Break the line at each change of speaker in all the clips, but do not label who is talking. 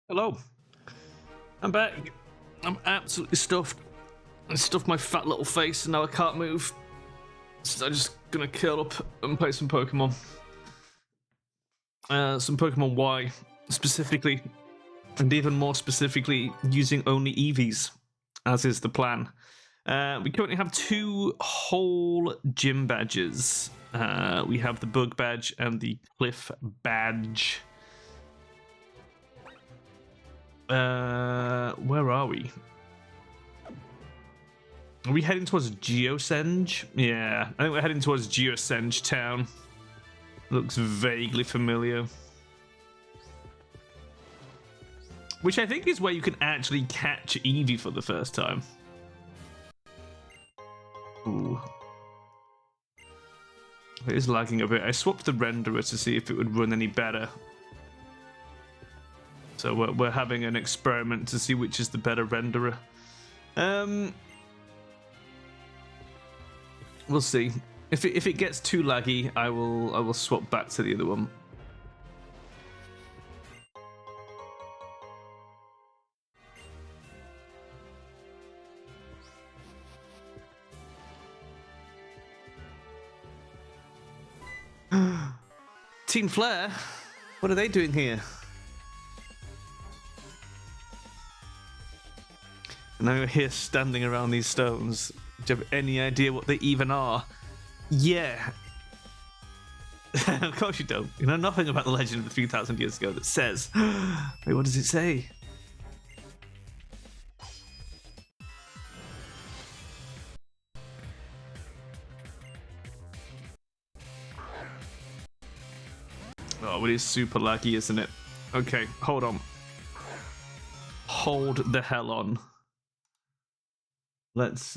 Hello. I'm back. I'm absolutely stuffed. I stuffed my fat little face and now I can't move. So I'm just gonna curl up and play some Pokemon. Some Pokemon Y, specifically. And even more specifically, using only Eevees, as is the plan. We currently have 2 whole gym badges. We have the Bug Badge and the Cliff Badge. Where are we? Are we heading towards Geosenge? Yeah, I think we're heading towards Geosenge Town. Looks vaguely familiar. Which I think is where you can actually catch Eevee for the first time. Ooh. It is lagging a bit. I swapped the renderer to see if it would run any better. So we're having an experiment to see which is the better renderer. We'll see. If it gets too laggy, I will swap back to the other one. Team Flare, what are they doing here? Now you're here standing around these stones. Do you have any idea what they even are? Yeah. Of course you don't. You know nothing about the legend of 3,000 years ago that says... Wait, what does it say? Oh, it is super laggy, isn't it? Okay, hold on. Hold the hell on. Let's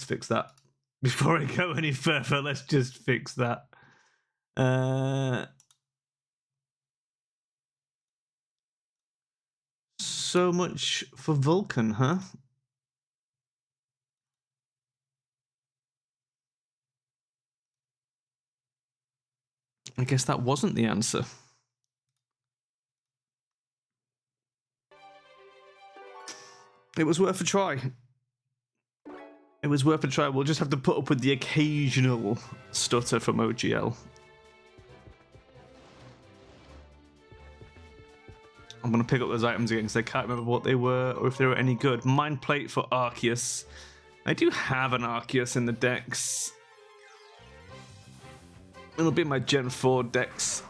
fix that. Before I go any further, let's just fix that. So much for Vulcan, huh? I guess that wasn't the answer. It was worth a try. It was worth a try. We'll just have to put up with the occasional stutter from OGL. I'm going to pick up those items again because I can't remember what they were or if they were any good. Mind Plate for Arceus. I do have an Arceus in the decks. It'll be my Gen 4 decks.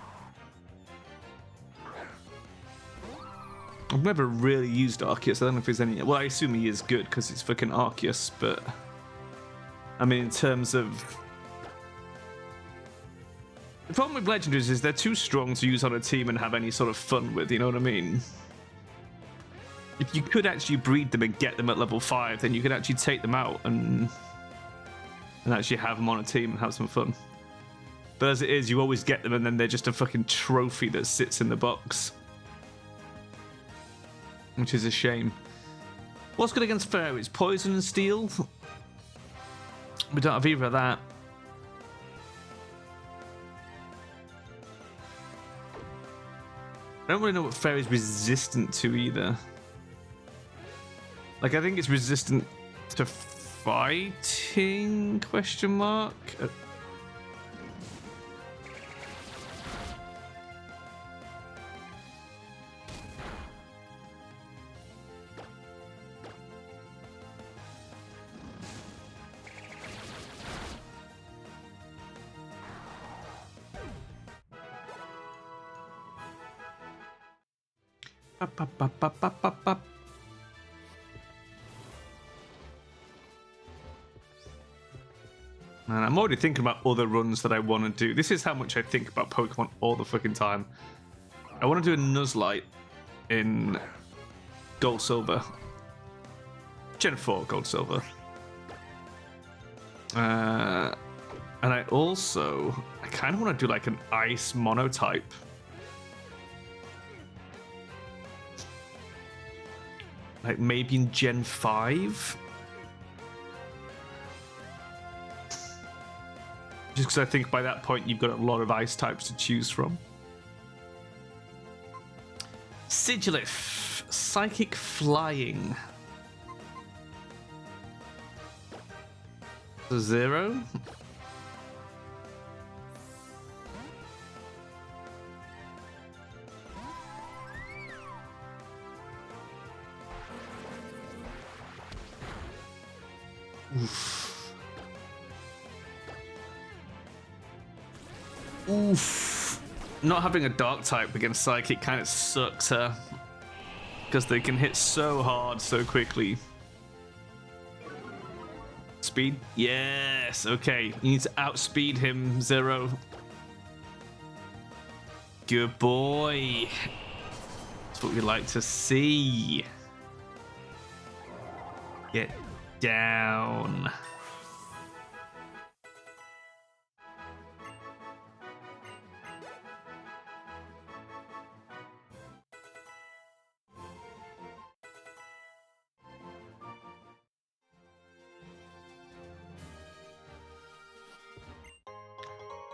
I've never really used Arceus. I don't know if there's any... Well, I assume he is good because it's fucking Arceus, but... I mean, in terms of... The problem with Legendaries is they're too strong to use on a team and have any sort of fun with, you know what I mean? If you could actually breed them and get them at level 5, then you could actually take them out and actually have them on a team and have some fun. But as it is, you always get them and then they're just a fucking trophy that sits in the box. Which is a shame. What's good against fairies? Poison and steel? We don't have either of that. I don't really know what fairy's resistant to either. Like, I think it's resistant to fighting? Question mark? Man, I'm already thinking about other runs that I want to do. This is how much I think about Pokemon all the fucking time. I want to do a Nuzlite in Gold Silver. Gen 4 Gold Silver. And I kind of want to do like an Ice Monotype. Like maybe in Gen 5? Just because I think by that point you've got a lot of ice types to choose from. Sigilif, Psychic Flying. So 0. Oof. Oof. Not having a dark type against Psychic kind of sucks, huh? Because they can hit so hard so quickly. Speed? Yes, okay. You need to outspeed him, 0. Good boy. That's what we like to see. Get down.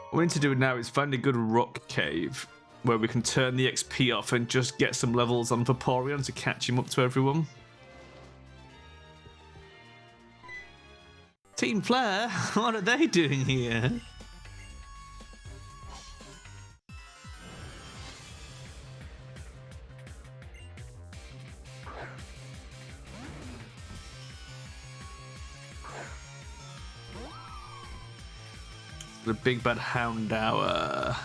What we need to do now is find a good rock cave where we can turn the XP off and just get some levels on Vaporeon to catch him up to everyone. Team Flare, what are they doing here? The big bad Houndour.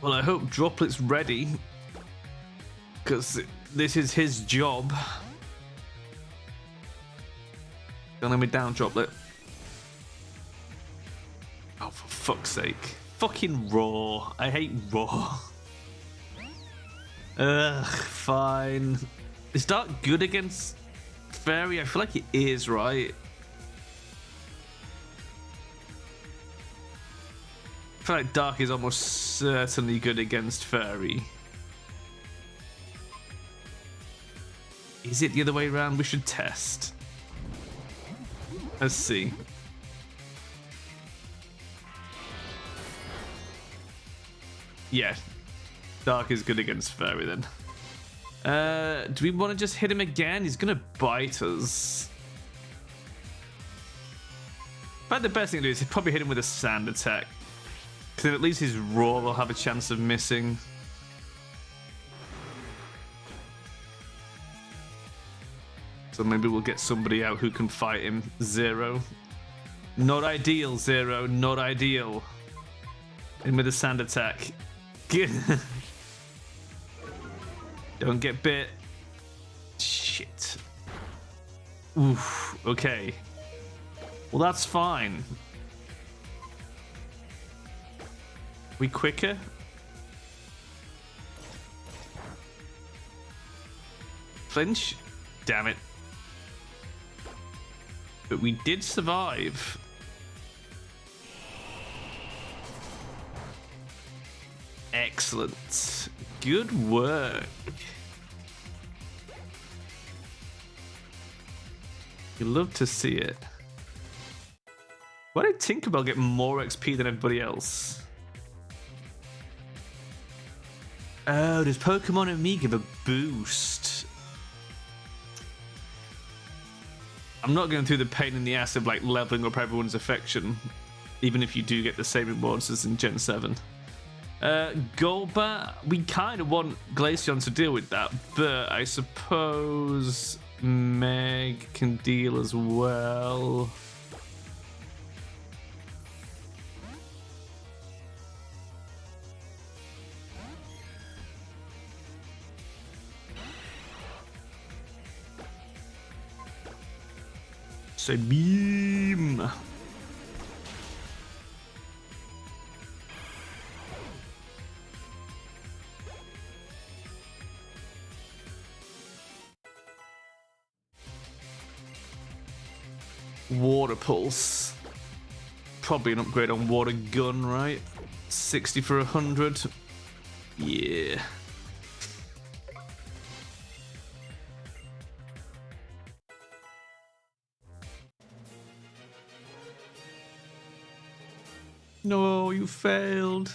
Well, I hope Droplet's ready, because this is his job. Don't let me down, Droplet. Oh, for fuck's sake. Fucking Raw. I hate Raw. Ugh, fine. Is Dark good against Fairy? I feel like it is, right? I feel like Dark is almost certainly good against Fairy. Is it the other way around? We should test. Let's see. Yeah, Dark is good against Fairy then. Do we want to just hit him again? He's gonna bite us. But the best thing to do is probably hit him with a sand attack. Because then at least his Roar will have a chance of missing. So maybe we'll get somebody out who can fight him. 0. Not ideal, 0. Not ideal. In with a sand attack. Don't get bit. Shit. Oof. Okay. Well, that's fine. We quicker? Flinch? Damn it. But we did survive. Excellent. Good work. You love to see it. Why did Tinkerbell get more XP than everybody else? Oh, does Pokemon and me give a boost? I'm not going through the pain in the ass of like leveling up everyone's affection, even if you do get the same rewards as in Gen 7. Golbat, we kind of want Glaceon to deal with that, but I suppose Meg can deal as well. Say beam. Water Pulse. Probably an upgrade on Water Gun, right? 60 for 100. Yeah. No, you failed.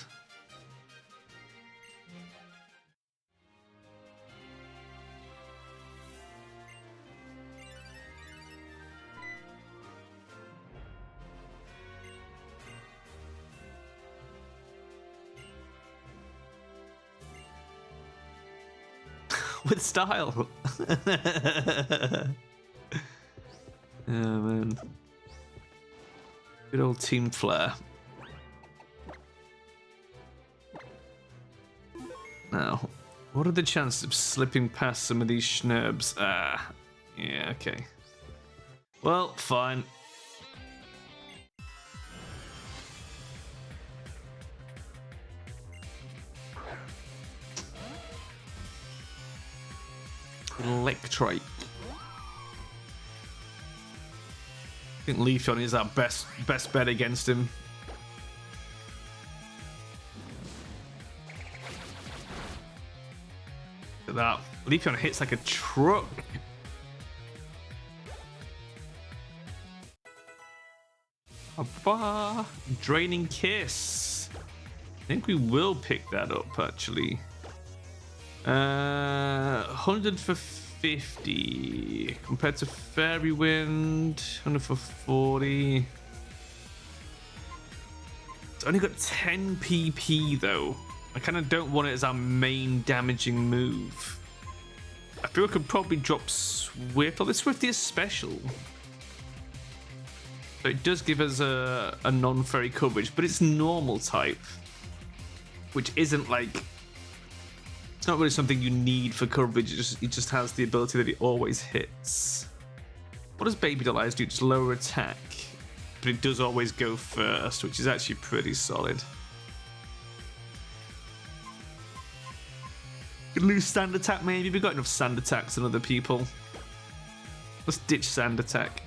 With style. Oh man. Good old team flair. Now, what are the chances of slipping past some of these schnerbs? Ah, yeah, okay. Well, fine. Electrike. I think Leafeon is our best bet against him. Look at that. Leafeon hits like a truck. Draining Kiss. I think we will pick that up actually. 100 for 50 compared to Fairy Wind. 100 for 40. It's only got 10 PP though. I kind of don't want it as our main damaging move. I feel I could probably drop Swift. Oh, the Swifty is special. So it does give us a non-fairy coverage, but it's normal type, which isn't like... It's not really something you need for coverage. It just has the ability that it always hits. What does Baby Doll Eyes do? Just lower attack. But it does always go first, which is actually pretty solid. Could lose Sand Attack maybe. We've got enough Sand Attacks than other people. Let's ditch Sand Attack.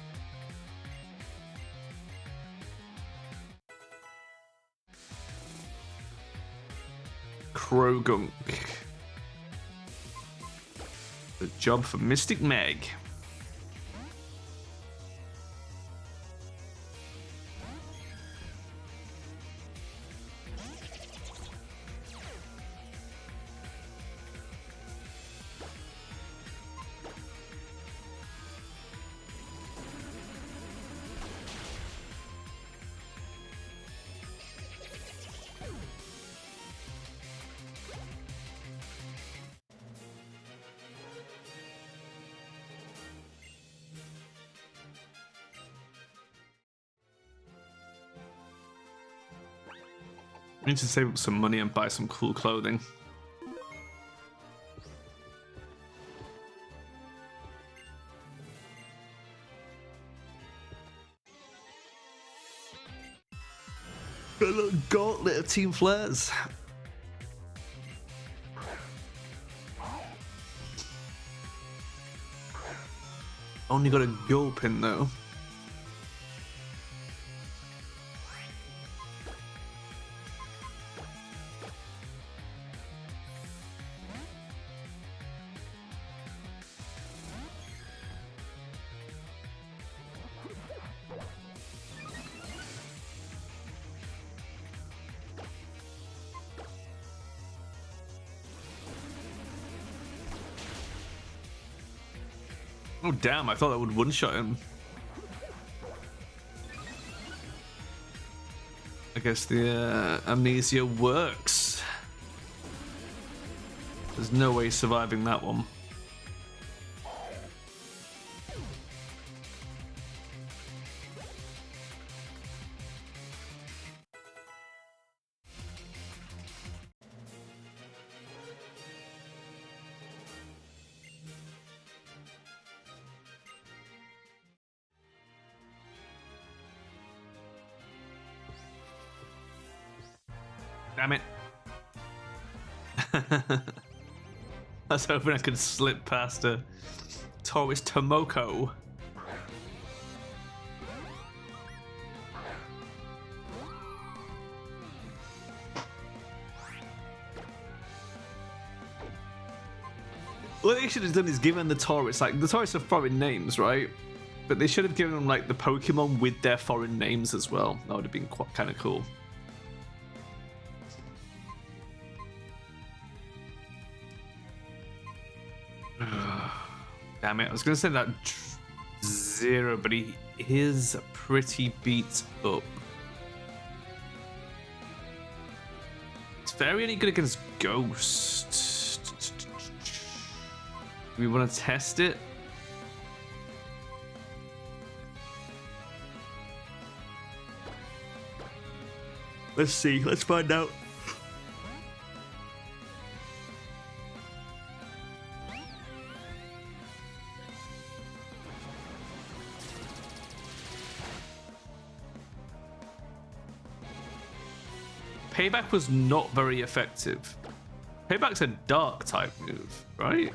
Krogunk. Good job for Mystic Meg. I need to save up some money and buy some cool clothing. Got a little gauntlet of Team Flares. Only got a Gulpin though. Oh damn, I thought that would one-shot him. I guess the amnesia works. There's no way surviving that one. Damn it. I was hoping I could slip past a Taurus Tomoko. What they should have done is given the Taurus, like, the Taurus have foreign names, right? But they should have given them, like, the Pokemon with their foreign names as well. That would have been quite kind of cool. Damn it, I was going to say that 0, but he is pretty beat up. It's very only good against Ghost. We want to test it. Let's see, let's find out. Payback was not very effective. Payback's a dark type move, right?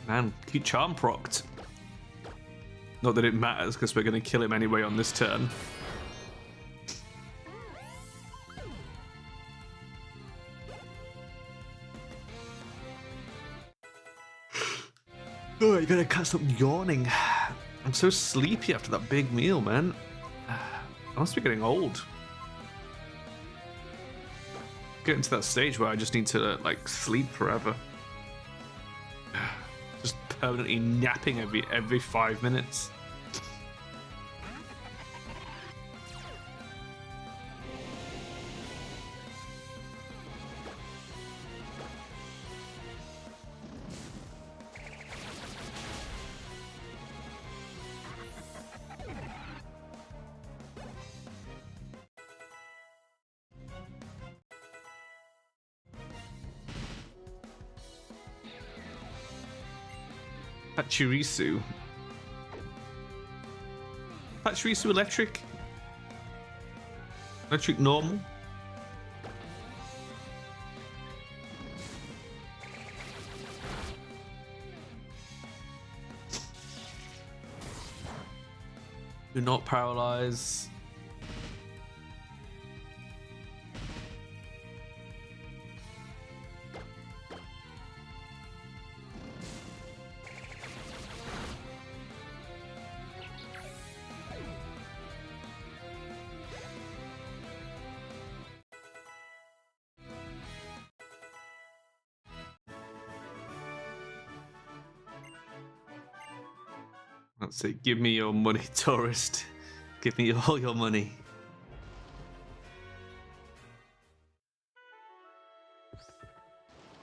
Man, keep charm procced. Not that it matters, because we're going to kill him anyway on this turn. Oh, you gotta cut stop yawning. I'm so sleepy after that big meal, man. I must be getting old. Getting to that stage where I just need to, like, sleep forever. Just permanently napping every 5 minutes. Pachirisu. Pachirisu electric? Electric normal? Do not paralyze. Let's say, give me your money, tourist. Give me all your money.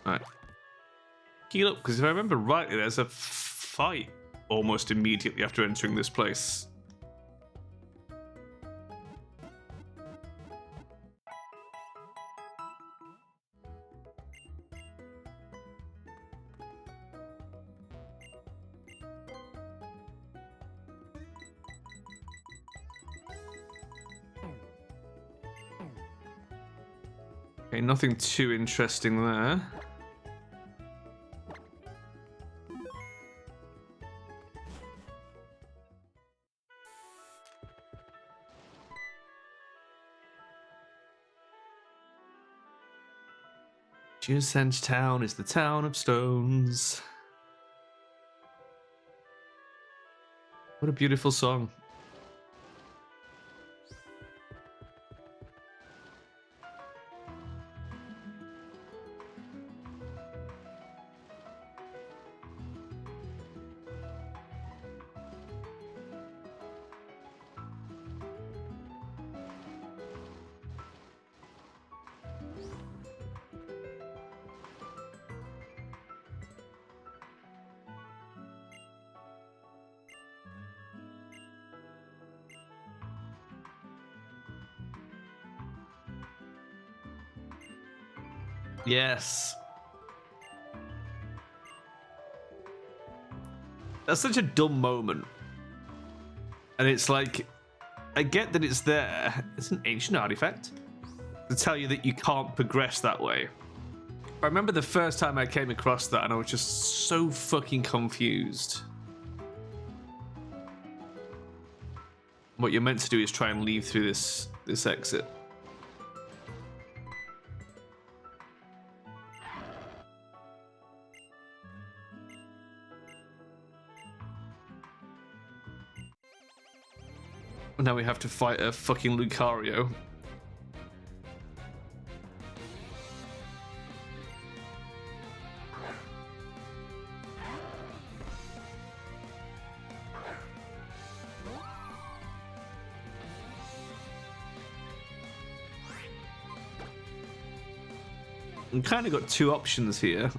Alright. Heal up, because if I remember rightly, there's a fight almost immediately after entering this place. Okay, nothing too interesting there. Geosenge Town is the town of stones. What a beautiful song. Yes. That's such a dumb moment. And it's like, I get that it's there. It's an ancient artifact to tell you that you can't progress that way. I remember the first time I came across that and I was just so fucking confused. What you're meant to do is try and leave through this exit. Now we have to fight a fucking Lucario. We kind of got two options here,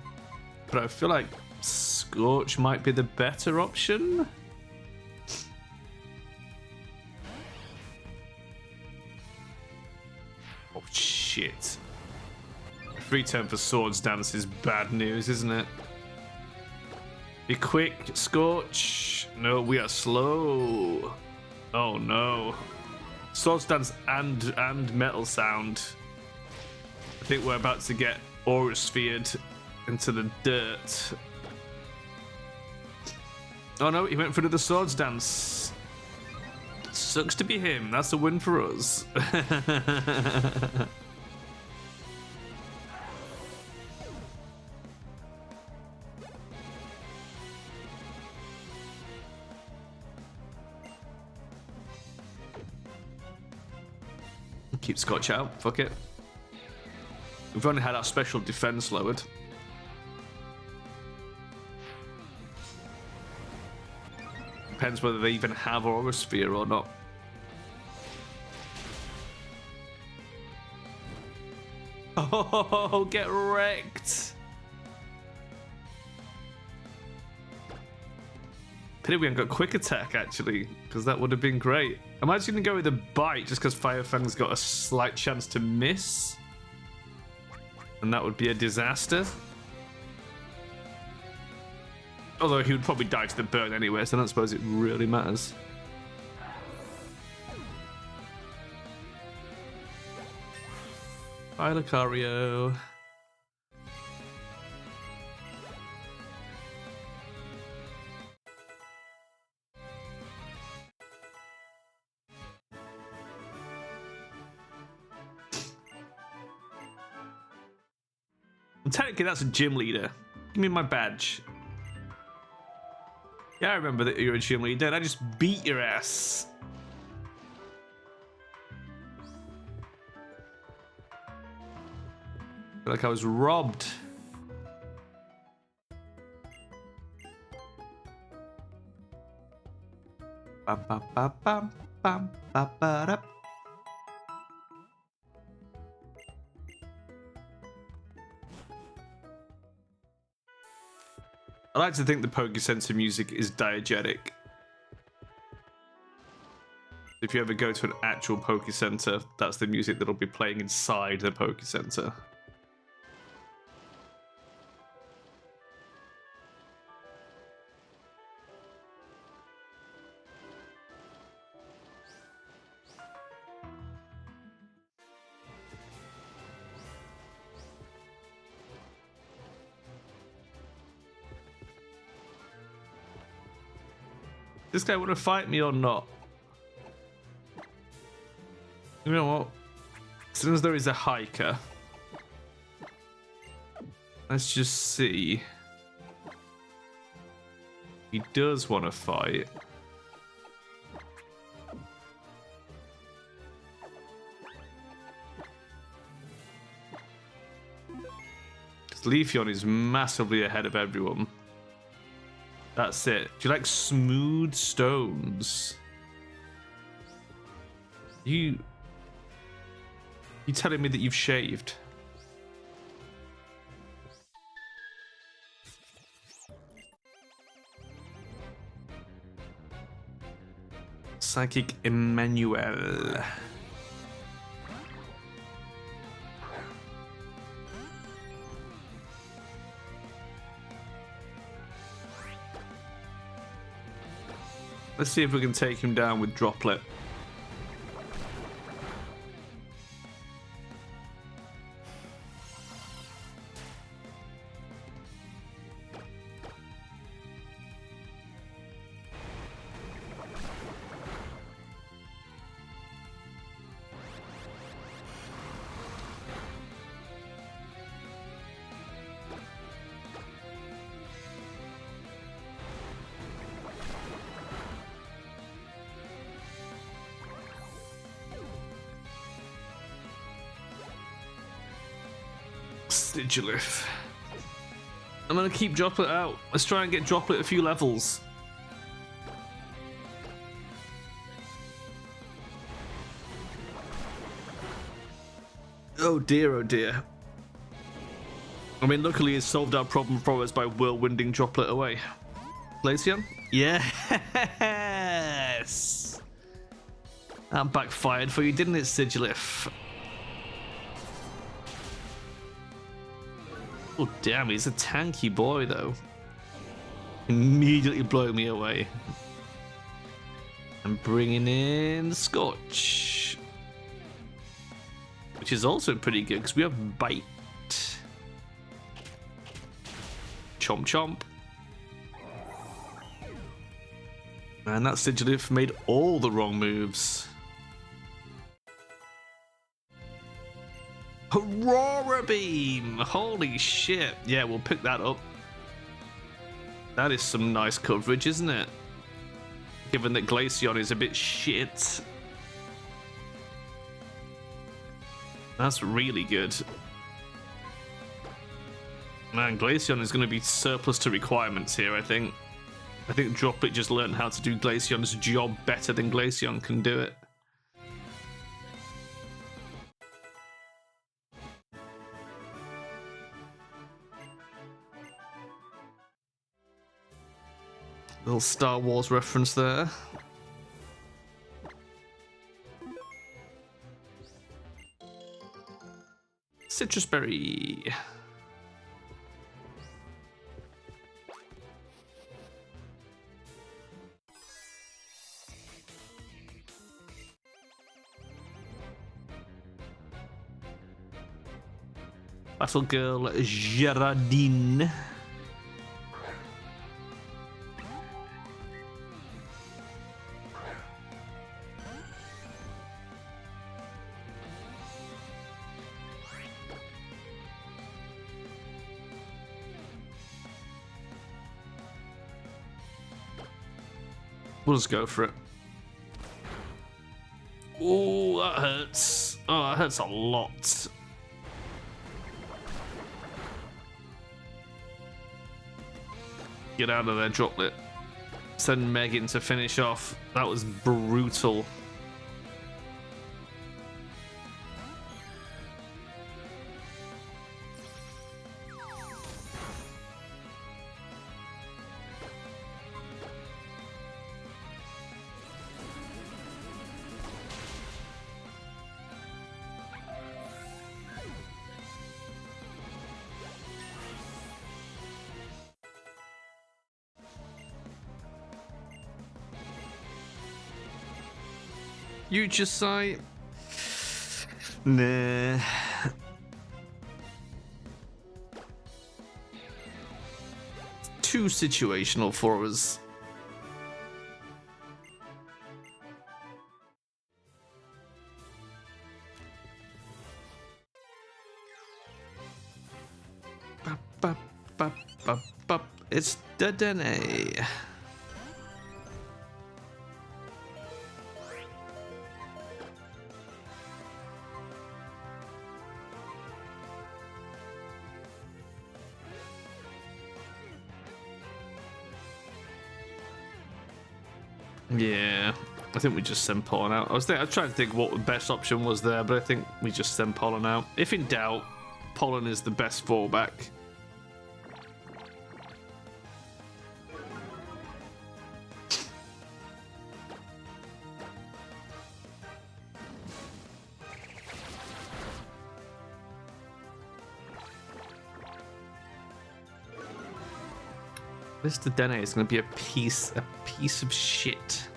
but I feel like Scorch might be the better option. Oh shit. Free turn for Swords Dance is bad news, isn't it? Be quick, Scorch. No, we are slow. Oh no. Swords Dance and Metal Sound. I think we're about to get Aura Sphered into the dirt. Oh no, he went for the Swords Dance. Sucks to be him. That's a win for us. Keep Scotch out. Fuck it. We've only had our special defense lowered. Depends whether they even have Aura Sphere or not. Oh, get wrecked. Pity we haven't got quick attack actually, because that would have been great. I'm actually going to go with a bite just because Firefang's got a slight chance to miss. And that would be a disaster. Although he would probably die to the burn anyway, so I don't suppose it really matters. Bye, Lucario. Technically, that's a gym leader. Give me my badge. Yeah, I remember that you're a gym leader, and I just beat your ass. Feel like I was robbed. Bam, bam, bam, bam, bam, bam, bam. I like to think the Pokécenter music is diegetic. If you ever go to an actual Pokécenter, that's the music that'll be playing inside the Pokécenter. This guy want to fight me or not? You know what? As soon as there is a hiker, let's just see. He does want to fight. Leafeon is massively ahead of everyone. That's it. Do you like smooth stones? You telling me that you've shaved? Psychic Emmanuel. Let's see if we can take him down with Droplet. Sigilif. I'm gonna keep Droplet out. Let's try and get Droplet a few levels. Oh dear, oh dear. I mean, luckily it's solved our problem for us by whirlwinding Droplet away. Glaceon? Yes! That backfired for you, didn't it, Sigilif? Oh damn, he's a tanky boy though. Immediately blow me away. I'm bringing in Scorch, which is also pretty good because we have Bite. Chomp chomp. Man, that Sigilif made all the wrong moves. Aurora Beam! Holy shit. Yeah, we'll pick that up. That is some nice coverage, isn't it? Given that Glaceon is a bit shit. That's really good. Man, Glaceon is going to be surplus to requirements here, I think. I think Droplet just learned how to do Glaceon's job better than Glaceon can do it. Little Star Wars reference there. Citrus Berry. Battle Girl Gerardine. We'll just go for it. Oh, that hurts. Oh, that hurts a lot. Get out of there, Droplet. Send Megan to finish off. That was brutal. You just say, nah. Too situational for us. Bop, bop, bop, bop, bop. It's Dedenne. Yeah, I think we just send Pollen out. I was trying to think what the best option was there, but I think we just send Pollen out. If in doubt, Pollen is the best fallback. This Dedenne is going to be a piece of shit.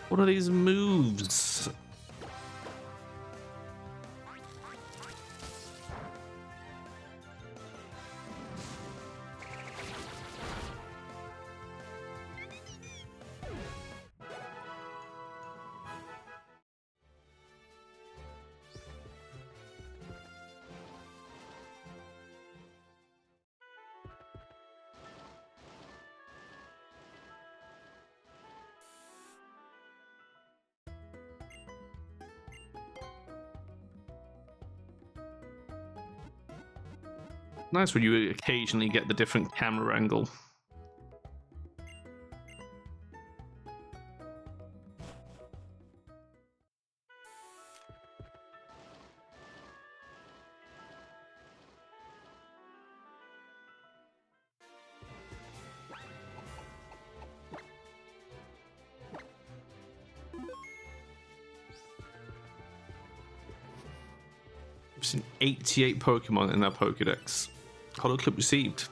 What are these moves? Nice when you occasionally get the different camera angle. We've seen 88 Pokemon in our Pokedex. Holo Clip received.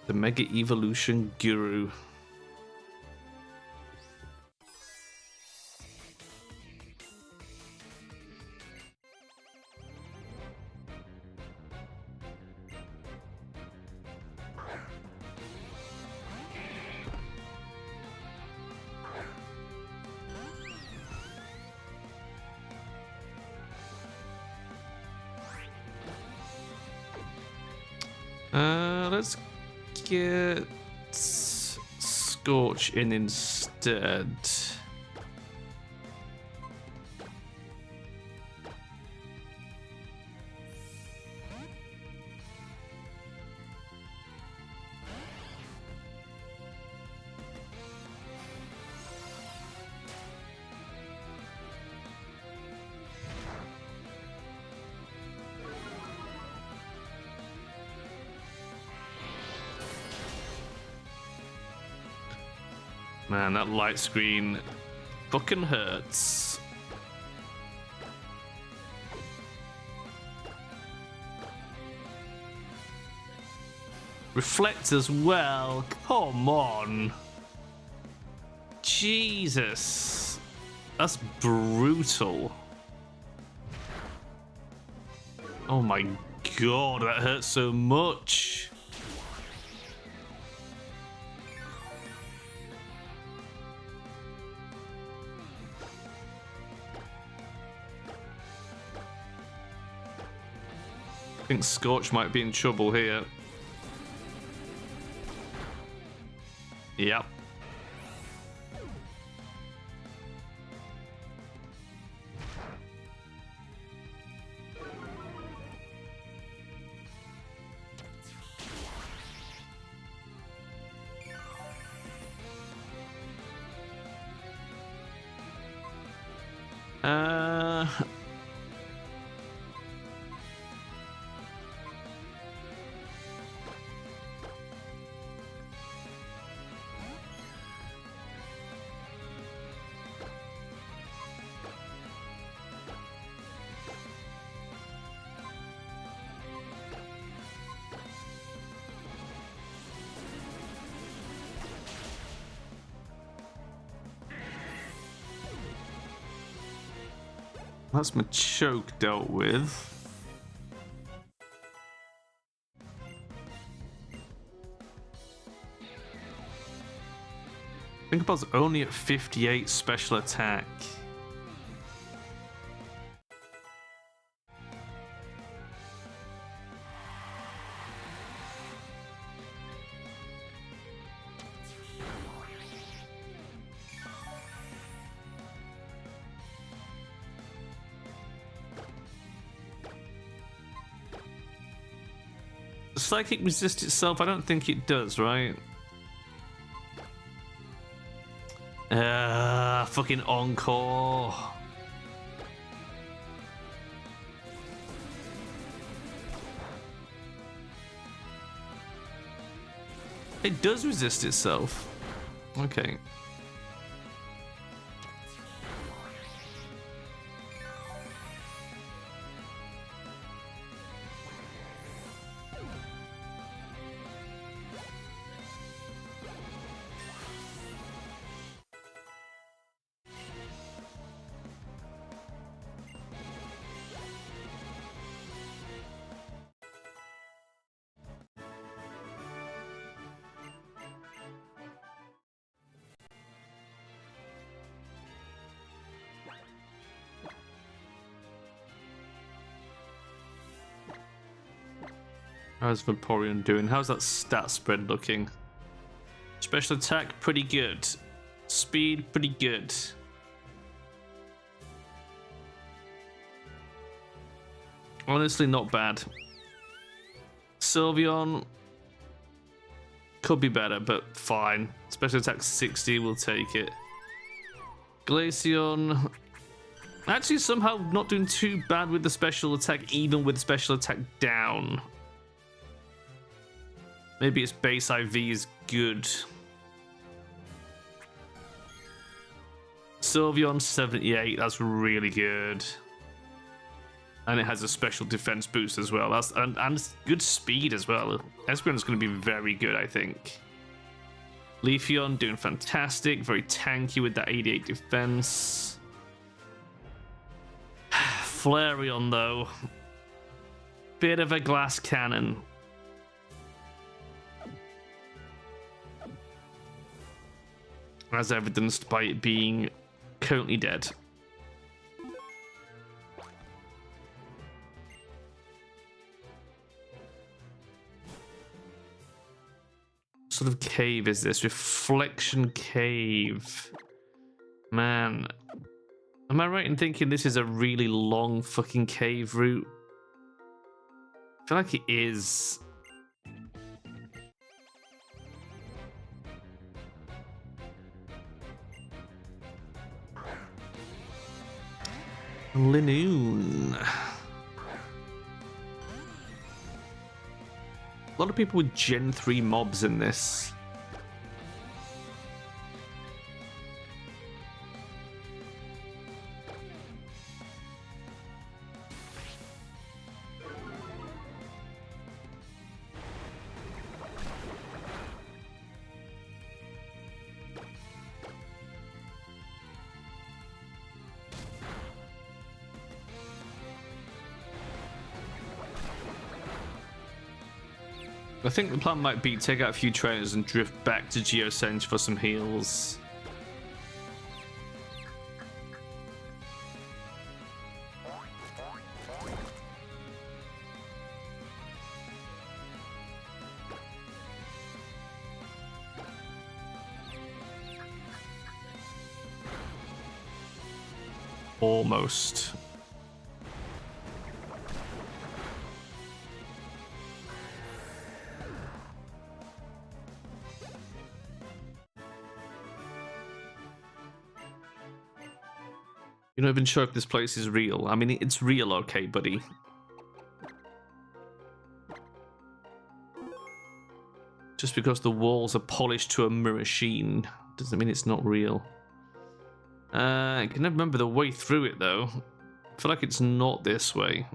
The Mega Eeveelution Guru. Let's get Scorch in instead. Man, that light screen fucking hurts. Reflect as well. Come on. Jesus. That's brutal. Oh my god, that hurts so much. I think Scorch might be in trouble here. Yep. That's my choke dealt with. Think about only at 58 special attack. Psychic resist itself? I don't think it does, right? Fucking Encore. It does resist itself. Okay. How's Vaporeon doing? How's that stat spread looking? Special attack, pretty good. Speed, pretty good. Honestly, not bad. Sylveon could be better, but fine. Special attack 60, we'll take it. Glaceon, actually somehow not doing too bad with the special attack, even with special attack down. Maybe its base IV is good. Sylveon 78, that's really good. And it has a special defense boost as well. And good speed as well. Espeon's going to be very good, I think. Leafeon doing fantastic. Very tanky with that 88 defense. Flareon, though. Bit of a glass cannon. As evidenced by it being currently dead. Sort of cave is this? Reflection cave. Man. Am I right in thinking this is a really long fucking cave route? I feel like it is. Linoon. A lot of people with Gen 3 mobs in this. I think the plan might be take out a few trainers and drift back to Geosenge for some heals. Almost. You're not even sure if this place is real. I mean, it's real, okay, buddy. Just because the walls are polished to a mirror sheen doesn't mean it's not real. I can never remember the way through it, though. I feel like it's not this way.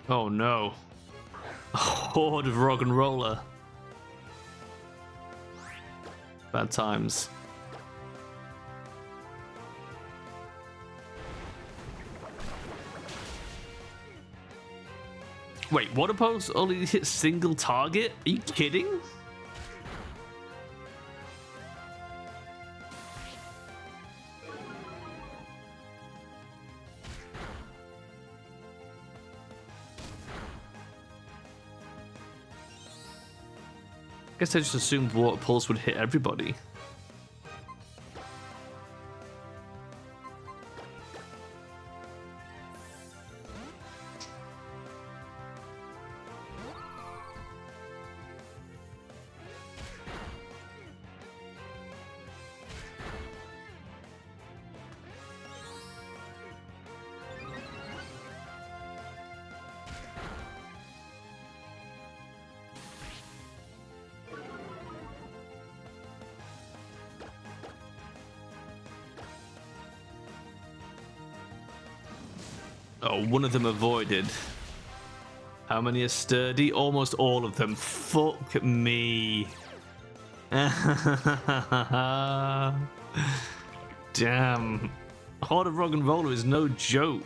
Oh, no. A horde of rock and roller. Bad times. Wait, water pulse only hit single target? Are you kidding? I guess I just assumed water pulse would hit everybody. Oh, one of them avoided. How many are sturdy? Almost all of them. Fuck me. Damn. Horde of Rock and Roller is no joke.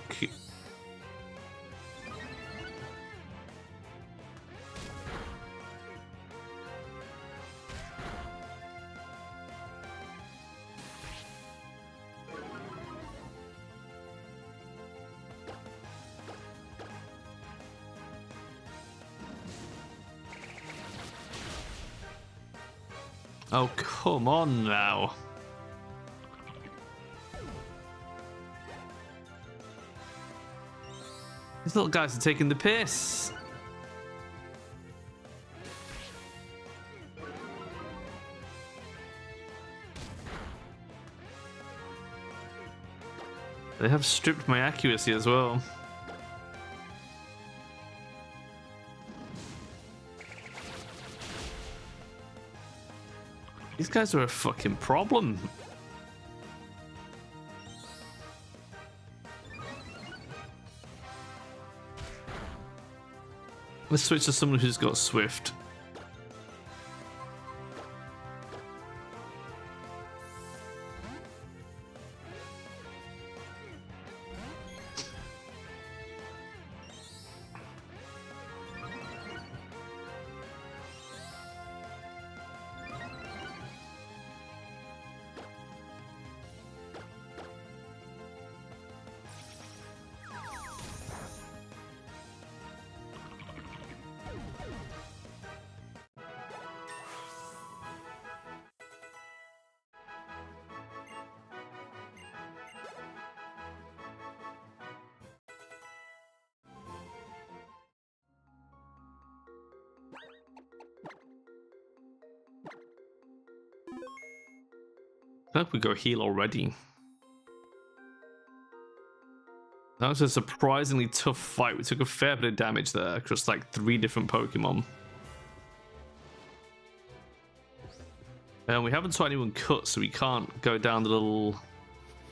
Oh, come on now. These little guys are taking the piss. They have stripped my accuracy as well. These guys are a fucking problem. Let's switch to someone who's got Swift. I think we go heal already. That was a surprisingly tough fight. We took a fair bit of damage there across like 3 different Pokemon. And we haven't saw anyone cut, so we can't go down the little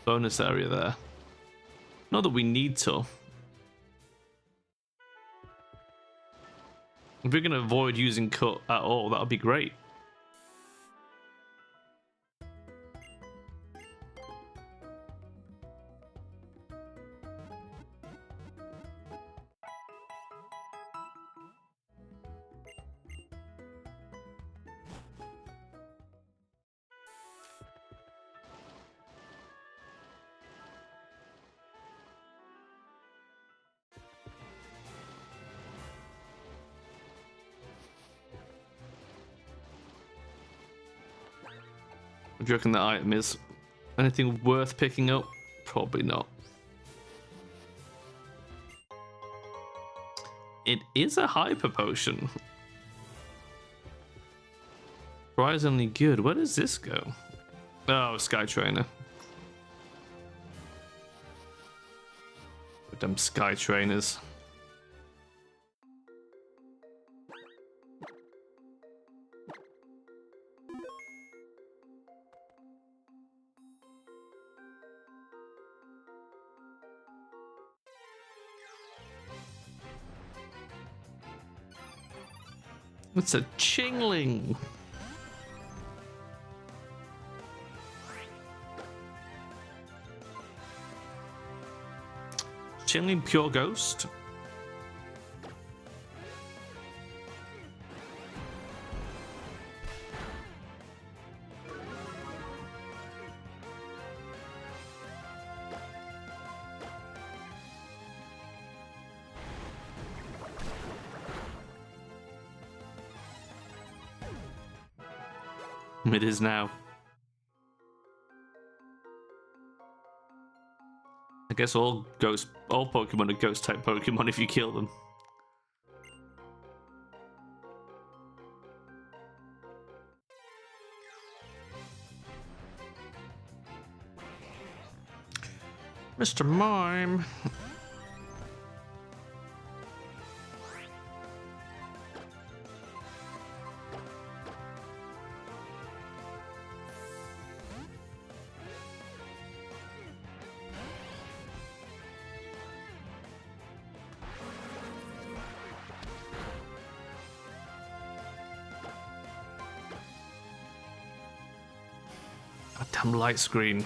bonus area there. Not that we need to. If we're going to avoid using cut at all, that would be great. What do you reckon that item is? Anything worth picking up? Probably not. It is a hyper potion. Surprisingly good. Where does this go? Oh, Sky Trainer. Damn Sky Trainers. It's a Chingling. Chingling Pure Ghost. It is now. I guess all Pokemon are ghost type Pokemon if you kill them. Mr. Mime. Damn light screen.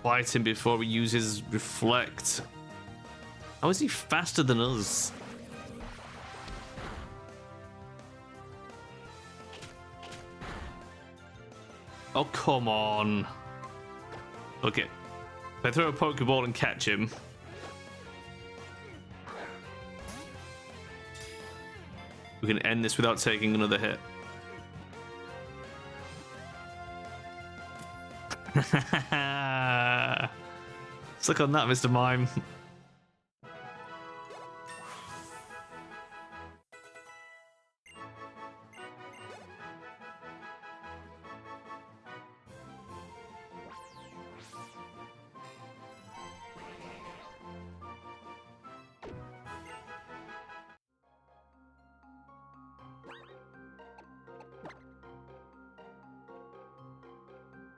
Fight him before we use his reflect. How is he faster than us? Oh, come on. Okay. If I throw a Pokeball and catch him. we can end this without taking another hit. Suck on that, Mr. Mime.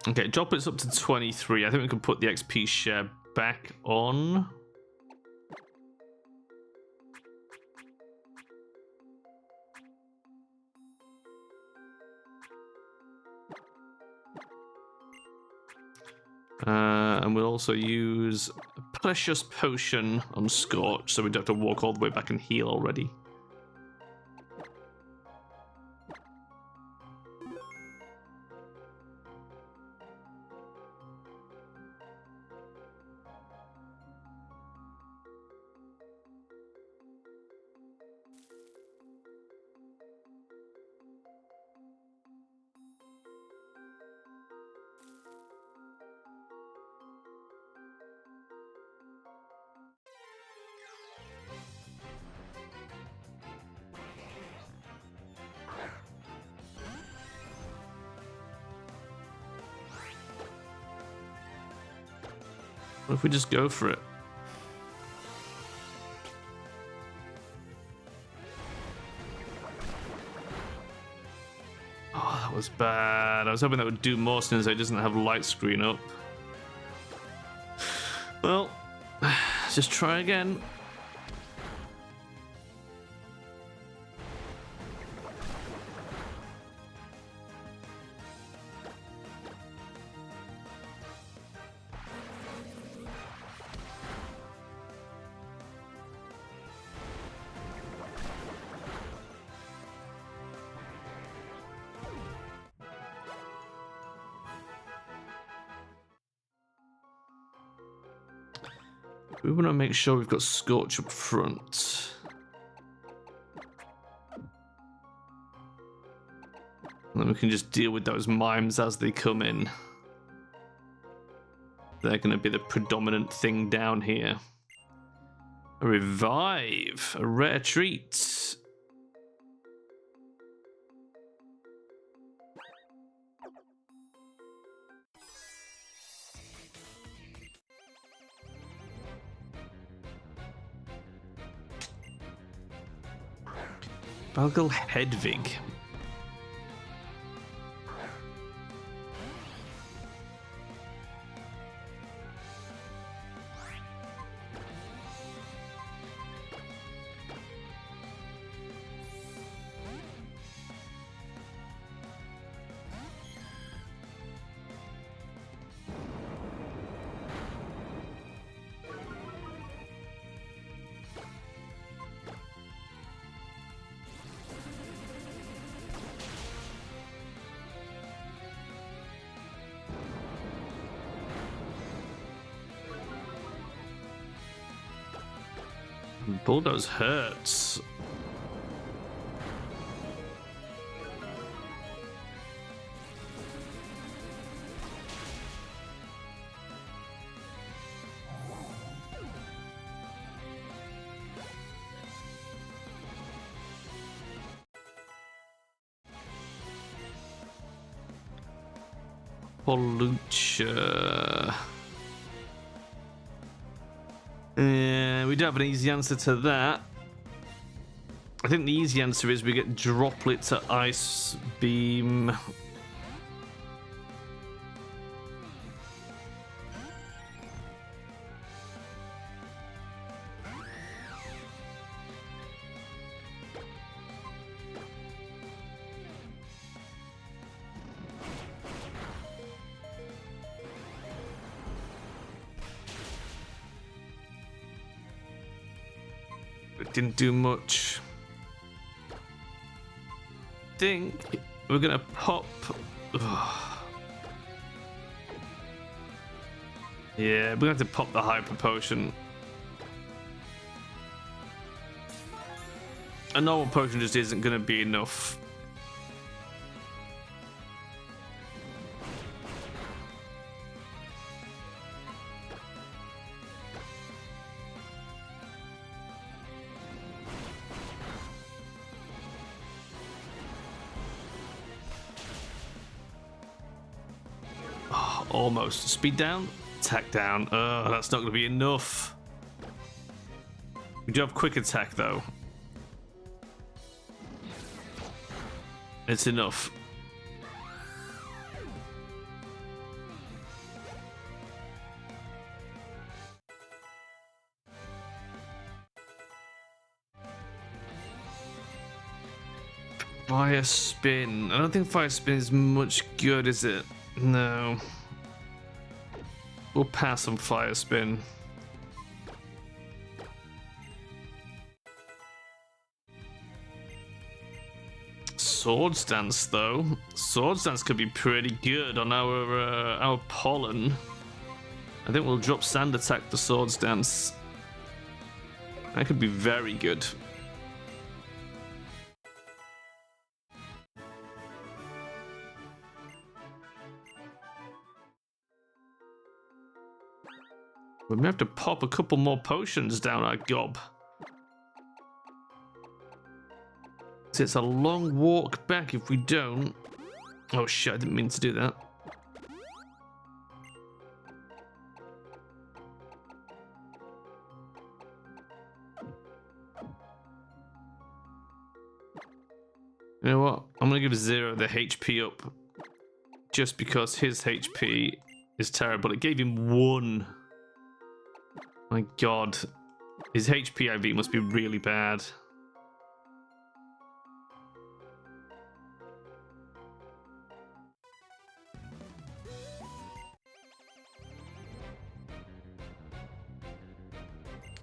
Okay, drop it up to 23. I think we can put the XP share back on. And we'll also use a Precious Potion on Scorch, so we don't have to walk all the way back and heal already. What if we just go for it? Oh, that was bad. I was hoping that would do more since it doesn't have light screen up. Well, let's just try again. We want to make sure we've got Scorch up front. And then we can just deal with those mimes as they come in. They're going to be the predominant thing down here. A revive, a rare treat. Balgal Hedvig. Bulldoze hurts. Lucha. We don't have an easy answer to that. I think the easy answer is we get Droplet to Ice Beam. It didn't do much. I think we're gonna pop. Yeah, we're gonna have to pop the Hyper Potion. A normal potion just isn't going to be enough. Oh, almost. Speed down, attack down. Oh, that's not going to be enough. We do have quick attack though. It's enough. Fire spin. I don't think fire spin is much good, is it? No. We'll pass on fire spin. Swords dance though. Swords dance could be pretty good on our pollen. I think we'll drop sand attack for swords dance. That could be very good. We may have to pop a couple more potions down our gob. It's a long walk back if we don't. Oh shit, I didn't mean to do that. You know what? I'm gonna give Zero the HP up. Just because his HP is terrible. It gave him 1. My god. His HP IV must be really bad.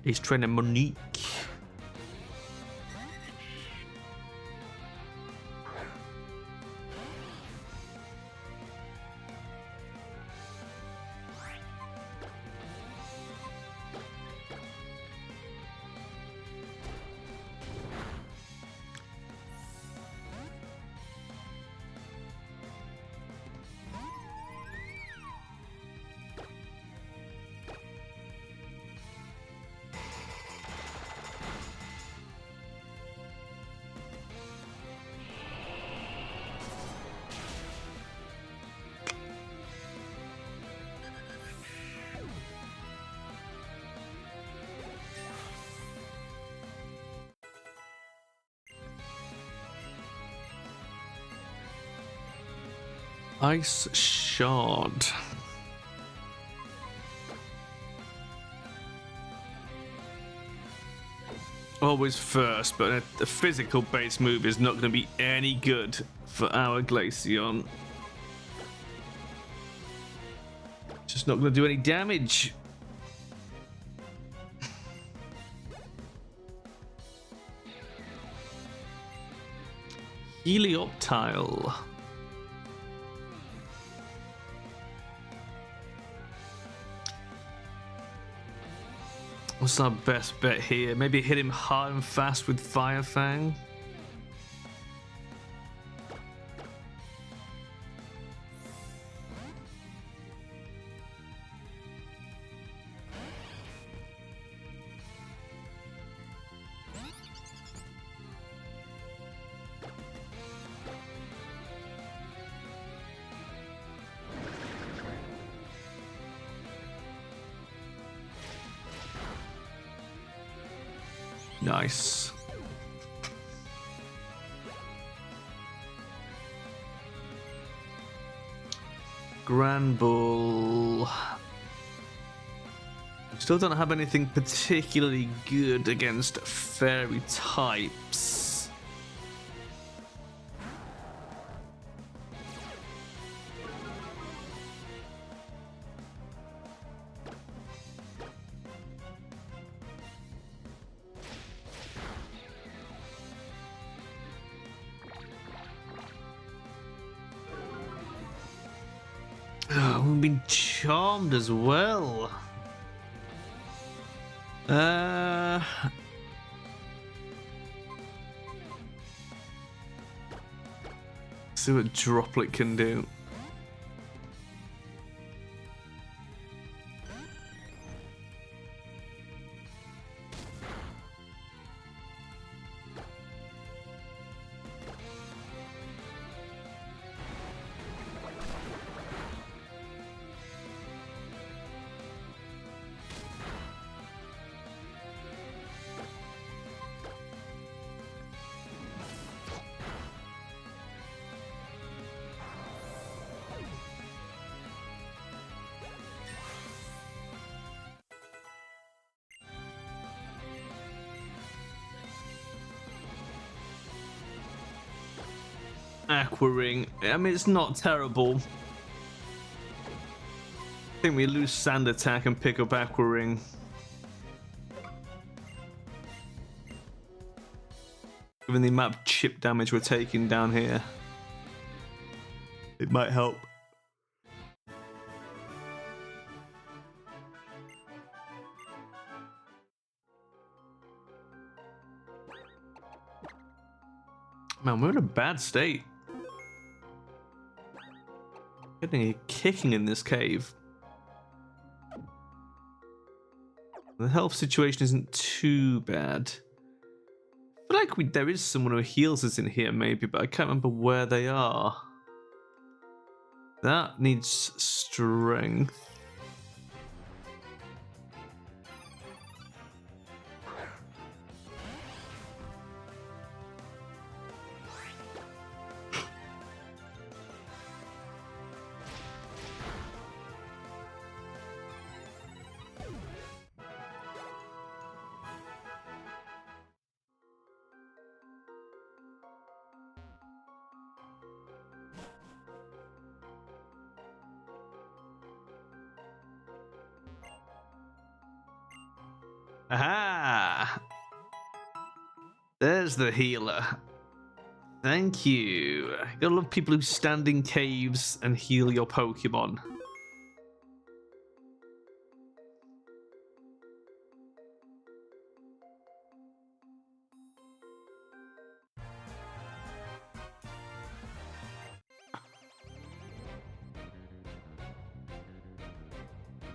He's training Monique. Ice Shard. Always first, but a physical base move is not going to be any good for our Glaceon. Just not going to do any damage. Helioptile. What's our best bet here? Maybe hit him hard and fast with Fire Fang? Nice. Granbull. Still don't have anything particularly good against fairy types. Oh, we've been charmed as well. see what Droplet can do. Aqua Ring. I mean, it's not terrible. I think we lose Sand Attack and pick up Aqua Ring. Given the amount of chip damage we're taking down here, it might help. Man, we're in a bad state. Getting a kicking in this cave. The health situation isn't too bad. I feel like there is someone who heals us in here maybe, but I can't remember where they are. That needs strength. Aha! There's the healer. Thank you. You gotta love people who stand in caves and heal your Pokemon.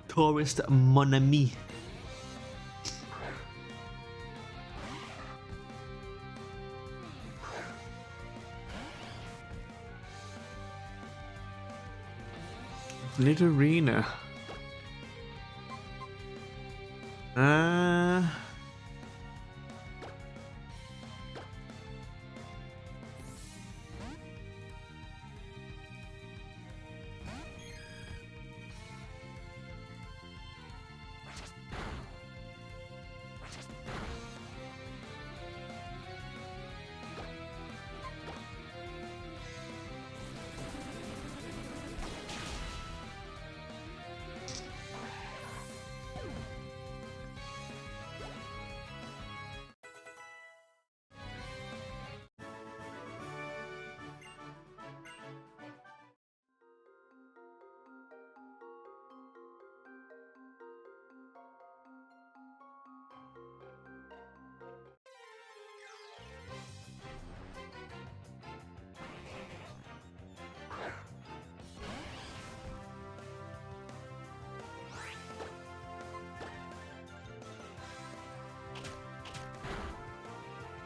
Tourist mon ami. Glitterina.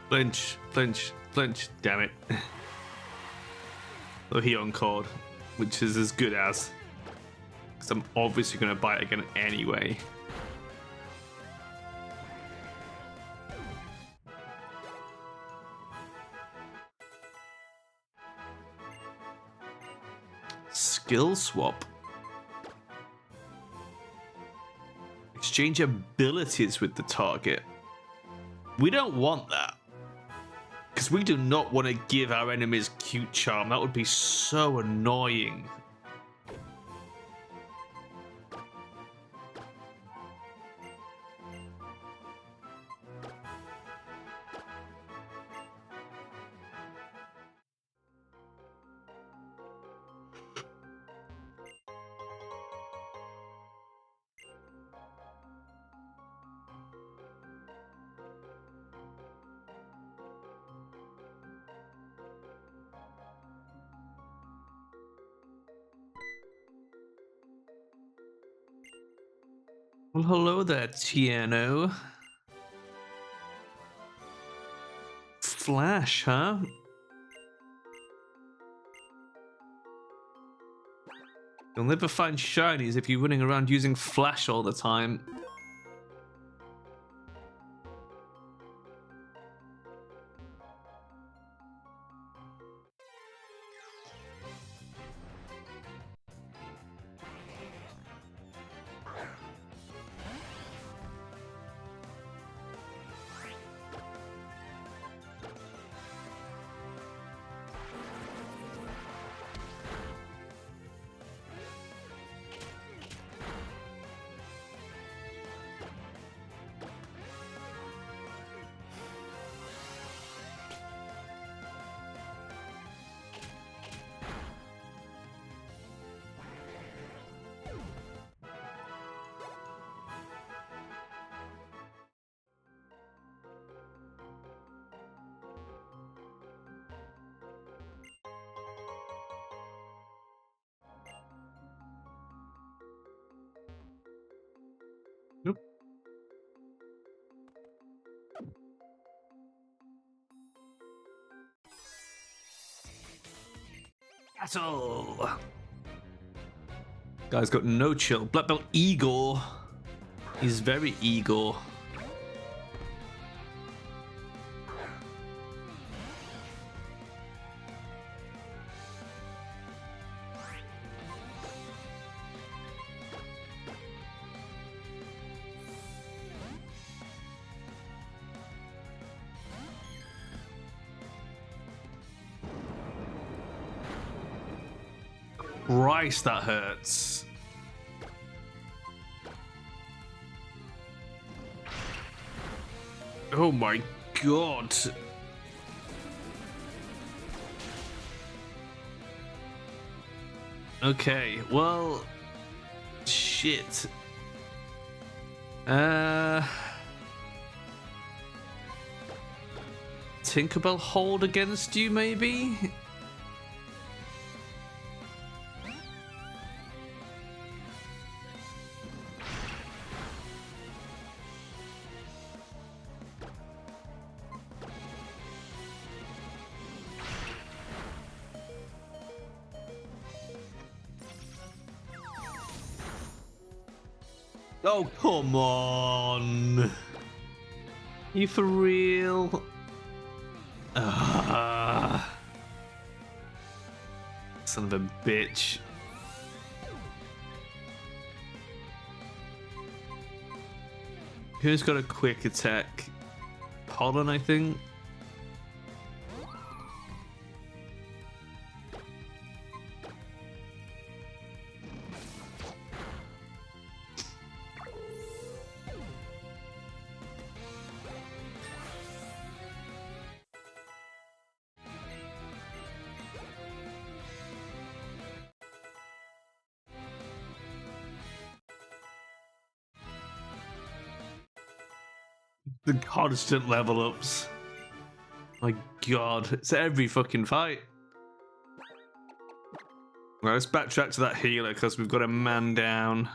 Flinch, flinch, flinch, damn it. So he encored, which is as good as. Because I'm obviously going to bite again anyway. Skill swap. Exchange abilities with the target. We don't want that. Because we do not want to give our enemies cute charm. That would be so annoying. Well, hello there, Tiano. Flash, huh? You'll never find shinies if you're running around using Flash all the time. Nope. Battle! Guy's got no chill. Black belt Igor. He's very Igor. Christ, that hurts. Oh my god. Okay, well, shit. Tinkerbell hold against you, maybe? Oh, come on. You for real? Son of a bitch. Who's got a quick attack? Pollen, I think. The constant level ups. My god, it's every fucking fight. Right, let's backtrack to that healer because we've got a man down.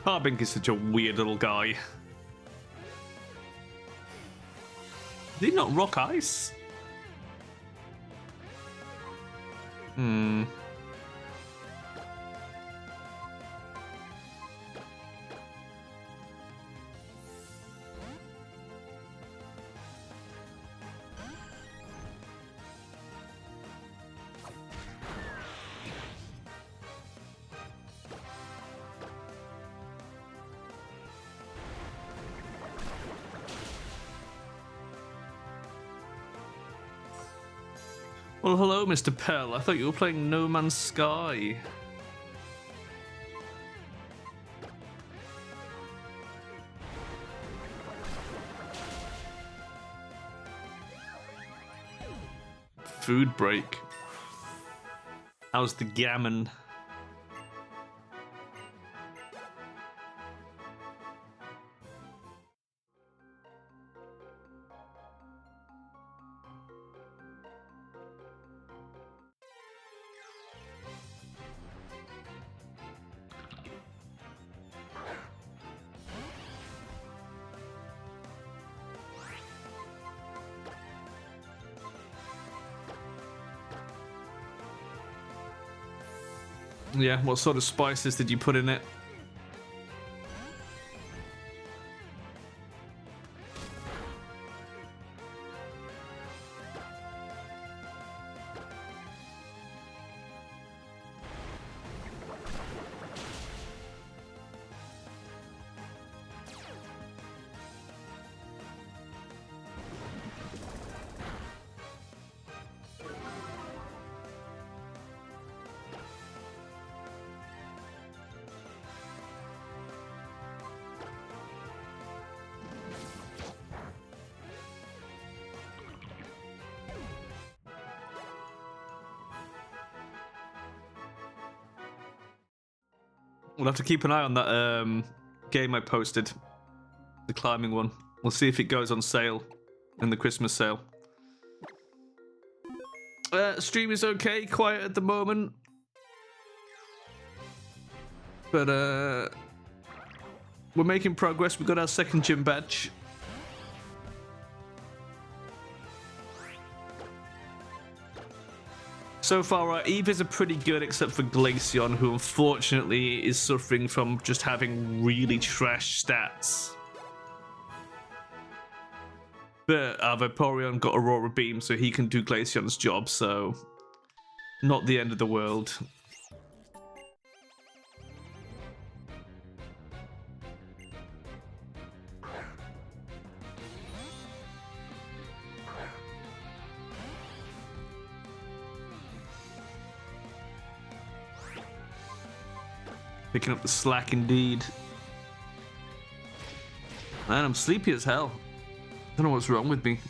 Harbink is such a weird little guy. Did he not rock ice? Hmm. Well, hello, Mr. Pell. I thought you were playing No Man's Sky. Food break. How's the gammon? Yeah, what sort of spices did you put in it? We'll have to keep an eye on that game I posted, the climbing one. We'll see if it goes on sale in the Christmas sale. Stream is okay, quiet at the moment, but we're making progress. We got our second gym badge. So far, our Eevers are pretty good, except for Glaceon, who unfortunately is suffering from just having really trash stats. But our Vaporeon got Aurora Beam, so he can do Glaceon's job, so not the end of the world. Picking up the slack indeed. Man, I'm sleepy as hell. Don't know what's wrong with me.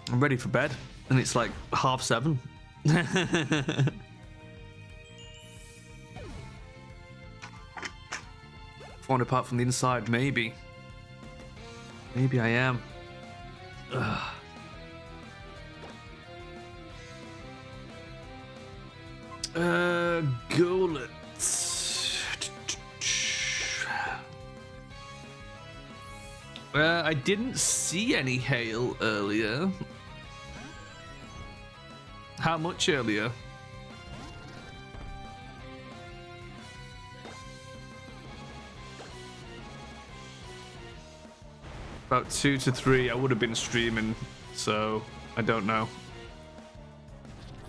I'm ready for bed, and it's like 7:30. Falling apart from the inside, maybe. Maybe I am. Ugh. Golett. I didn't see any hail earlier. How much earlier? About 2 to 3. I would have been streaming, so I don't know.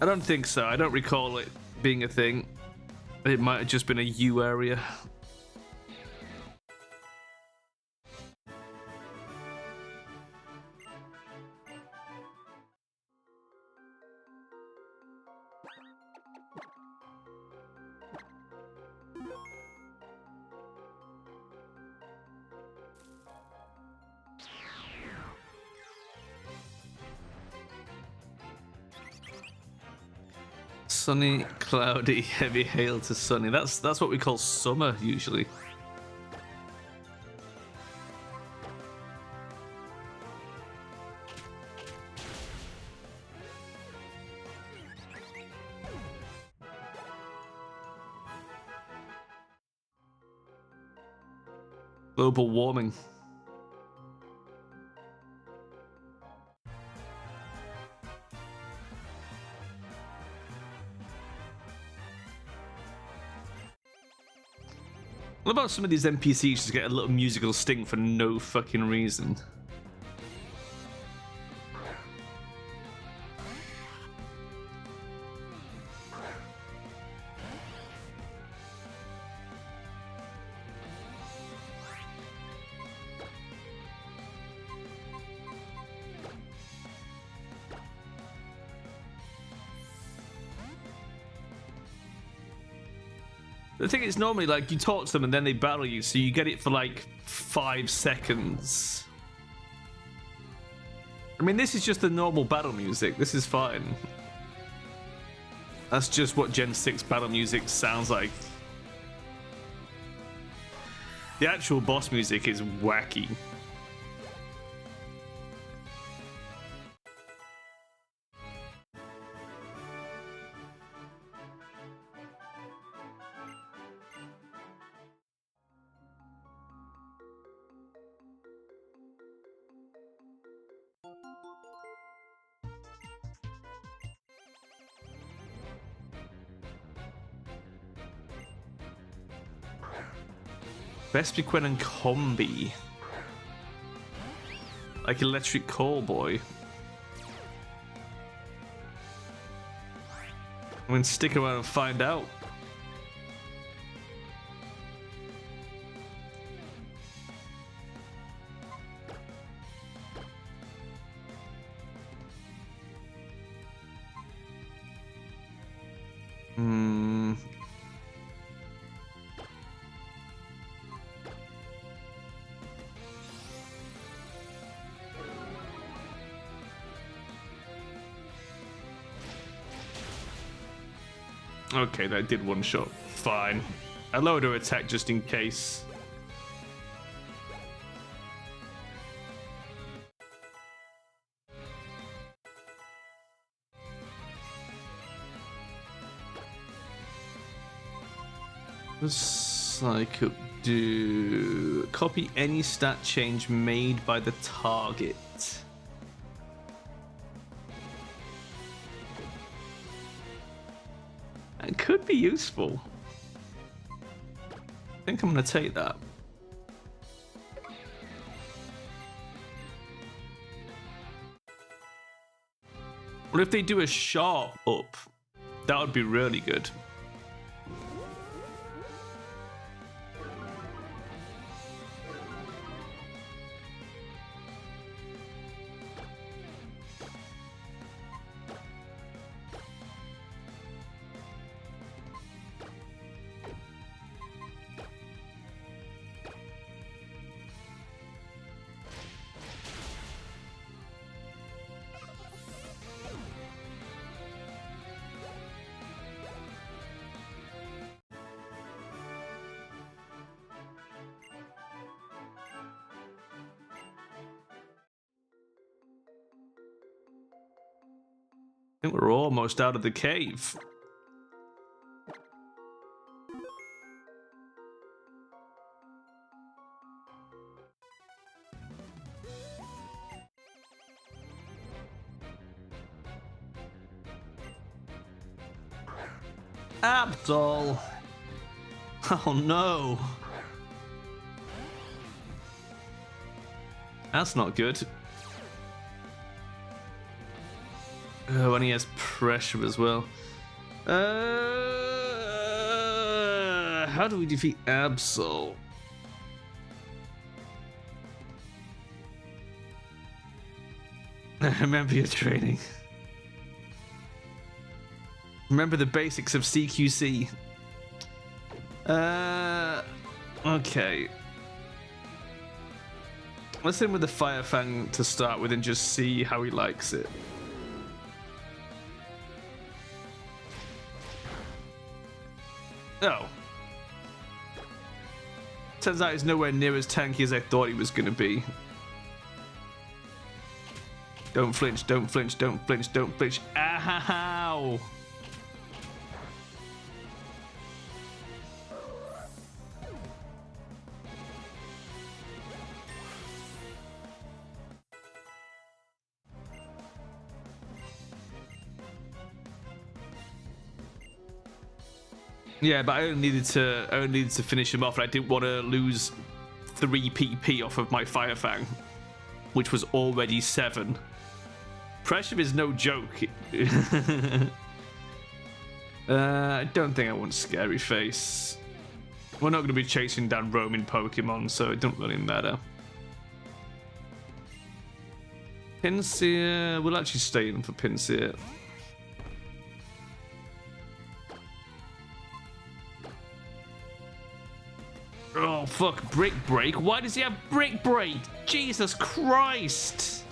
I don't think so. I don't recall it being a thing. It might have just been a U area. Sunny, cloudy, heavy hail to sunny. That's what we call summer usually. Global warming. What about some of these NPCs just get a little musical sting for no fucking reason? The thing is, normally, like, you talk to them and then they battle you, so you get it for, like, 5 seconds. I mean, this is just the normal battle music. This is fine. That's just what Gen 6 battle music sounds like. The actual boss music is wacky. Vespiquen and Combi. Like Electric Callboy. I mean, stick around and find out. Okay, that did one shot. Fine. I lowered her attack just in case. I could do copy any stat change made by the target. It could be useful. I think I'm going to take that. What if they do a sharp up? That would be really good. I think we're almost out of the cave. Absol! Oh no! That's not good. Oh, and he has pressure as well. How do we defeat Absol? Remember your training. Remember the basics of CQC. Okay. Let's end with the Fire Fang to start with and just see how he likes it. Oh. Turns out he's nowhere near as tanky as I thought he was going to be. Don't flinch, don't flinch, don't flinch, don't flinch. Ow! Yeah, but I only needed to finish him off, and I didn't want to lose 3 PP off of my Fire Fang, which was already 7. Pressure is no joke. I don't think I want Scary Face. We're not going to be chasing down roaming Pokemon, so it don't really matter. Pinsir, we'll actually stay in for Pinsir. Oh, fuck, Brick Break? Why does he have Brick Break? Jesus Christ!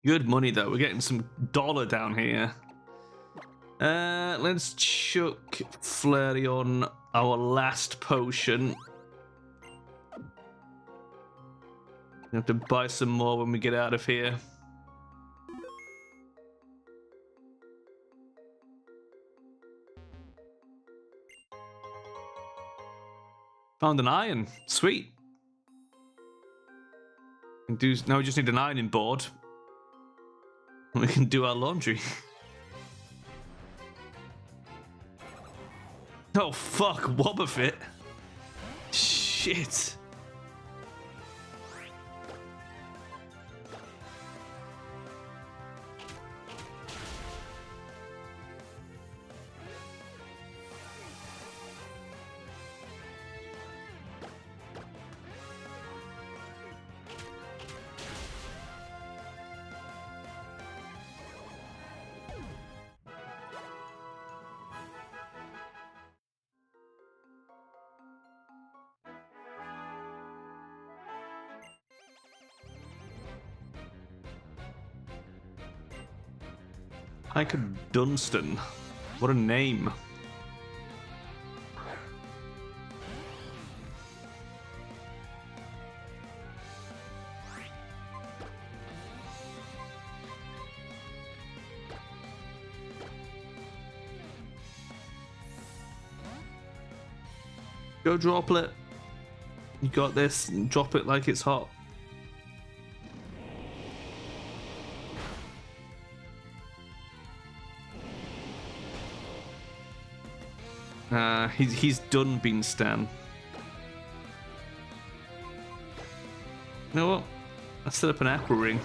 Good money, though. We're getting some dollar down here. Let's chuck Flareon our last potion. We have to buy some more when we get out of here. Found an iron. Sweet. Now we just need an ironing board. We can do our laundry. Oh fuck, Wobbuffet. Shit. Like Dunstan. What a name. Go Droplet. You got this. Drop it like it's hot. He's done being Stan. You know what? Let's set up an Aqua Ring.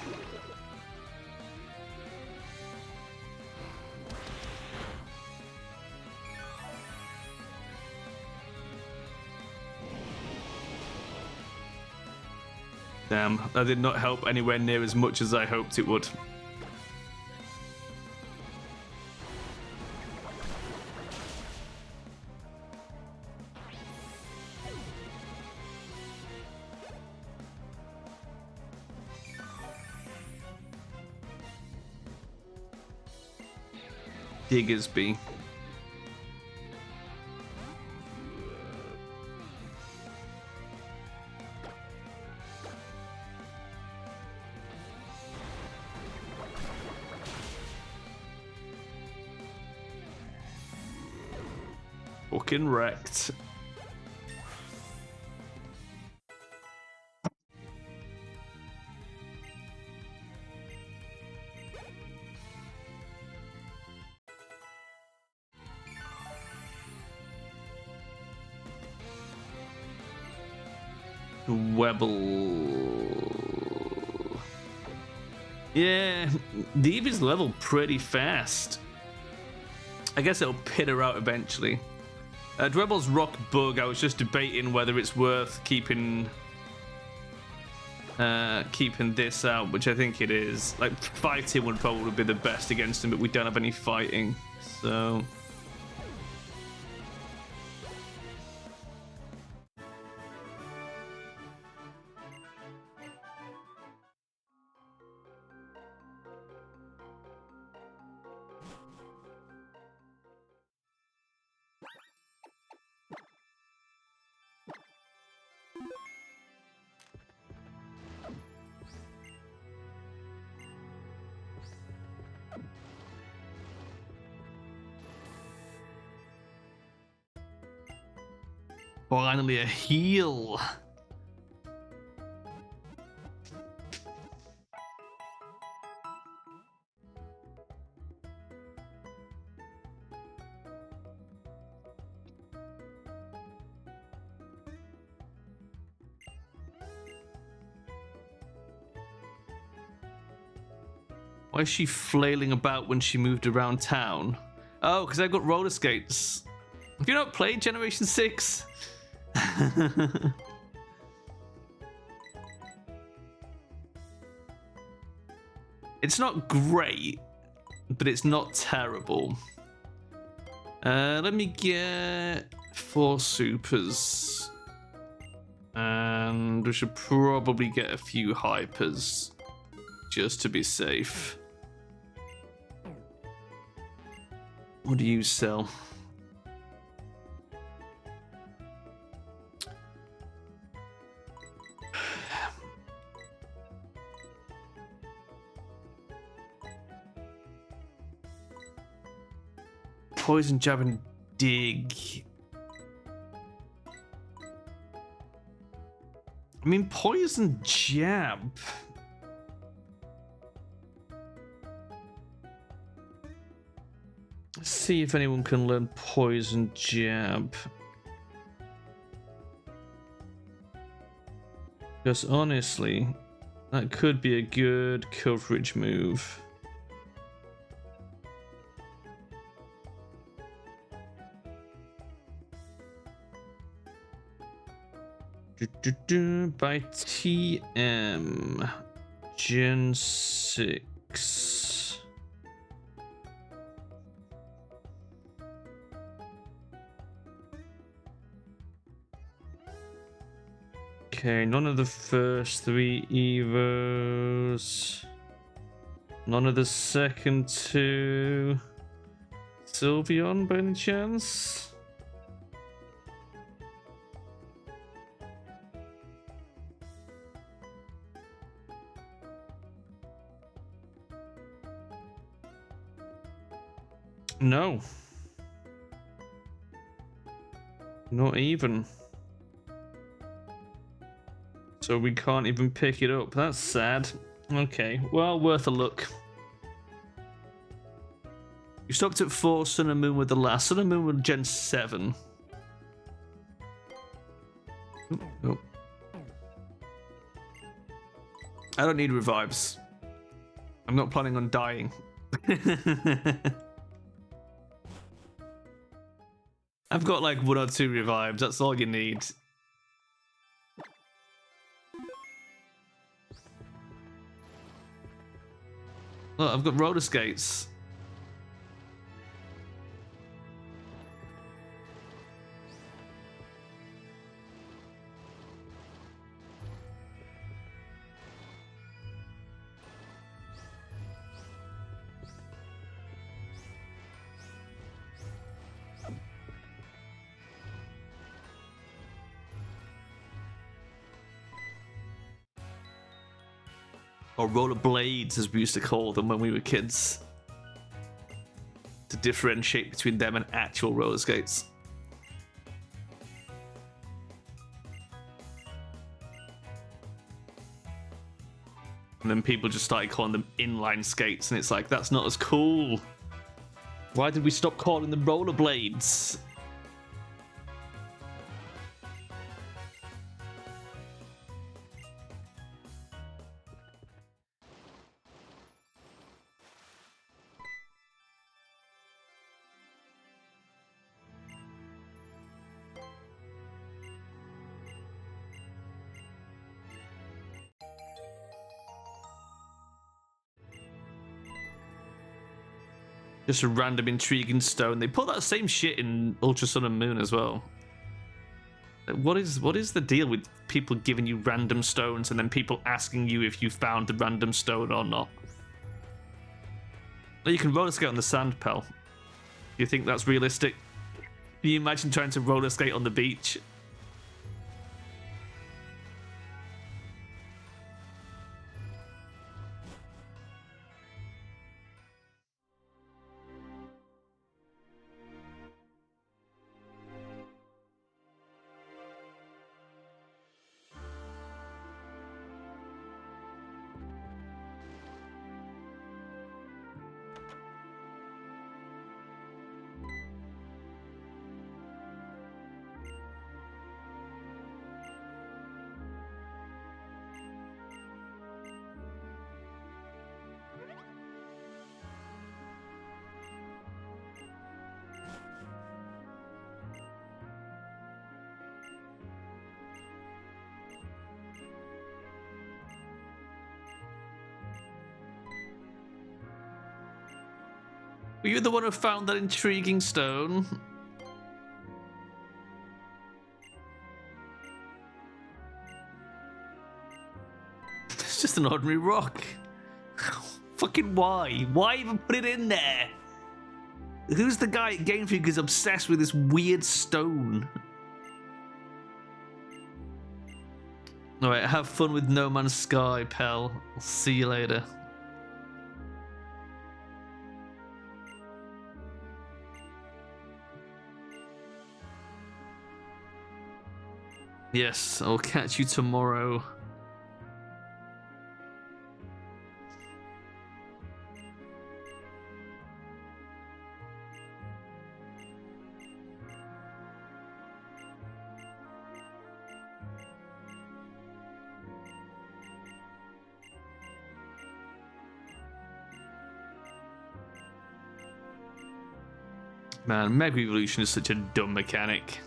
Damn, that did not help anywhere near as much as I hoped it would. Diggersby. Fucking wrecked. Webble. Yeah, the Eevee's level pretty fast. I guess it'll pit her out eventually. Dwebble's Rock Bug, I was just debating whether it's worth keeping this out, which I think it is. Like, fighting would probably be the best against him, but we don't have any fighting, so... Finally a heal. Why is she flailing about when she moved around town? Oh, because I've got roller skates. Have you not played Generation 6? It's not great, but it's not terrible. Let me get 4 supers. And we should probably get a few hypers, just to be safe. What do you sell? Poison jab and dig. I mean, poison jab. Let's see if anyone can learn poison jab. Because honestly, that could be a good coverage move. By TM Gen 6. Okay, none of the first 3 Evos. None of the second 2. Sylveon by any chance? No. Not even. So we can't even pick it up. That's sad. Okay, well, worth a look. You stopped at 4. Sun and Moon were the last. Sun and Moon were Gen 7. Oh. I don't need revives. I'm not planning on dying. I've got like 1 or 2 revives. That's all you need. Look, I've got roller skates. Or roller blades, as we used to call them when we were kids, to differentiate between them and actual roller skates. And then people just started calling them inline skates, and it's like, that's not as cool. Why did we stop calling them roller blades? Just a random intriguing stone. They put that same shit in Ultra Sun and Moon as well. What is the deal with people giving you random stones and then people asking you if you found the random stone or not? You can roller skate on the sand, pal. Do you think that's realistic? Can you imagine trying to roller skate on the beach? Were you the one who found that intriguing stone? It's just an ordinary rock. Fucking why? Why even put it in there? Who's the guy at Game Freak who's obsessed with this weird stone? Alright, have fun with No Man's Sky, pal. I'll see you later. Yes, I'll catch you tomorrow. Man, Mega Evolution is such a dumb mechanic.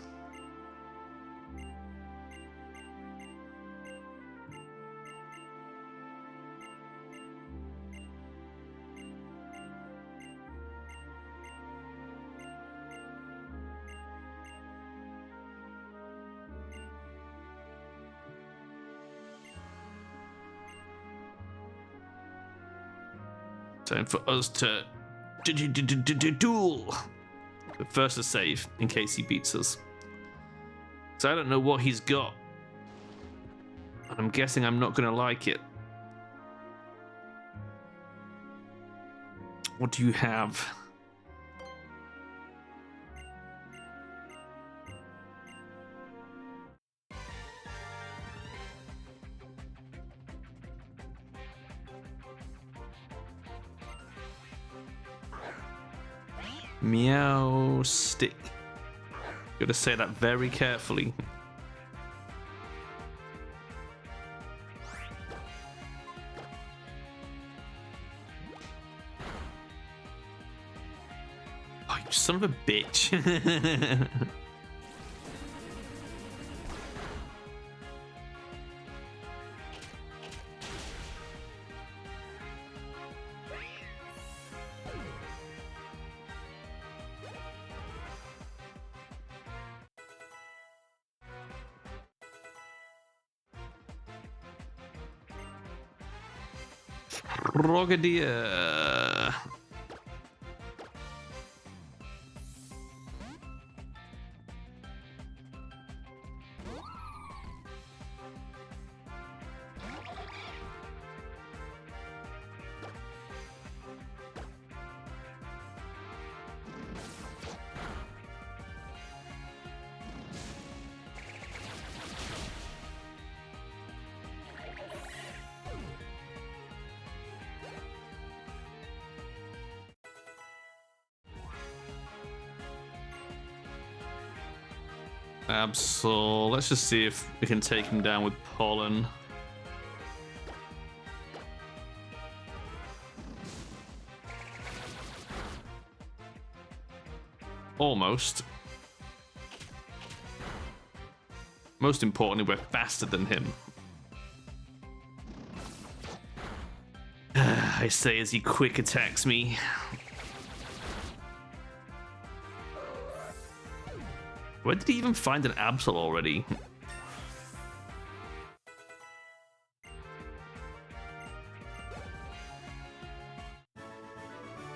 Time for us to duel. But first a save, in case he beats us. So I don't know what he's got. I'm guessing I'm not gonna like it. What do you have? Meow stick. Gotta say that very carefully. Oh, you son of a bitch. Frogadier. Absol. Let's just see if we can take him down with pollen. Almost. Most importantly, we're faster than him. I say as he quick attacks me. Where did he even find an Absol already?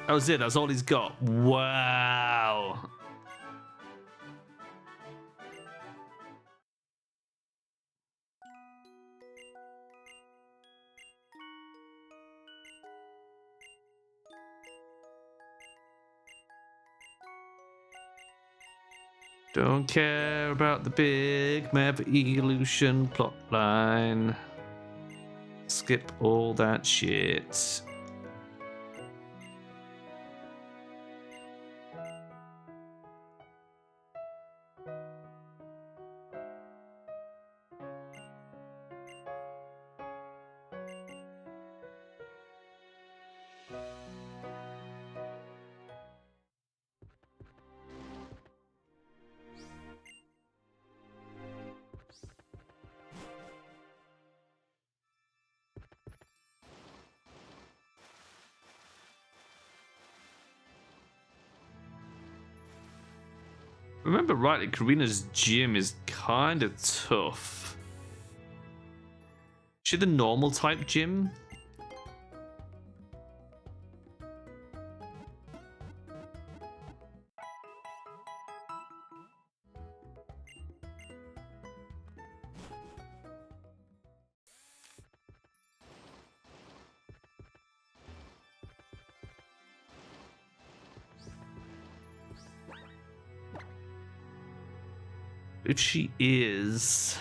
That was it, that's all he's got. Wow. Don't care about the big map evolution plotline. Skip all that shit. Remember rightly, Karina's gym is kind of tough. Is she the normal type gym? If she is,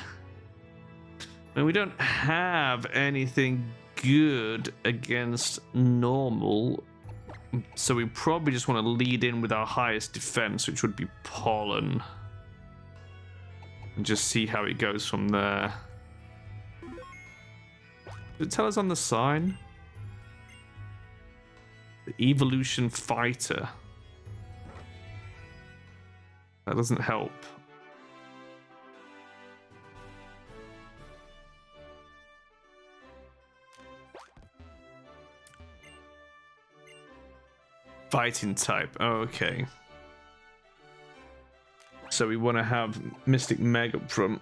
I mean, we don't have anything good against normal, so we probably just want to lead in with our highest defense, which would be pollen, and just see how it goes from there. Did it tell us on the sign? The Eeveelution fighter. That doesn't help. Fighting type. Oh, okay. So we want to have Mystic Meg up front.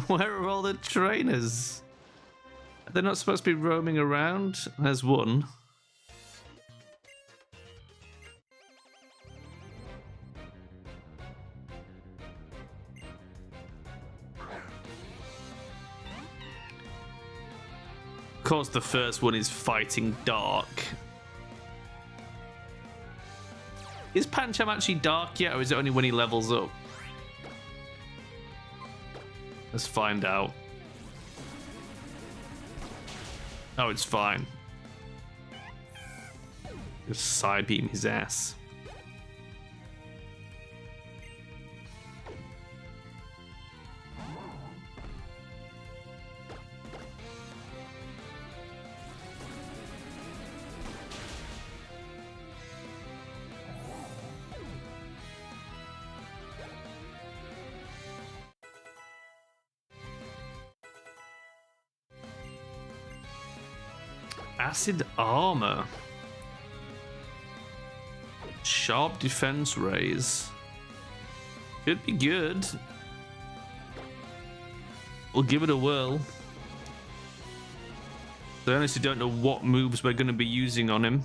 Where are all the trainers? They're not supposed to be roaming around? There's one. Of course, the first one is fighting dark. Is Pancham actually dark yet, or is it only when he levels up? Let's find out. Oh, it's fine. Just side beam his ass. Acid armor. Sharp defense raise. Could be good. We'll give it a whirl. I honestly don't know what moves we're going to be using on him.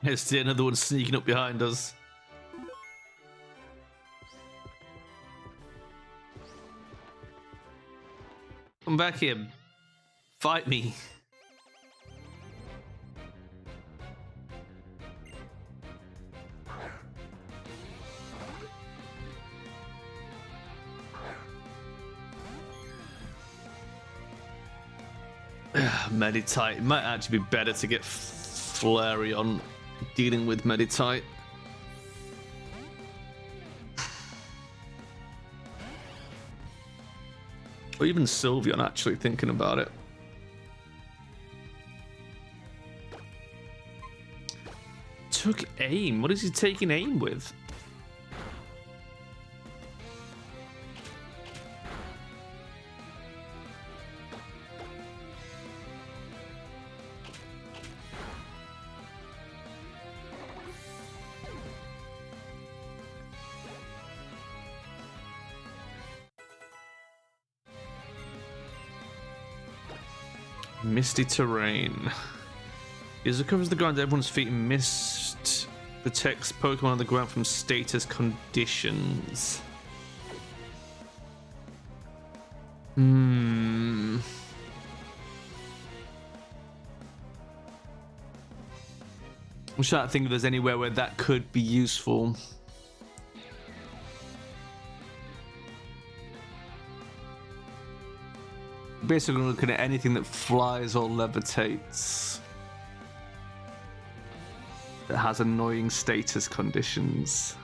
There's another one sneaking up behind us. Come back here. Fight me. Meditite. It might actually be better to get Flurry on dealing with Meditite. Or even Sylveon, actually, thinking about it. Took aim? What is he taking aim with? Misty terrain. It covers the ground at everyone's feet in mist Protects Pokemon on the ground from status conditions. I'm trying to think if there's anywhere where that could be useful. Basically looking at anything that flies or levitates that has annoying status conditions.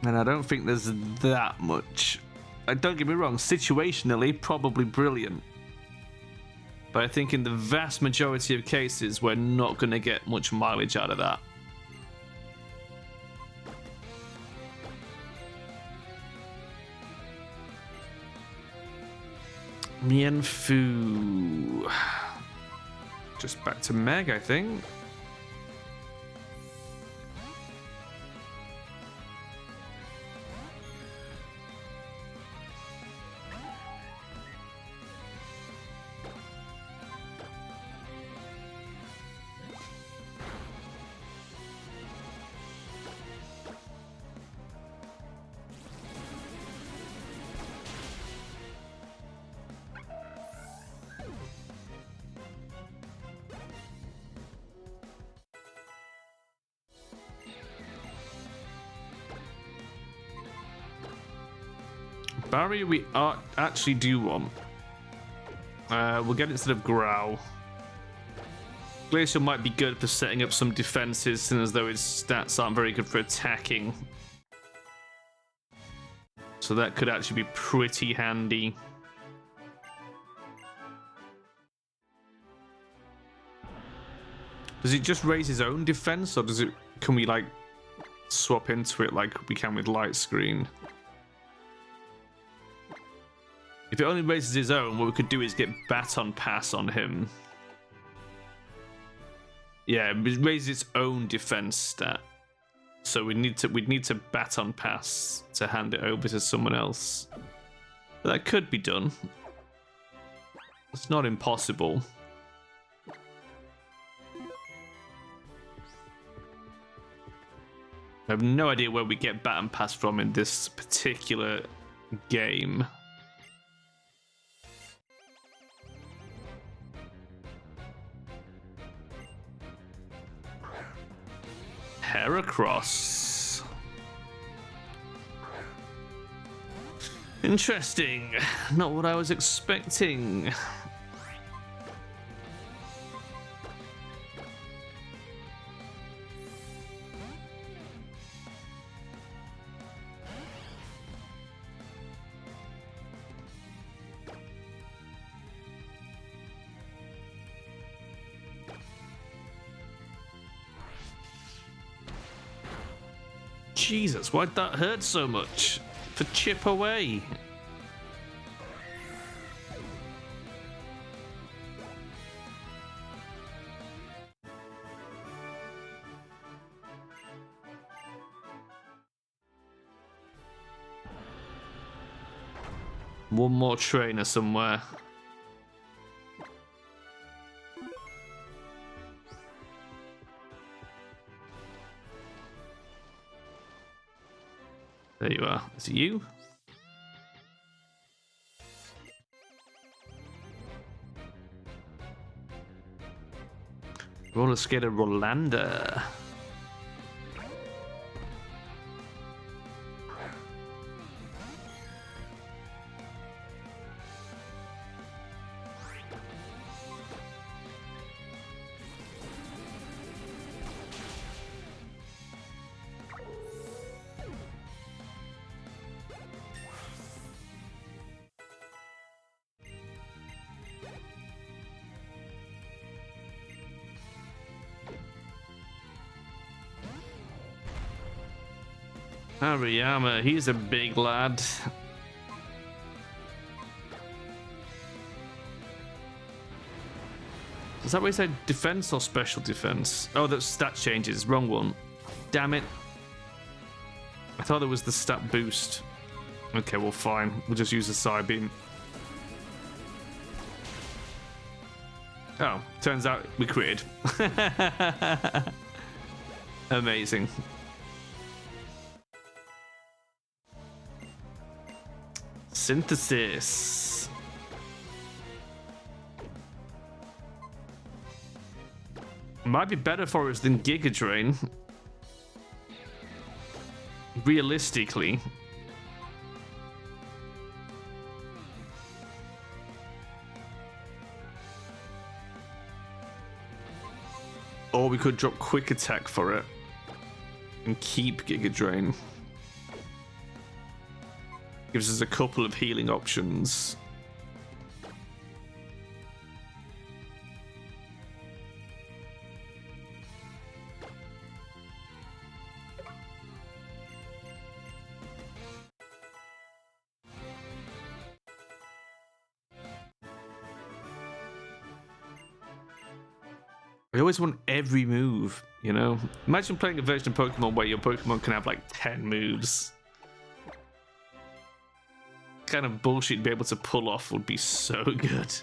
And I don't think there's that much. Don't get me wrong, situationally, probably brilliant. But I think in the vast majority of cases, we're not going to get much mileage out of that. Mienfoo. Just back to Meg, I think. Barrier we actually do want. We'll get it instead of Growl. Glacial might be good for setting up some defenses, since as though his stats aren't very good for attacking. So that could actually be pretty handy. Does it just raise his own defense, or does it? Can we like swap into it like we can with Light Screen? If it only raises his own, what we could do is get Baton Pass on him. Yeah, it raises its own defense stat. So we'd need to Baton Pass to hand it over to someone else. But that could be done. It's not impossible. I have no idea where we get Baton Pass from in this particular game. Heracross. Interesting. Not what I was expecting. Jesus, why'd that hurt so much? For chip away. One more trainer somewhere. There you are. Is it you? Roller skater Rolanda. Hariyama, he's a big lad. Is that what he said? Defense or special defense? Oh, that's stat changes. Wrong one. Damn it. I thought it was the stat boost. Okay, well, fine. We'll just use the Psybeam. Oh, turns out we critted. Amazing. Synthesis. Might be better for us than Giga Drain. Realistically. Or we could drop Quick Attack for it and keep Giga Drain. Gives us a couple of healing options. I always want every move, you know? Imagine playing a version of Pokemon where your Pokemon can have like 10 moves. Kind of bullshit to be able to pull off would be so good.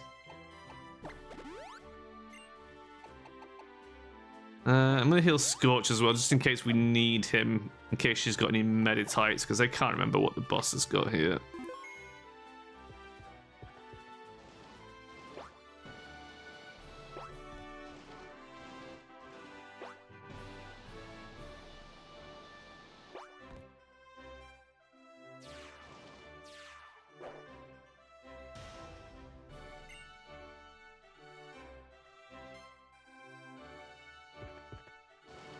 I'm gonna heal Scorch as well, just in case we need him, in case she's got any Meditites, because I can't remember what the boss has got here.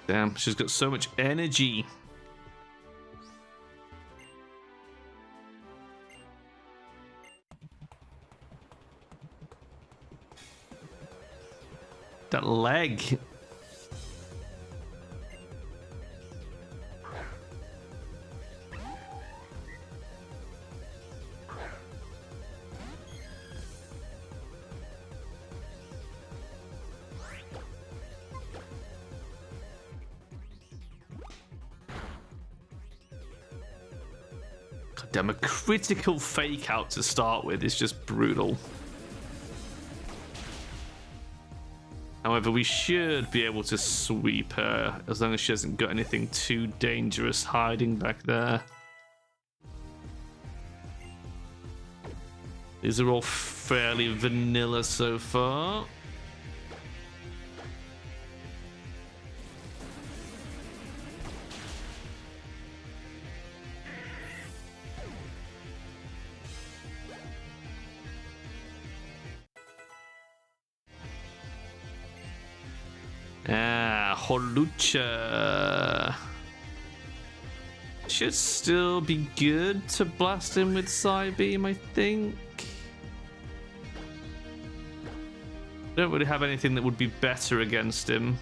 Damn, she's got so much energy. That leg. Damn, a critical fake out to start with is just brutal. However, we should be able to sweep her as long as she hasn't got anything too dangerous hiding back there. These are all fairly vanilla so far. Holucha should still be good to blast him with Psybeam, I think. Don't really have anything that would be better against him.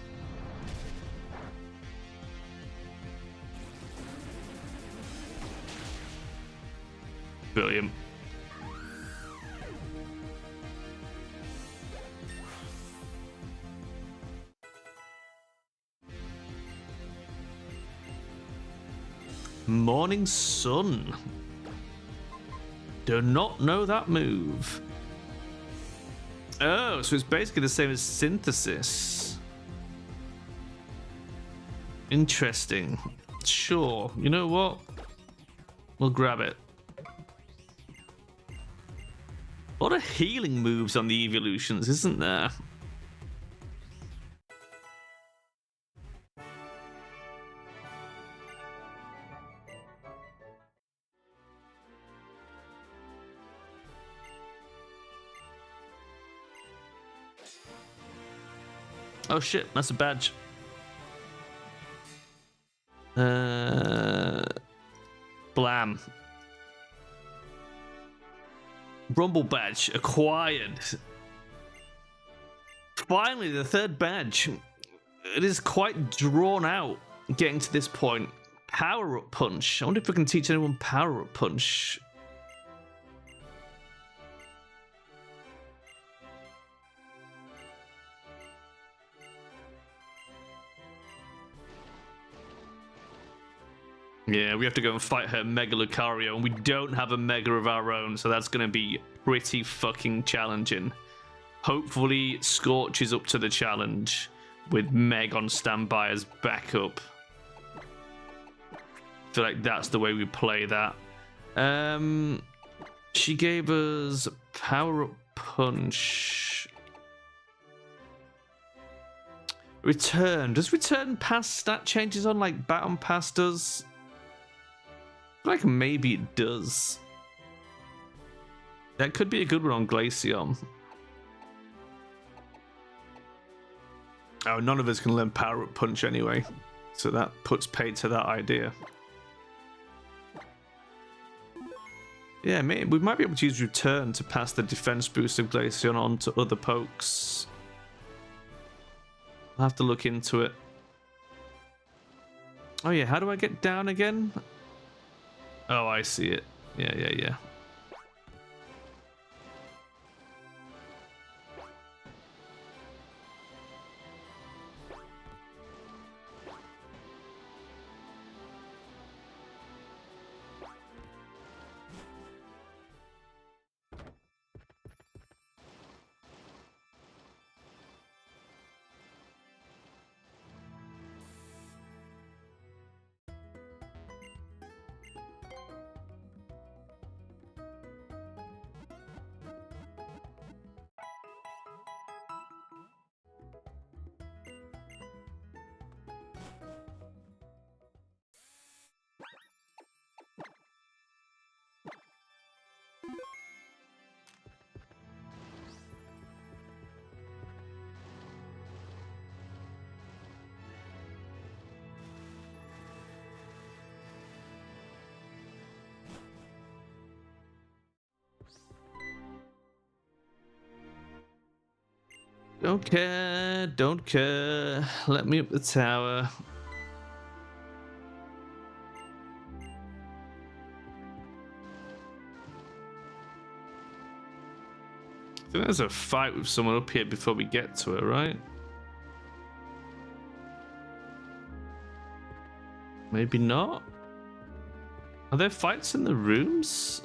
Brilliant. Morning Sun. Do not know that move. Oh, so it's basically the same as Synthesis. Interesting. Sure. You know what? We'll grab it. A lot of healing moves on the Eeveelutions, isn't there? Oh shit, that's a badge. Blam. Rumble badge acquired. Finally, the third badge. It is quite drawn out getting to this point. Power up punch. I wonder if we can teach anyone power up punch. Yeah, we have to go and fight her Mega Lucario, and we don't have a Mega of our own, so that's going to be pretty fucking challenging. Hopefully, Scorch is up to the challenge with Meg on standby as backup. I feel like that's the way we play that. She gave us Power Up Punch. Return. Does Return pass stat changes on like Baton Pass does? I feel like maybe it does. That could be a good one on Glaceon. Oh, none of us can learn Power Up Punch anyway. So that puts paid to that idea. Yeah, we might be able to use Return to pass the defense boost of Glaceon on to other pokes. I'll have to look into it. Oh yeah, how do I get down again? Oh, I see it. Yeah. Don't care. Let me up the tower. I think there's a fight with someone up here before we get to it, right? Maybe not. Are there fights in the rooms?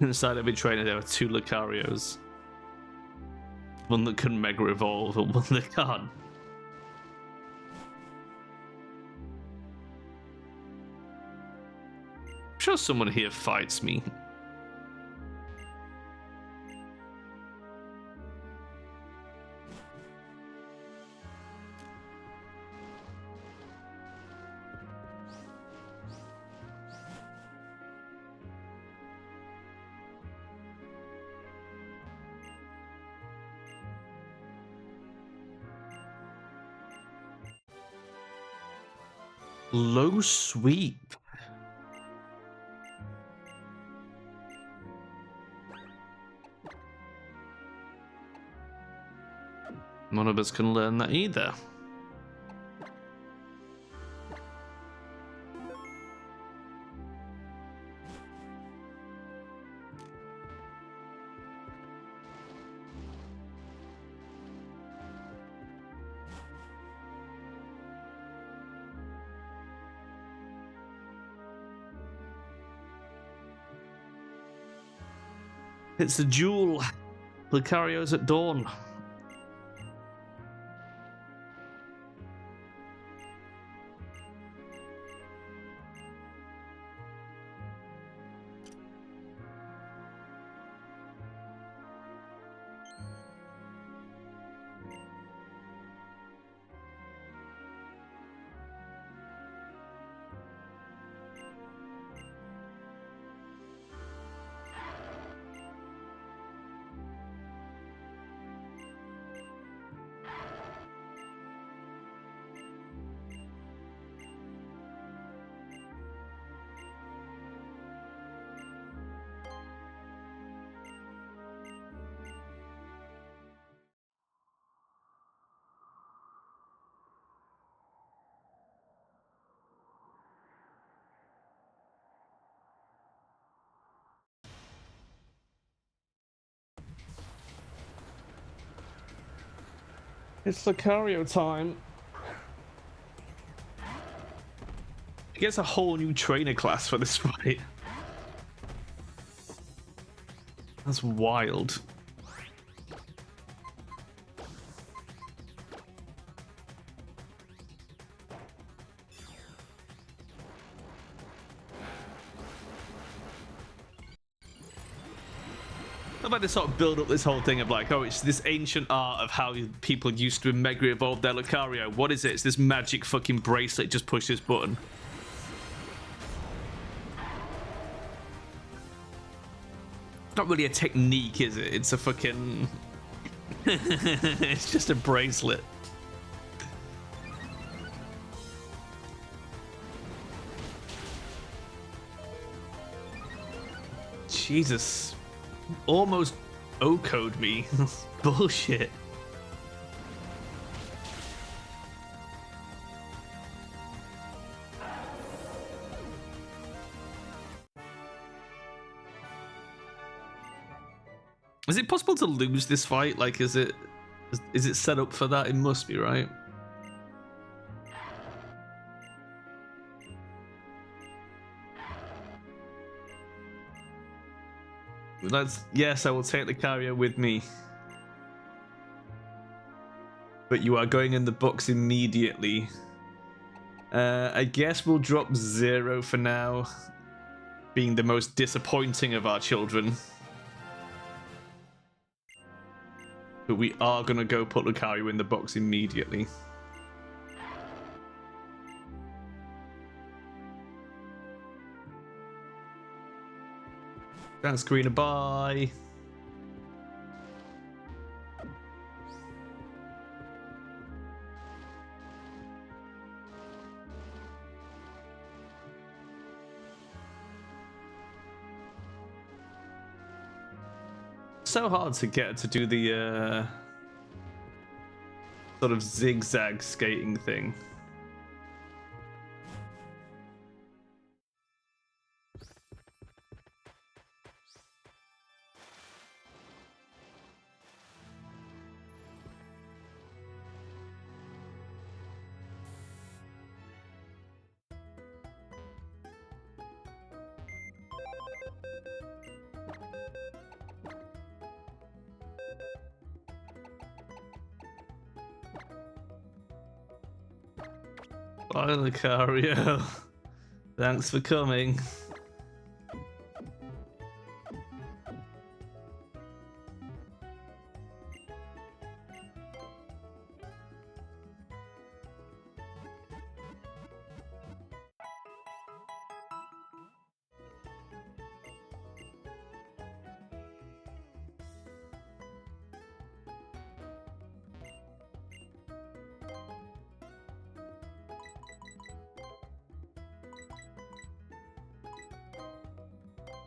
Inside every trainer there are 2 Lucarios. One that can Mega Evolve and one that can't. I'm sure someone here fights me. Low sweep. None of us can learn that either. It's a duel. Lucario's at dawn. It's Lucario time. He gets a whole new trainer class for this fight. That's wild. How about they sort of build up this whole thing of like, oh, it's this ancient art of how people used to mega evolve their Lucario. What is it? It's this magic fucking bracelet. Just push this button. Not really a technique, is it? It's a fucking... it's just a bracelet. Jesus. Almost O-code me. Bullshit. Is it possible to lose this fight? Like, is it set up for that? It must be, right? Yes, I will take the carrier with me. But you are going in the box immediately. I guess we'll drop 0 for now. Being the most disappointing of our children. But we are going to go put Lucario in the box immediately. Thanks, Karina. Bye. So hard to get to do the sort of zigzag skating thing. Bye, Lucario. Thanks for coming.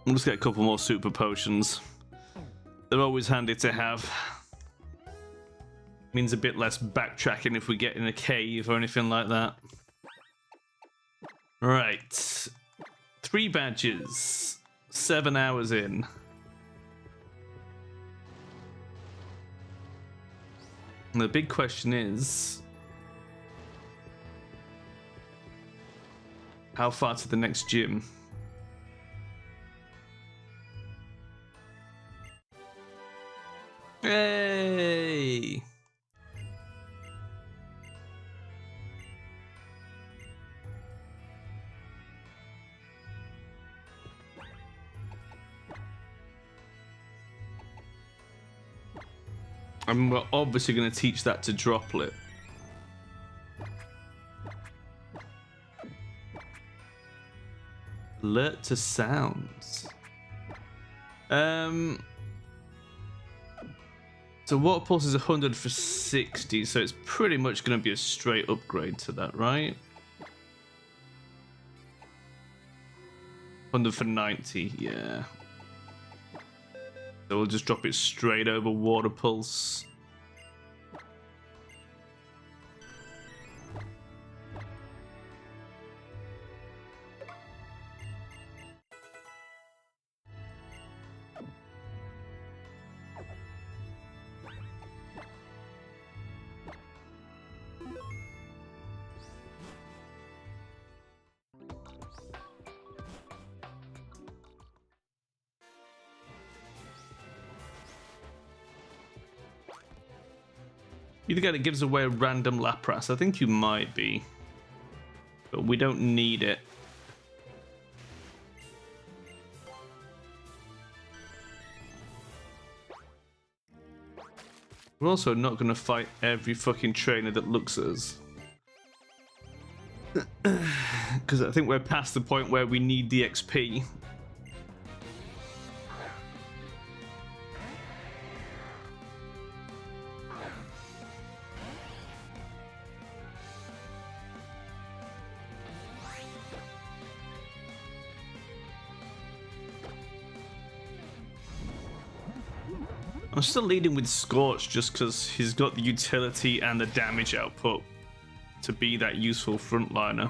I'll just get a couple more super potions. They're always handy to have. Means a bit less backtracking if we get in a cave or anything like that. Right. 3 badges. 7 hours in. And the big question is... how far to the next gym? Hey! And we're obviously going to teach that to Droplet. Alert to sounds. So water pulse is 100 for 60, so it's pretty much going to be a straight upgrade to that, right? 100 for 90, yeah. So we'll just drop it straight over water pulse. Either guy that gives away a random Lapras. I think you might be. But we don't need it. We're also not going to fight every fucking trainer that looks at us. Because I think we're past the point where we need the XP. I'm still leading with Scorch just because he's got the utility and the damage output to be that useful frontliner.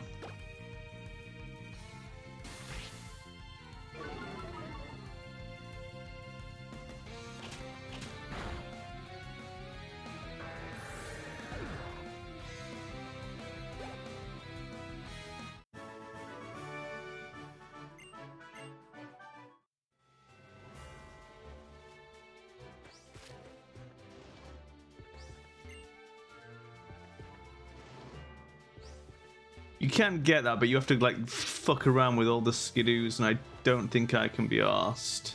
You can get that, but you have to like fuck around with all the skidoos, and I don't think I can be arsed.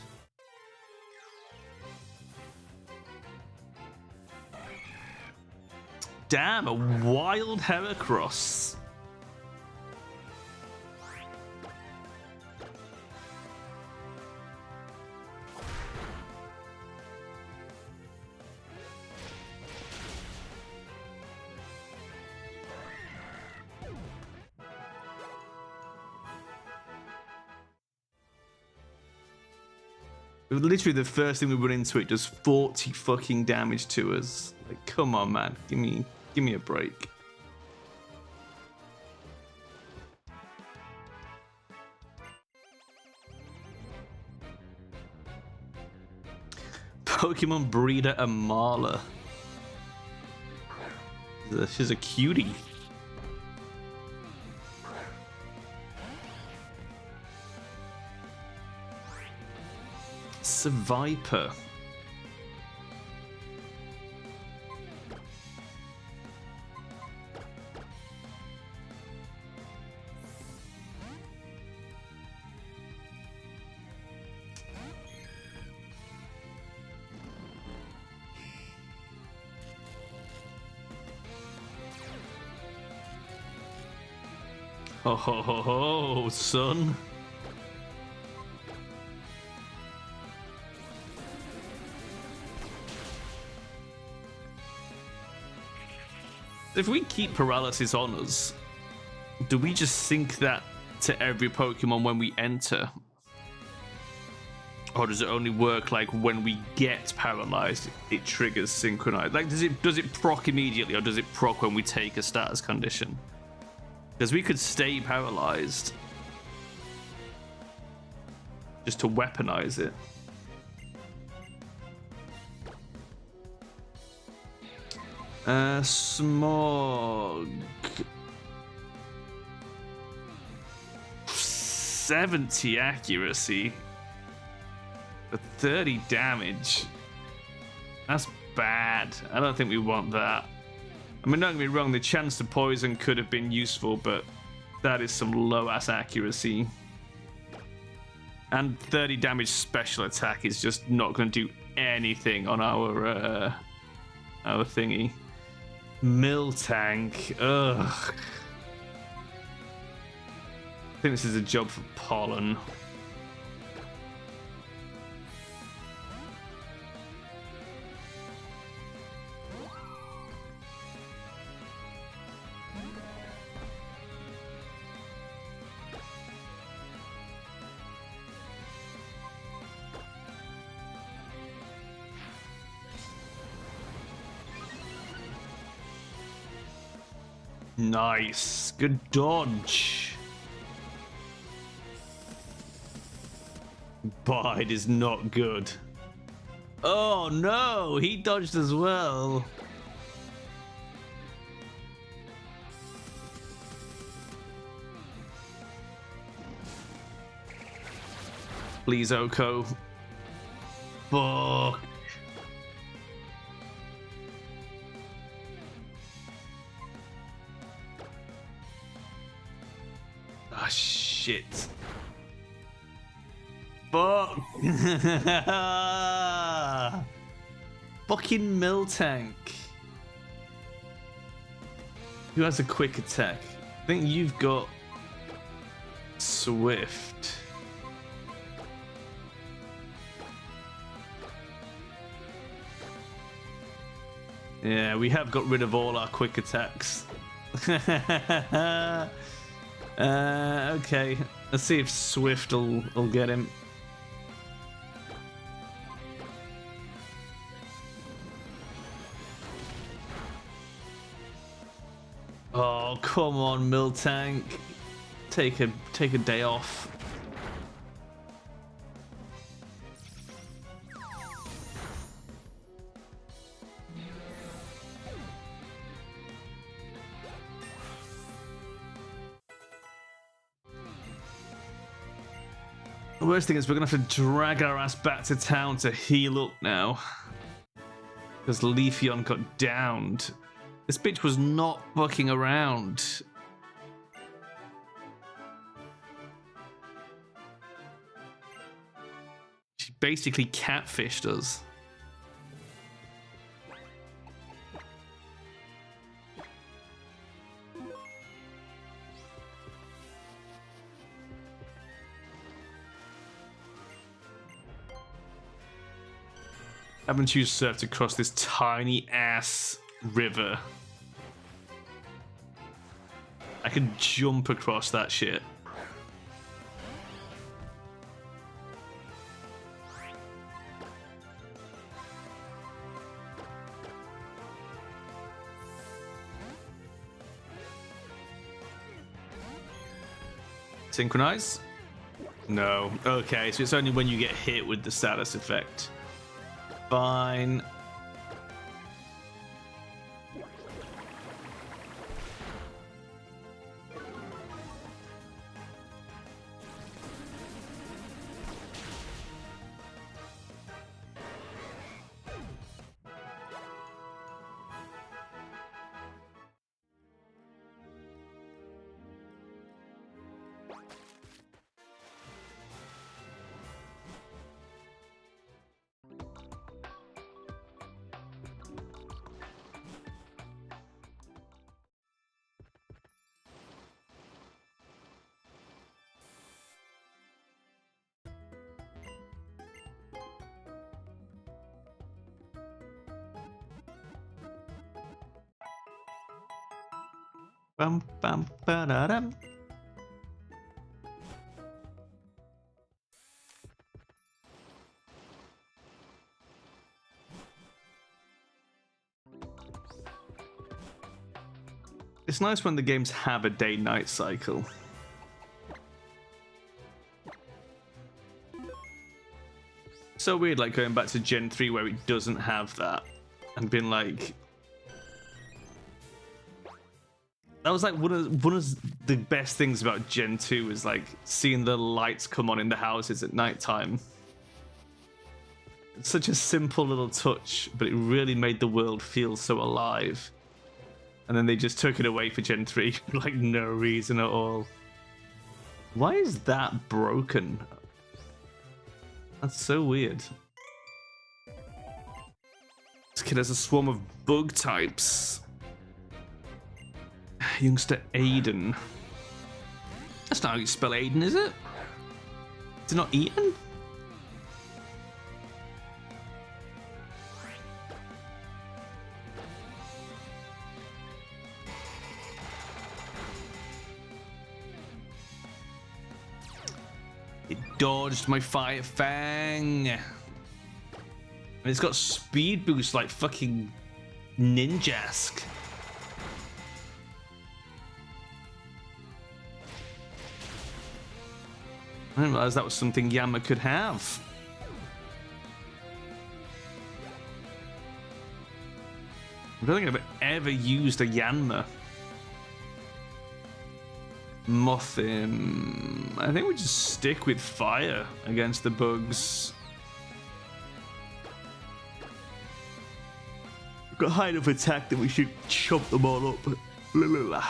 Damn, a wild Heracross. Literally the first thing we run into, it does 40 fucking damage to us. Like, come on, man. Give me a break. Pokemon breeder Amala. She's a cutie. It's a Viper. Ho ho ho ho, son. If we keep paralysis on us, do we just sync that to every Pokemon when we enter? Or does it only work like when we get paralyzed, it triggers synchronize? Like, does it proc immediately, or does it proc when we take a status condition? Because we could stay paralyzed just to weaponize it. Smog. 70 accuracy. But 30 damage. That's bad. I don't think we want that. I mean, don't get me wrong, the chance to poison could have been useful, but that is some low-ass accuracy. And 30 damage special attack is just not going to do anything on our thingy. Miltank. Ugh. I think this is a job for Pollen. Nice. Good dodge. Bide is not good. Oh no, he dodged as well. Please, Oko. Fuck. shit. Fuck. Fucking Miltank. Who has a quick attack? I think you've got Swift. Yeah, we have got rid of all our quick attacks. Okay, let's see if Swift will get him. Oh, come on, Miltank. Take a day off. The worst thing is we're gonna have to drag our ass back to town to heal up now. Because Leafeon got downed. This bitch was not fucking around. She basically catfished us. Having to surf to cross this tiny ass river. I can jump across that shit. Synchronize? No. Okay, so it's only when you get hit with the status effect. Fine. Bum, bum, ba-da-dum. It's nice when the games have a day-night cycle. So weird, like going back to Gen 3 where it doesn't have that, and being like, that was like one of the best things about Gen 2 is like seeing the lights come on in the houses at nighttime. It's such a simple little touch, but it really made the world feel so alive. And then they just took it away for Gen 3 for like no reason at all. Why is that broken? That's so weird. This kid has a swarm of bug types. Youngster Aiden. That's not how you spell Aiden, is it? Is it not Ian? It dodged my Fire Fang. And it's got speed boost like fucking Ninjask. I didn't realize that was something Yama could have. I don't think I've ever used a Yanma. Mothim. I think we just stick with fire against the bugs. We've got high enough attack that we should chop them all up. La, la, la.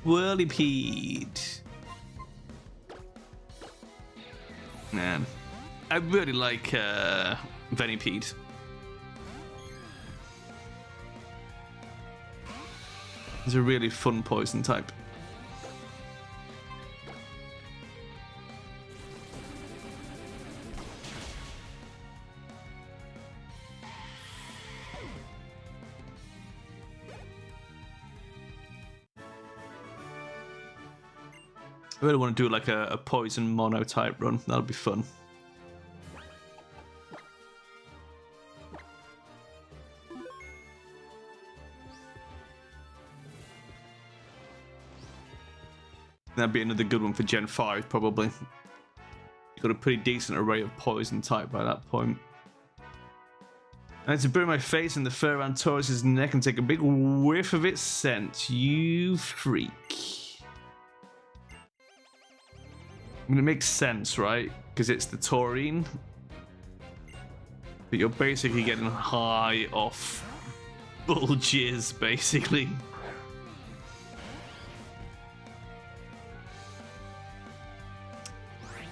Whirlipede. Man, I really like Venipede. He's a really fun poison type. I really want to do like a poison mono type run. That'll be fun. That'd be another good one for Gen 5, probably. You've got a pretty decent array of poison type by that point. I had to bury my face in the fur around Taurus's neck and take a big whiff of its scent. You freak. I mean, it makes sense, right? Because it's the taurine. But you're basically getting high off bull jizz, basically.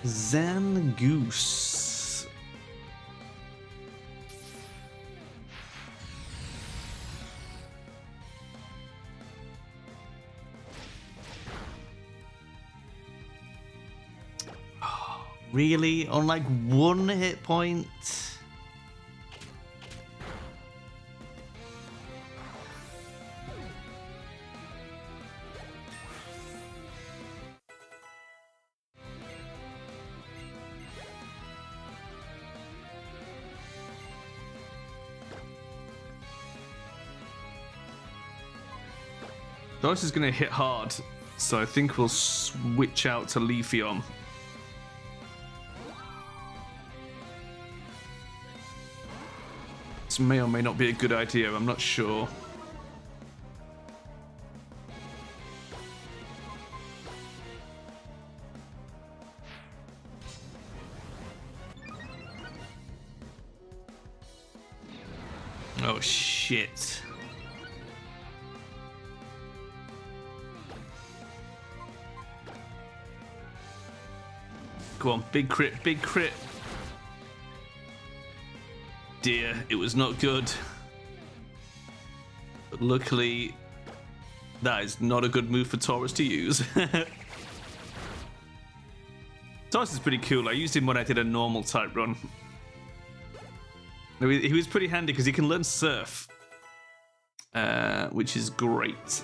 Zangoose. Really? On like 1 hit point? Taurus is going to hit hard, so I think we'll switch out to Leafeon. This may or may not be a good idea, I'm not sure. Oh shit. Go on, big crit, big crit. Dear, it was not good. But luckily, that is not a good move for Taurus to use. Taurus is pretty cool. I used him when I did a normal type run. He was pretty handy because he can learn Surf, which is great.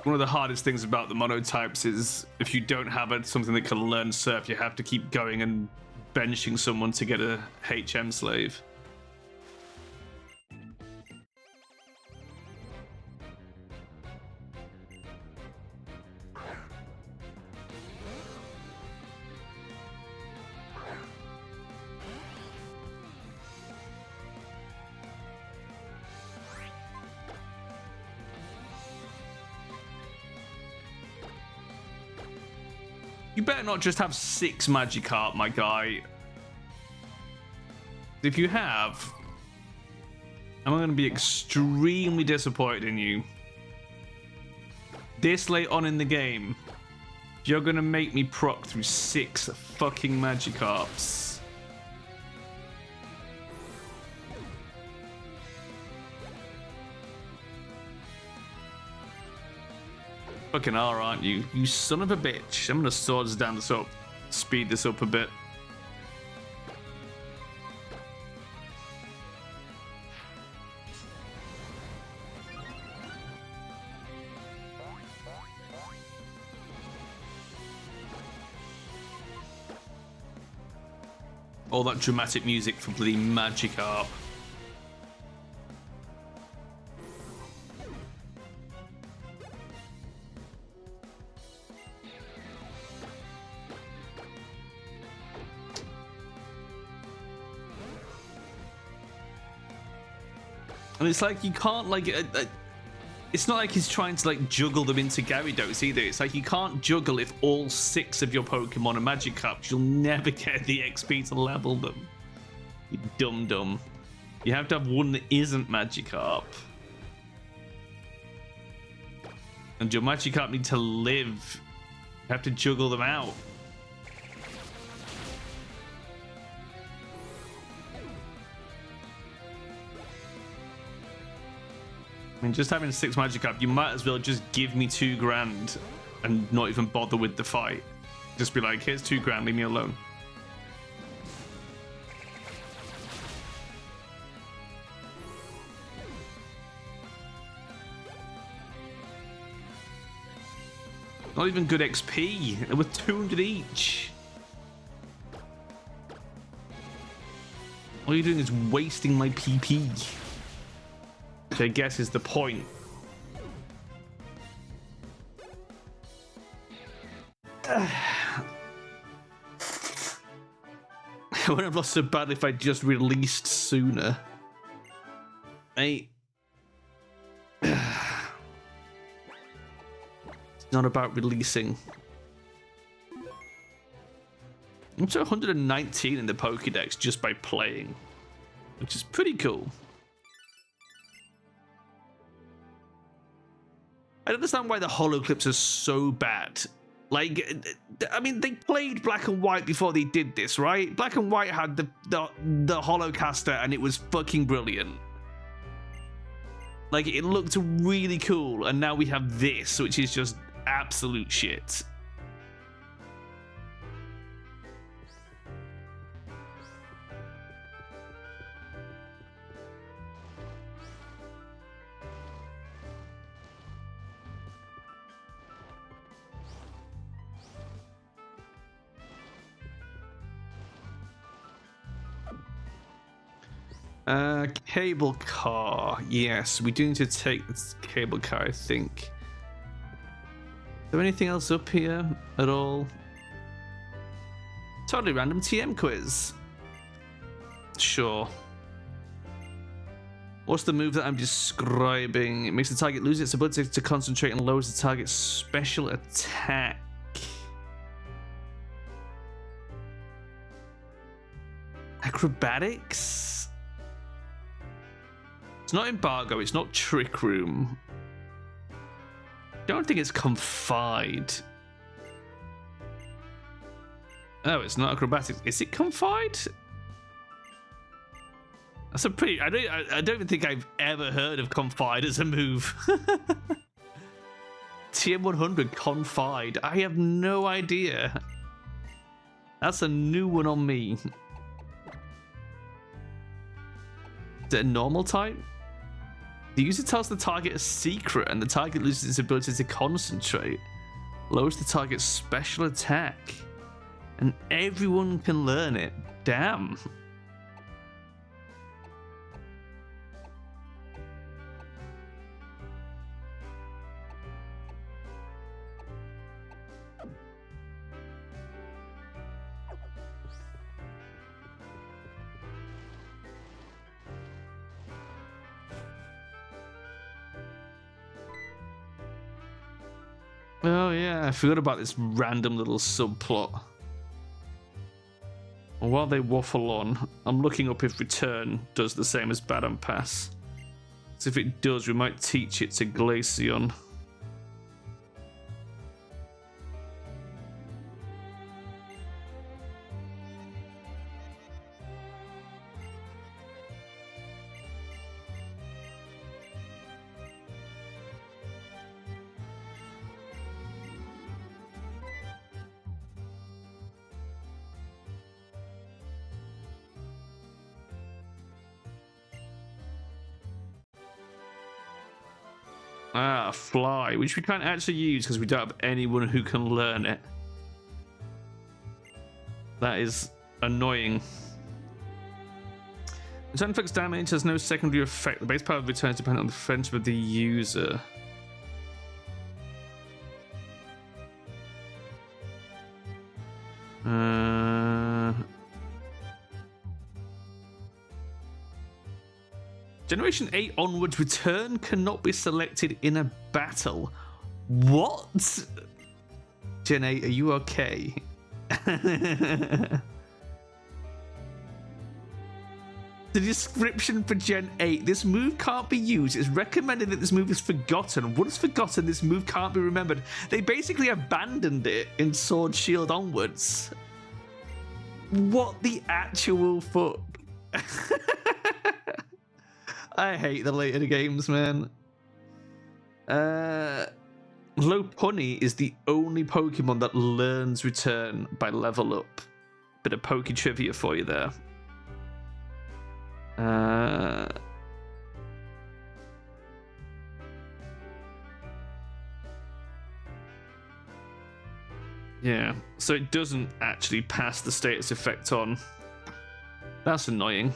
One of the hardest things about the monotypes is if you don't have something that can learn Surf, you have to keep going and benching someone to get a HM slave. You better not just have 6 Magikarp, my guy. If you have, I'm going to be extremely disappointed in you. This late on in the game, you're going to make me proc through 6 fucking Magikarps. Fucking R, aren't you? You son of a bitch. I'm gonna swords down this up. Speed this up a bit. All that dramatic music for bloody Magikarp. And it's like you can't like it's not like he's trying to like juggle them into Gyarados either. It's like you can't juggle if all 6 of your Pokemon are Magikarps. You'll never get the XP to level them. You dum-dum. You have to have one that isn't Magikarp. And your Magikarp need to live. You have to juggle them out. I mean, just having 6 Magikarp, you might as well just give me $2,000 and not even bother with the fight. Just be like, here's $2,000, leave me alone. Not even good XP. They were 200 each. All you're doing is wasting my PP. Which I guess is the point. I wouldn't have lost so badly if I just released sooner. It's not about releasing. I'm to 119 in the Pokédex just by playing, which is pretty cool. I don't understand why the holo clips are so bad. Like, I mean, they played Black and White before they did this, right? Black and White had the holocaster and it was fucking brilliant. Like, it looked really cool, and now we have this, which is just absolute shit. Cable car. Yes, we do need to take this cable car, I think. Is there anything else up here at all? Totally random TM quiz. Sure. What's the move that I'm describing? It makes the target lose its ability to concentrate and lowers the target's special attack. Acrobatics? It's not Embargo, it's not Trick Room. I don't think it's Confide. Oh, it's not Acrobatics. Is it Confide? That's a pretty... I don't even think I've ever heard of Confide as a move. TM100 Confide. I have no idea. That's a new one on me. Is it a normal type? The user tells the target a secret and the target loses its ability to concentrate. Lowers the target's special attack. And everyone can learn it. Damn. Oh yeah, I forgot about this random little subplot. While they waffle on, I'm looking up if Return does the same as Baton Pass. So if it does, we might teach it to Glaceon. Ah, Fly, which we can't actually use because we don't have anyone who can learn it. That is annoying. Return inflicts damage, has no secondary effect. The base power of return is dependent on the friendship of the user. Generation 8 onwards, Return cannot be selected in a battle. What? Gen 8, are you okay? The description for Gen 8. This move can't be used. It's recommended that this move is forgotten. Once forgotten, this move can't be remembered. They basically abandoned it in Sword Shield onwards. What the actual fuck? I hate the later games, man. Lopunny is the only Pokemon that learns Return by level up. Bit of Poke trivia for you there. Yeah, so it doesn't actually pass the status effect on. That's annoying.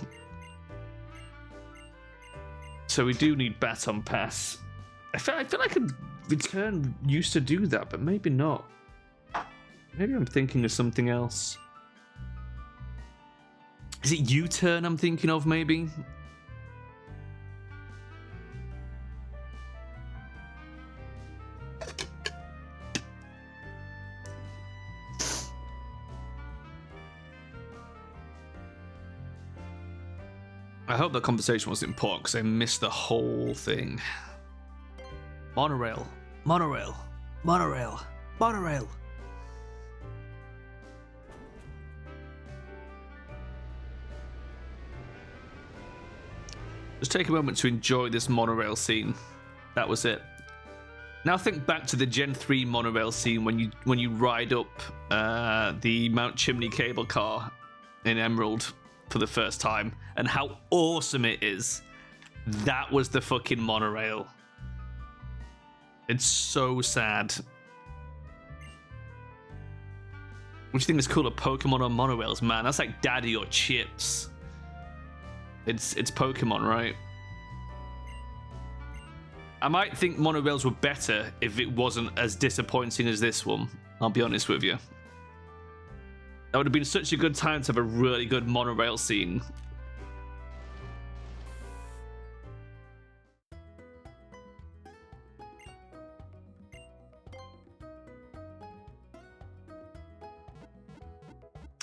So we do need Baton Pass. I feel like a Return used to do that, but maybe not. Maybe I'm thinking of something else. Is it U-Turn I'm thinking of, maybe? I hope that conversation wasn't important because I missed the whole thing. Monorail. Monorail. Monorail. Monorail. Just take a moment to enjoy this monorail scene. That was it. Now think back to the Gen 3 monorail scene when you ride up the Mount Chimney cable car in Emerald for the first time and how awesome it is. That was the fucking monorail. It's so sad. What do you think is cooler, Pokemon or monorails, man? That's like Daddy or Chips. It's Pokemon, right? I might think monorails were better if it wasn't as disappointing as this one. I'll be honest with you. That would have been such a good time to have a really good monorail scene.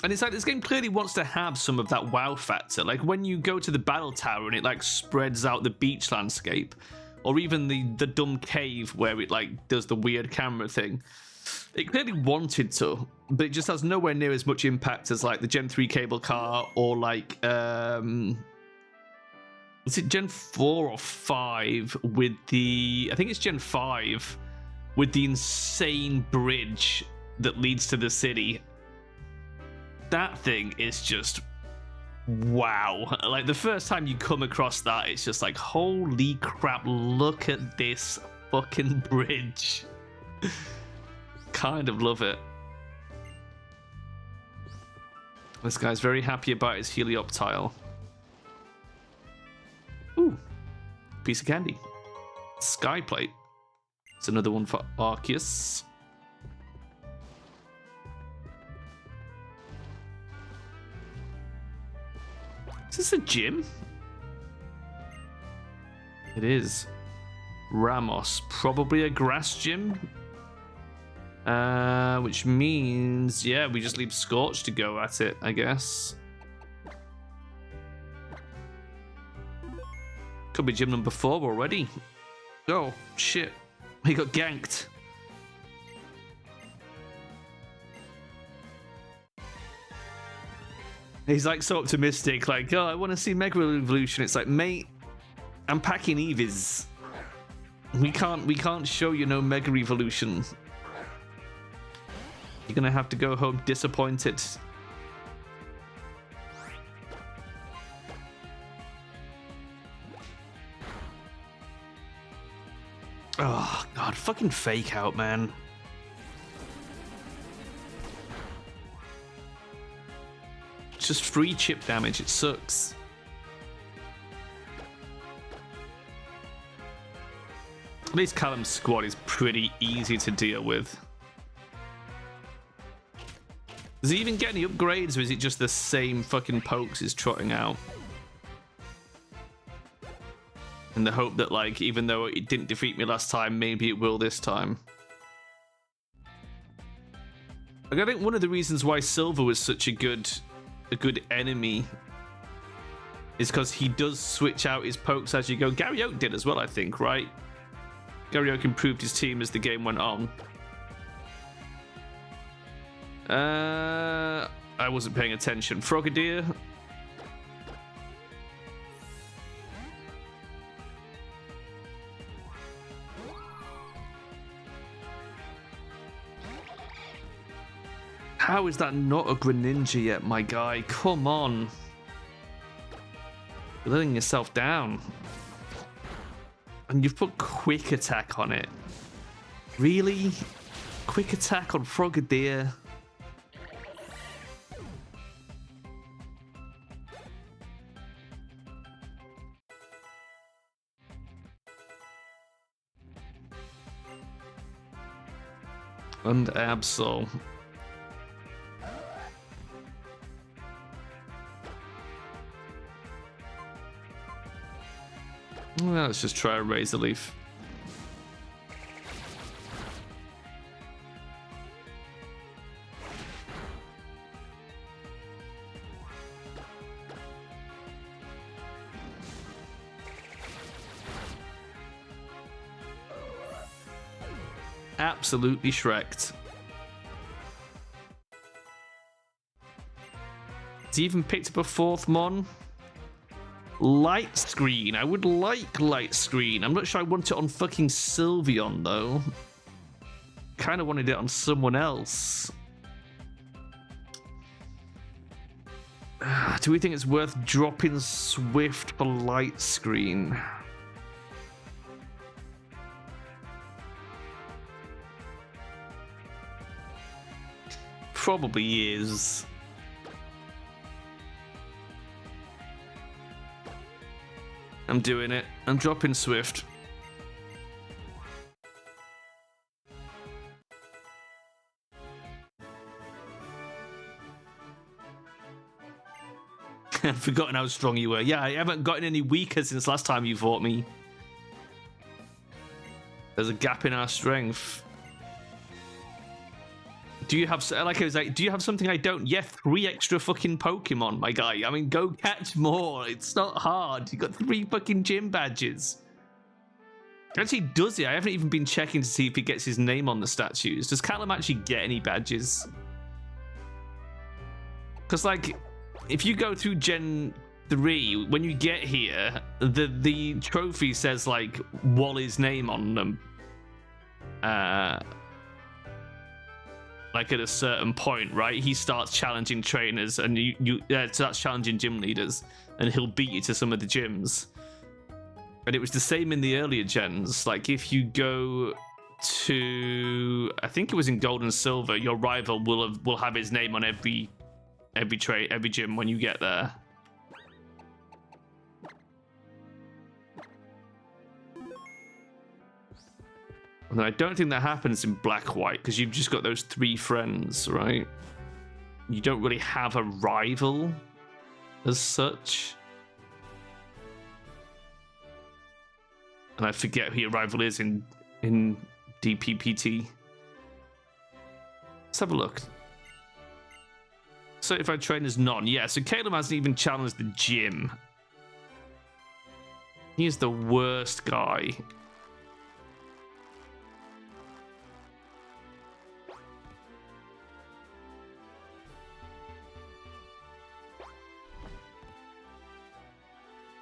And it's like this game clearly wants to have some of that wow factor. Like when you go to the battle tower and it like spreads out the beach landscape, or even the dumb cave where it like does the weird camera thing. It clearly wanted to, but it just has nowhere near as much impact as like the Gen 3 cable car or like is it Gen 4 or 5 with the, I think it's Gen 5 with the insane bridge that leads to the city. That thing is just wow. Like the first time you come across that, it's just like, holy crap, look at this fucking bridge. Kind of love it. This guy's very happy about his Helioptile. Ooh, piece of candy. Skyplate. It's another one for Arceus. Is this a gym? It is. Ramos. Probably a grass gym. Which means, yeah, we just leave Scorch to go at it, I guess. Could be gym number 4 already. Oh, shit. He got ganked. He's like so optimistic, like, oh, I want to see Mega Evolution. It's like, mate, I'm packing Eevees. We can't show you no Mega Evolution. You're gonna have to go home disappointed. Oh god, fucking fake out, man. It's just free chip damage, it sucks. At least Callum's squad is pretty easy to deal with. Does he even get any upgrades, or is it just the same fucking pokes he's trotting out? In the hope that, like, even though it didn't defeat me last time, maybe it will this time. Like, I think one of the reasons why Silver was such a good enemy is because he does switch out his pokes as you go. Gary Oak did as well, I think, right? Gary Oak improved his team as the game went on. I wasn't paying attention. Frogadier. How is that not a Greninja yet, my guy? Come on. You're letting yourself down. And you've put Quick Attack on it. Really? Quick Attack on Frogadier? And Absol. Well, let's just try a Razor Leaf. Absolutely Shrek'd. Has he even picked up a fourth Mon? Light Screen. I would like Light Screen. I'm not sure I want it on fucking Sylveon, though. Kind of wanted it on someone else. Do we think it's worth dropping Swift for Light Screen? Probably is. I'm doing it. I'm dropping Swift. I've forgotten how strong you were. Yeah, I haven't gotten any weaker since last time you fought me. There's a gap in our strength. Do you have, like I was like, do you have something I don't? Yeah, 3 extra fucking Pokemon, my guy. I mean, go catch more. It's not hard. You got 3 fucking gym badges. Actually, does he? I haven't even been checking to see if he gets his name on the statues. Does Callum actually get any badges? Because, like, if you go through Gen 3, when you get here, the trophy says, like, Wally's name on them. Like at a certain point, right? He starts challenging trainers and you starts challenging gym leaders and he'll beat you to some of the gyms. And it was the same in the earlier gens. Like if you go to, I think it was in Gold and Silver, your rival will have his name on every gym when you get there. And I don't think that happens in Black-White because you've just got those 3 friends, right? You don't really have a rival as such. And I forget who your rival is in DPPT. Let's have a look. Certified trainers none. Yeah, so Caleb hasn't even challenged the gym. He is the worst guy.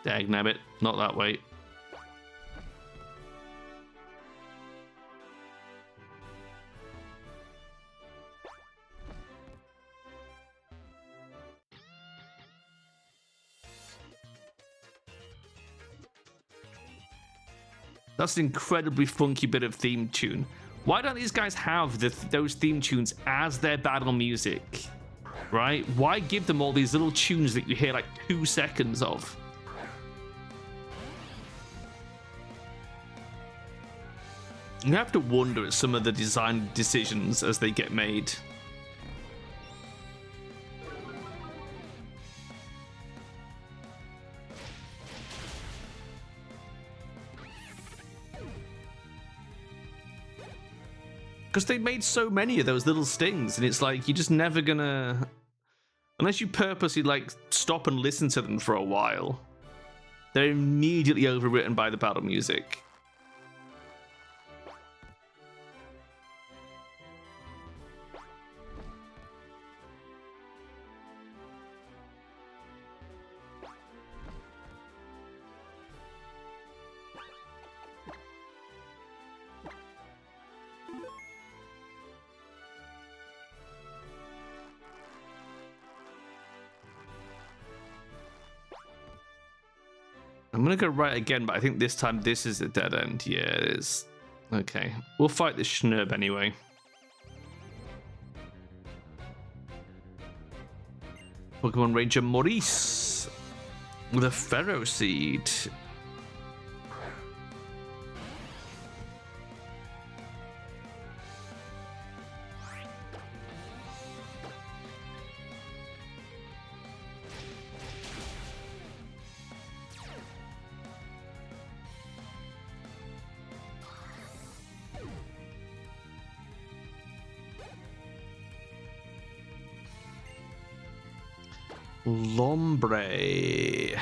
Dagnabbit, not that way. That's an incredibly funky bit of theme tune. Why don't these guys have those theme tunes as their battle music? Right? Why give them all these little tunes that you hear like 2 seconds of? You have to wonder at some of the design decisions as they get made. Because they made so many of those little stings, and it's like, you're just never gonna... Unless you purposely, like, stop and listen to them for a while, they're immediately overwritten by the battle music. I'm gonna go right again, but I think this time this is a dead end. Yeah, it is. Okay, we'll fight this Schnurb anyway. Pokemon Ranger Maurice with a Ferro Seed. Lombre.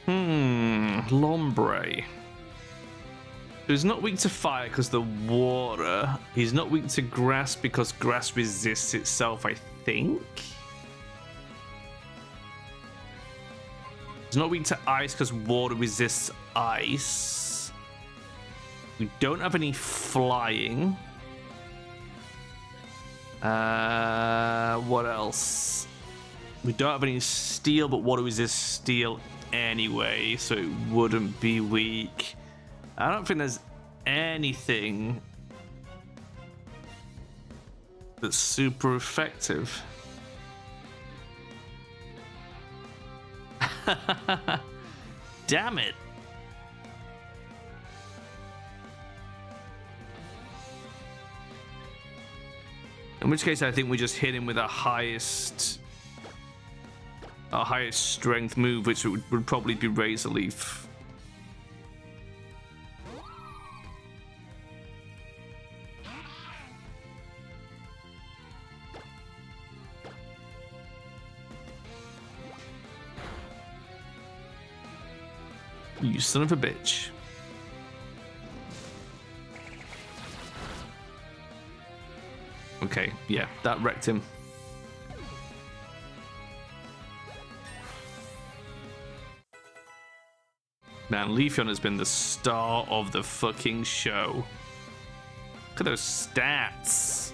Lombre. He's not weak to fire because the water. He's not weak to grass because grass resists itself, I think. He's not weak to ice because water resists ice. We don't have any flying. What else? We don't have any steel, but water resists steel anyway, so it wouldn't be weak. I don't think there's anything that's super effective. Damn it. In which case, I think we just hit him with our highest strength move, which would probably be Razor Leaf. You son of a bitch. Okay, yeah, that wrecked him. Man, Leafeon has been the star of the fucking show. Look at those stats.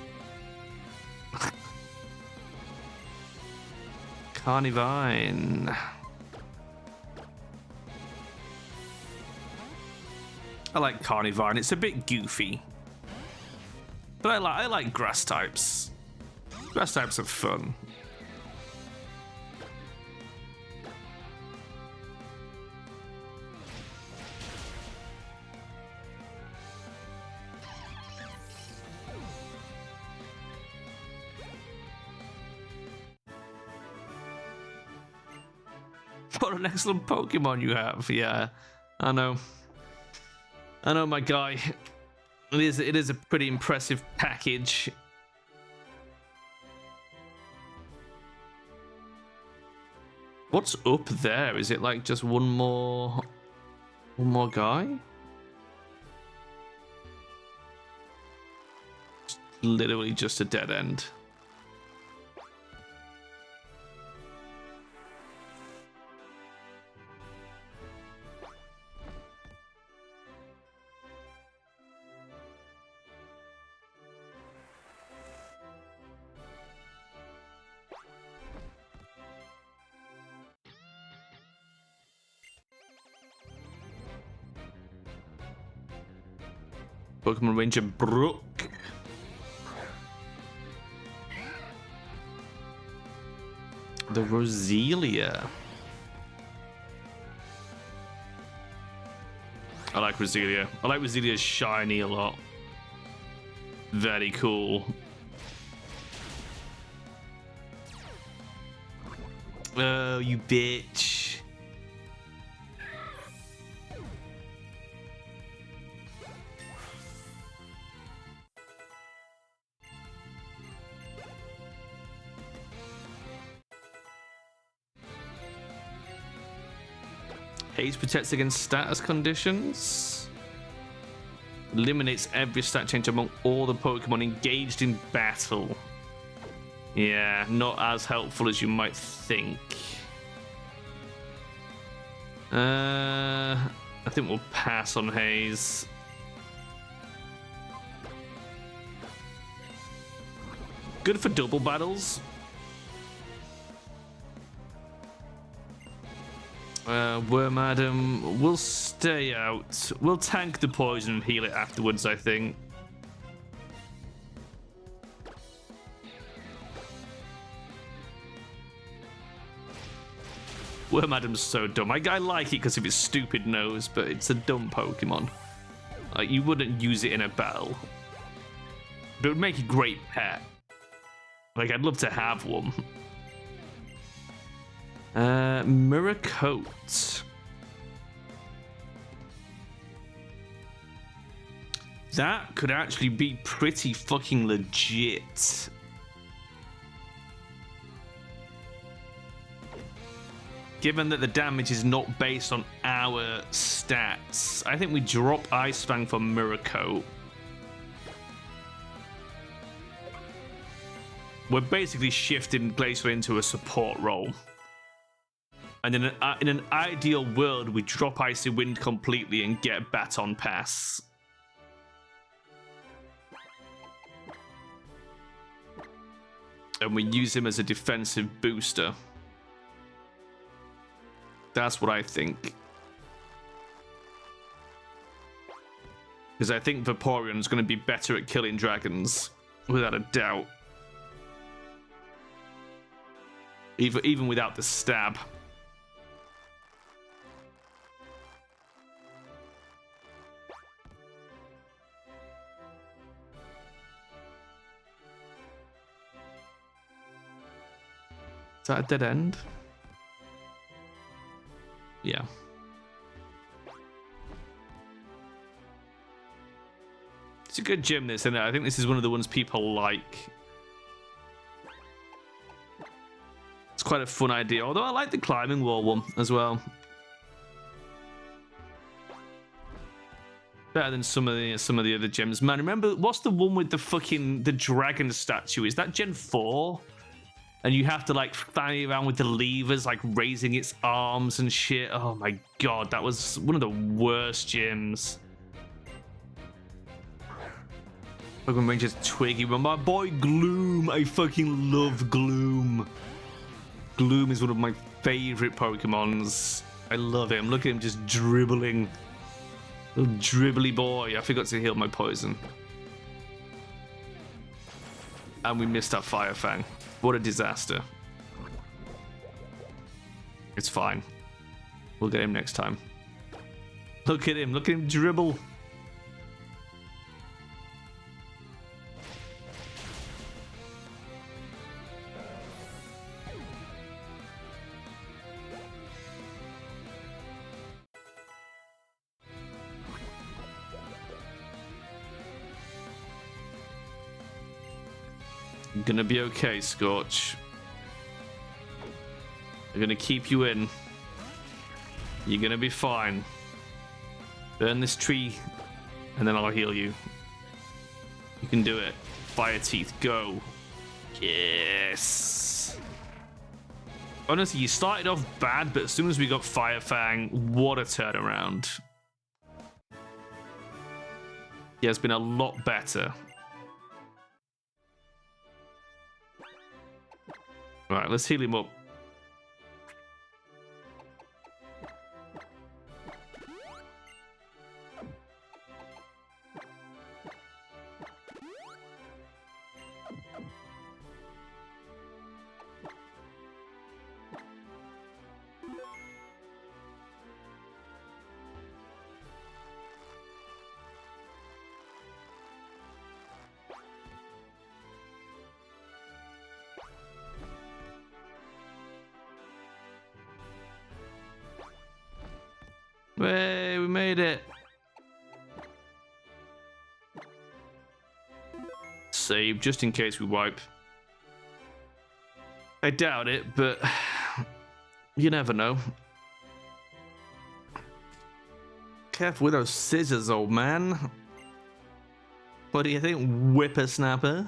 Carnivine. I like Carnivine. It's a bit goofy. But I like grass types. Grass types are fun. What an excellent Pokemon you have. Yeah, I know. I know, my guy. It is a pretty impressive package. What's up there? Is it like just one more guy? Literally just a dead end. Pokemon Ranger Brook. The Roselia. I like Roselia. I like Roselia's shiny a lot. Very cool. Oh, you bitch. Haze protects against status conditions. Eliminates every stat change among all the Pokemon engaged in battle. Yeah, not as helpful as you might think. I think we'll pass on Haze. Good for double battles. Wormadam, we'll stay out. We'll tank the poison and heal it afterwards, I think. Wormadam's so dumb. I like it because of its stupid nose, but it's a dumb Pokemon. Like, you wouldn't use it in a battle. But it would make a great pet. Like, I'd love to have one. Mirror Coat. That could actually be pretty fucking legit. Given that the damage is not based on our stats, I think we drop Ice Fang for Mirror Coat. We're basically shifting Glacier into a support role. And in an ideal world, we drop Icy Wind completely and get Baton Pass. And we use him as a defensive booster. That's what I think. Because I think Vaporeon's going to be better at killing dragons, without a doubt. Even without the stab. Is that a dead end? Yeah. It's a good gym, this, isn't it? I think this is one of the ones people like. It's quite a fun idea, although I like the climbing wall one as well. Better than some of the other gyms. Man, remember, what's the one with the dragon statue? Is that Gen 4? And you have to like fanny around with the levers, like raising its arms and shit. Oh my god, that was one of the worst gyms. Pokemon Rangers Twiggy, but my boy Gloom. I fucking love Gloom. Gloom is one of my favorite Pokemons. I love him. Look at him just dribbling. Little dribbly boy. I forgot to heal my poison. And we missed our Fire Fang. What a disaster. It's fine. We'll get him next time. Look at him dribble. Gonna be okay, Scorch. I'm gonna keep you in. You're gonna be fine. Burn this tree, and then I'll heal you. You can do it. Fire Teeth, go. Yes. Honestly, you started off bad, but as soon as we got Fire Fang, what a turnaround. Yeah, it's been a lot better. Alright, let's heal him up. Hey, we made it. Save just in case we wipe. I doubt it, but you never know. Careful with those scissors, old man. What do you think, whippersnapper?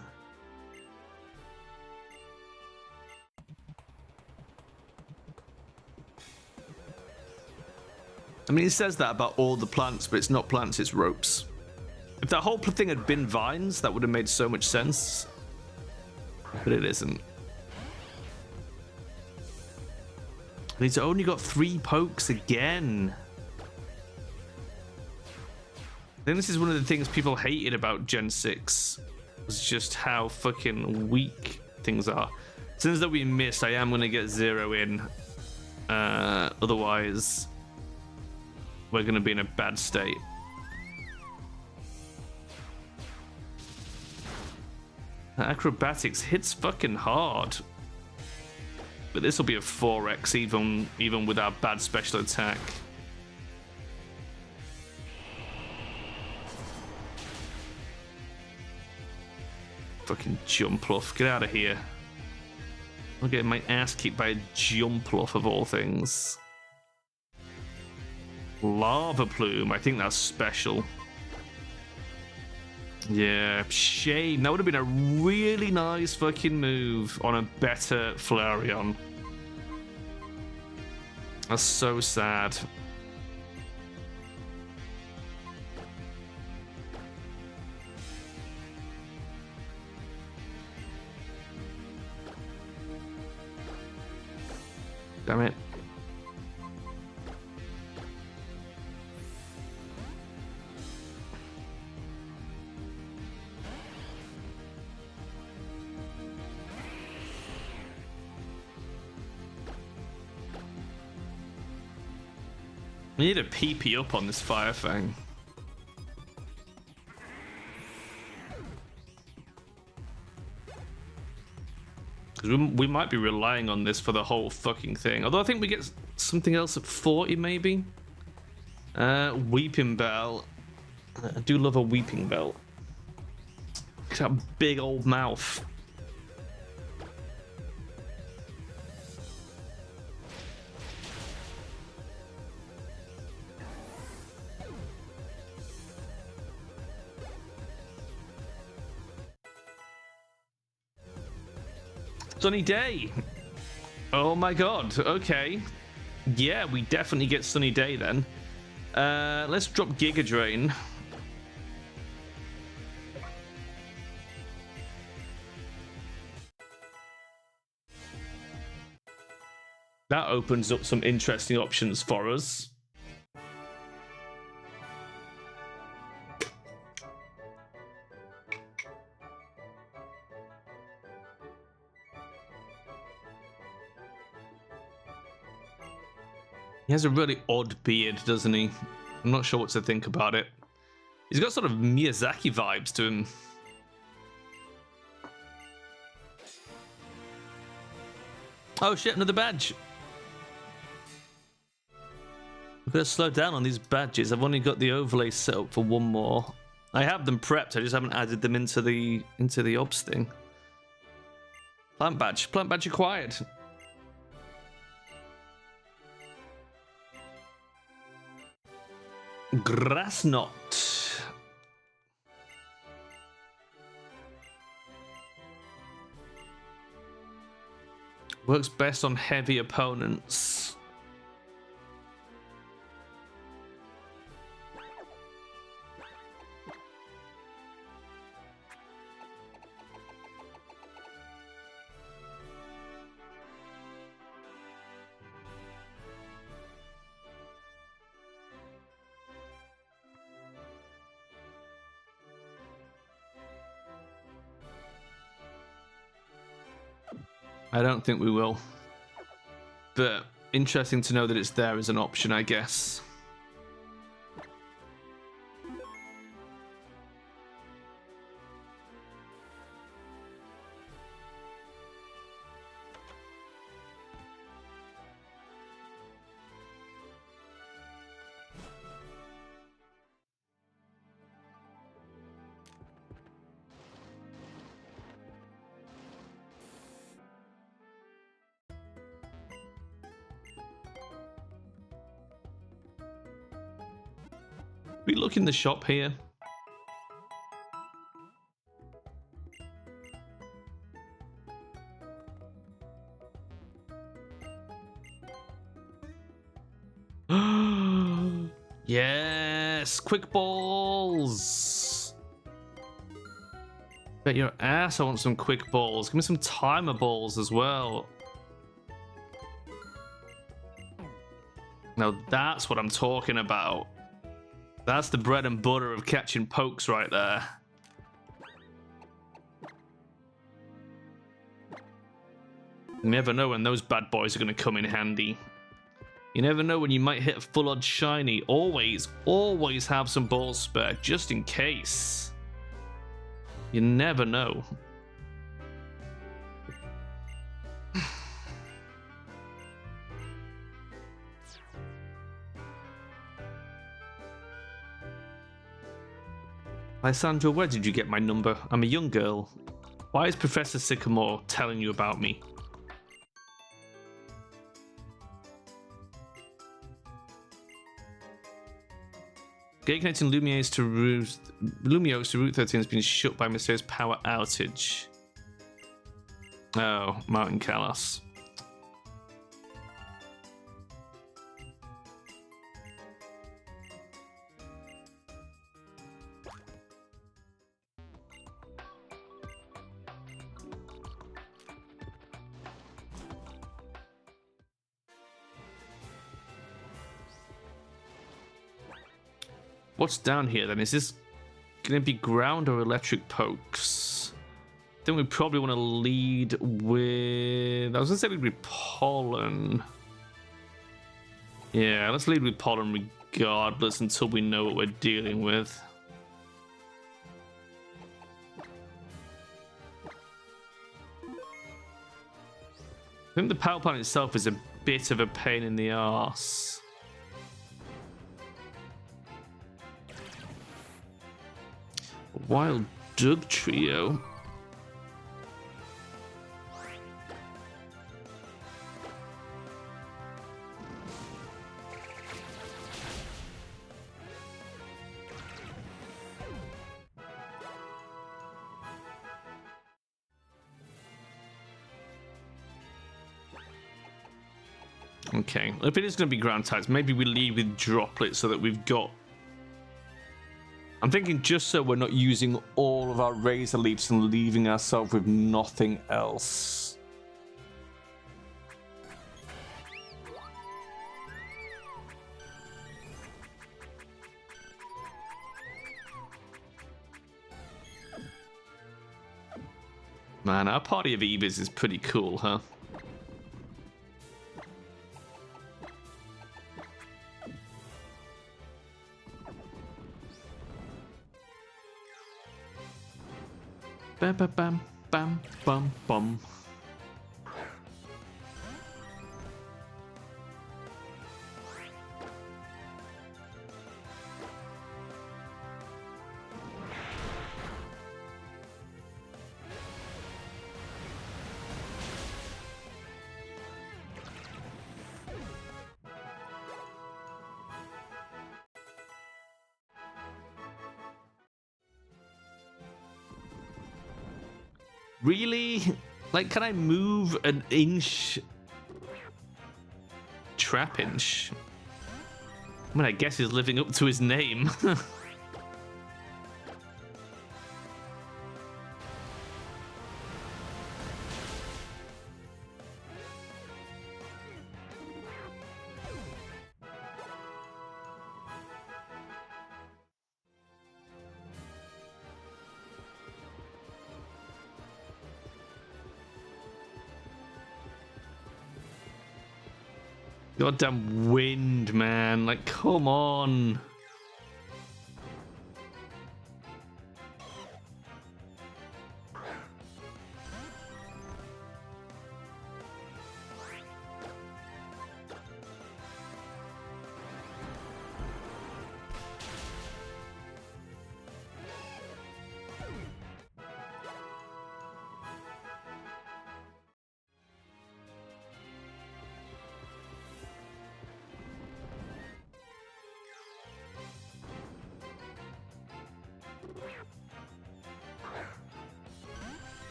I mean, he says that about all the plants, but it's not plants, it's ropes. If that whole thing had been vines, that would have made so much sense. But it isn't. And he's only got 3 pokes again. I think this is one of the things people hated about Gen 6. Was just how fucking weak things are. Since that we missed, I am going to get 0 in. Otherwise, we're going to be in a bad state. Acrobatics hits fucking hard. But this will be a 4x even with our bad special attack. Fucking Jumpluff. Get out of here. I'm getting my ass kicked by a Jumpluff of all things. Lava Plume. I think that's special. Yeah, shame. That would have been a really nice fucking move on a better Flareon. That's so sad. Damn it. We need a PP up on this Fire Fang. Because we might be relying on this for the whole fucking thing. Although I think we get something else at 40 maybe. Weeping Bell. I do love a Weeping Bell. Look at that big old mouth. Sunny day. Oh my god. Okay. Yeah, we definitely get Sunny Day then. Let's drop Giga Drain. That opens up some interesting options for us. He has a really odd beard, doesn't he? I'm not sure what to think about it. He's got sort of Miyazaki vibes to him. Oh shit, another badge. I've got to slow down on these badges. I've only got the overlay set up for 1 more. I have them prepped, I just haven't added them into the obs thing. Plant badge acquired. Grass Knot. Works best on heavy opponents. I don't think we will. But interesting to know that it's there as an option, I guess. we look in the shop here? Yes, quick balls. Bet your ass I want some quick balls. Give me some timer balls as well. Now that's what I'm talking about. That's the bread and butter of catching pokes right there. You never know when those bad boys are going to come in handy. You never know when you might hit a full-on shiny. Always have some balls spare, just in case. You never know. Lysandra, where did you get my number? I'm a young girl. Why is Professor Sycamore telling you about me? Gate connecting Lumiose to Route 13 has been shut by mysterious power outage. Oh, Western Kalos. What's down here then? Is this going to be ground or electric pokes? I think we probably want to lead with... I was going to say lead with pollen. Yeah, let's lead with pollen regardless until we know what we're dealing with. I think the power plant itself is a bit of a pain in the arse. Wild Dug Trio. Okay, if it is going to be ground types, maybe we lead with droplets so that we've got... I'm thinking just so we're not using all of our razor leaps and leaving ourselves with nothing else. Man, our party of Eevees is pretty cool, huh? Bam, bam, bam, bam, bam, bam. Really? Like, can I move an inch? Trap inch? I mean, I guess he's living up to his name. Goddamn wind, man. Like, come on.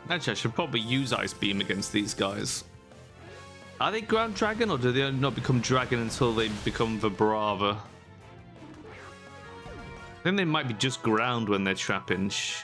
Actually, I should probably use Ice Beam against these guys. Are they Ground Dragon, or do they not become Dragon until they become Vibrava? I think they might be just Ground when they're Trapinch.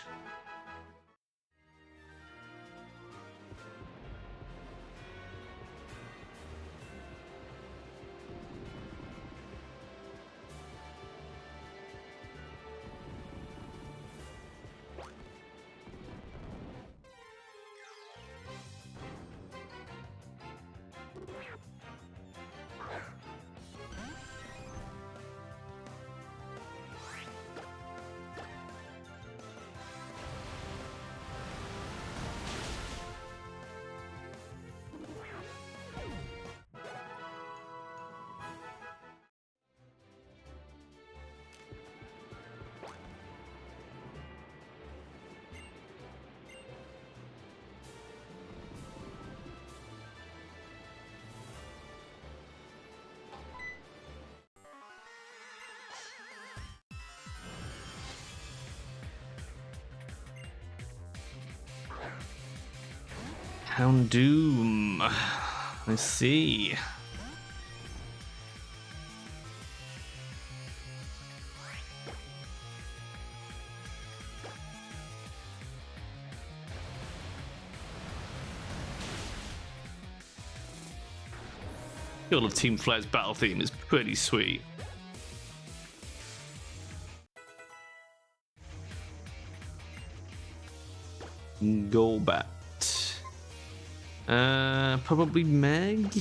Houndoom. Let's see. All of Team Flare's battle theme is pretty sweet. Golbat. Probably Meg.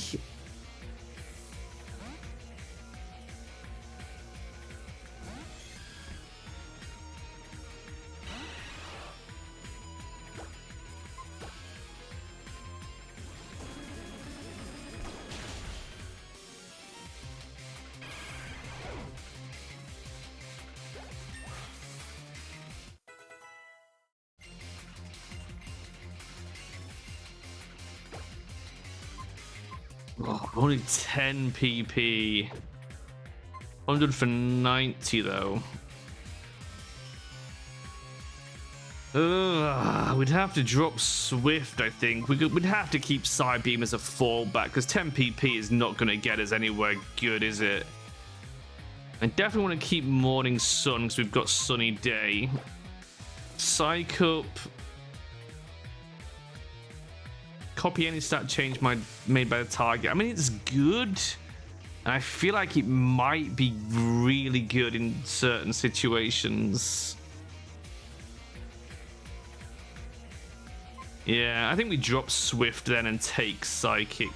Oh, only 10 PP. 100 for 90 though. We'd have to drop Swift, I think. We'd have to keep Psybeam as a fallback, because 10 PP is not going to get us anywhere good, is it? I definitely want to keep Morning Sun, because we've got Sunny Day. Psycup. Copy any stat change made by the target. I mean, it's good. And I feel like it might be really good in certain situations. Yeah, I think we drop Swift then and take Psychic.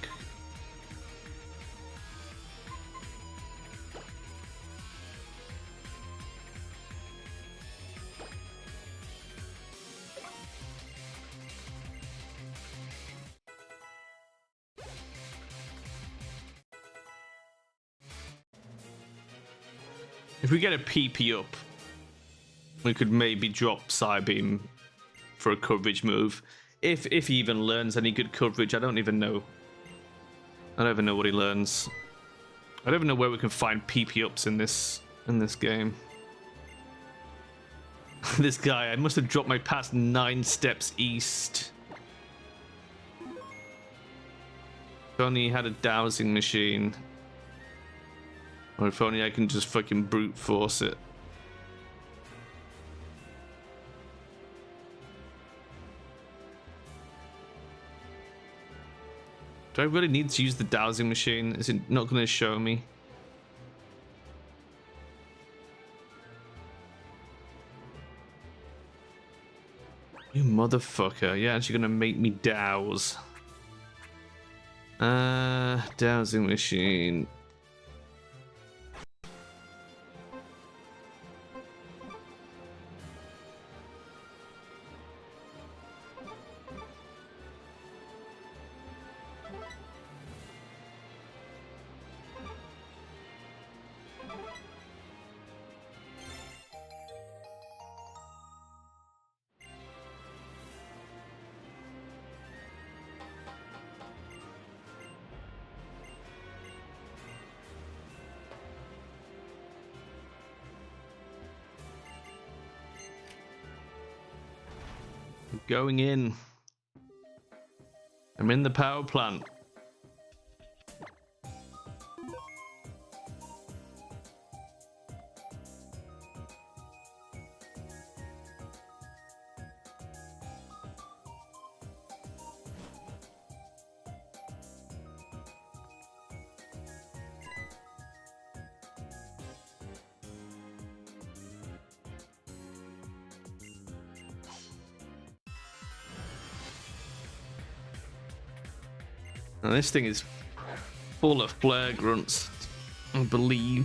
If we get a PP up, we could maybe drop Psybeam for a coverage move. If he even learns any good coverage, I don't even know. I don't even know what he learns. I don't even know where we can find PP ups in this game. This guy, I must have dropped my past 9 steps east. If only he had a dowsing machine. Or if only I can just fucking brute force it. Do I really need to use the dowsing machine? Is it not going to show me? You motherfucker. You're actually going to make me douse. Dowsing machine. Going in. I'm in the power plant. And this thing is full of flare grunts, I believe.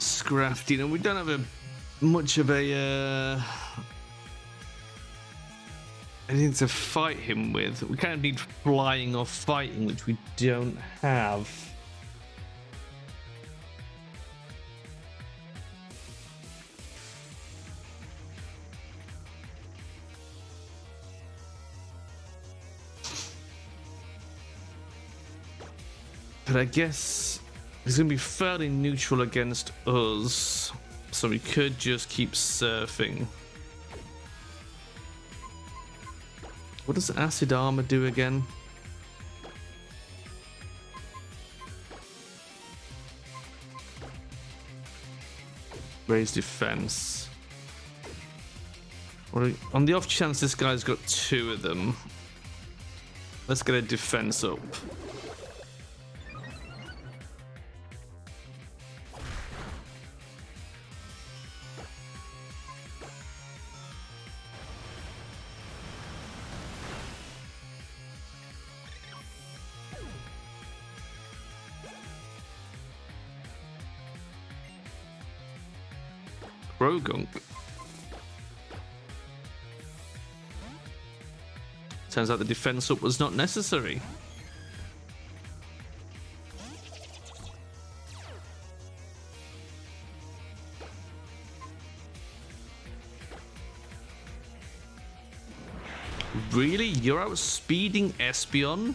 Scrafty, and we don't have much of a anything to fight him with. We kind of need flying or fighting, which we don't have. But I guess he's going to be fairly neutral against us, so we could just keep surfing. What does acid armor do again? Raise defense. On the off chance this guy's got 2 of them, let's get a defense up. Gunk. Turns out the defense up was not necessary. Really? You're outspeeding Espeon?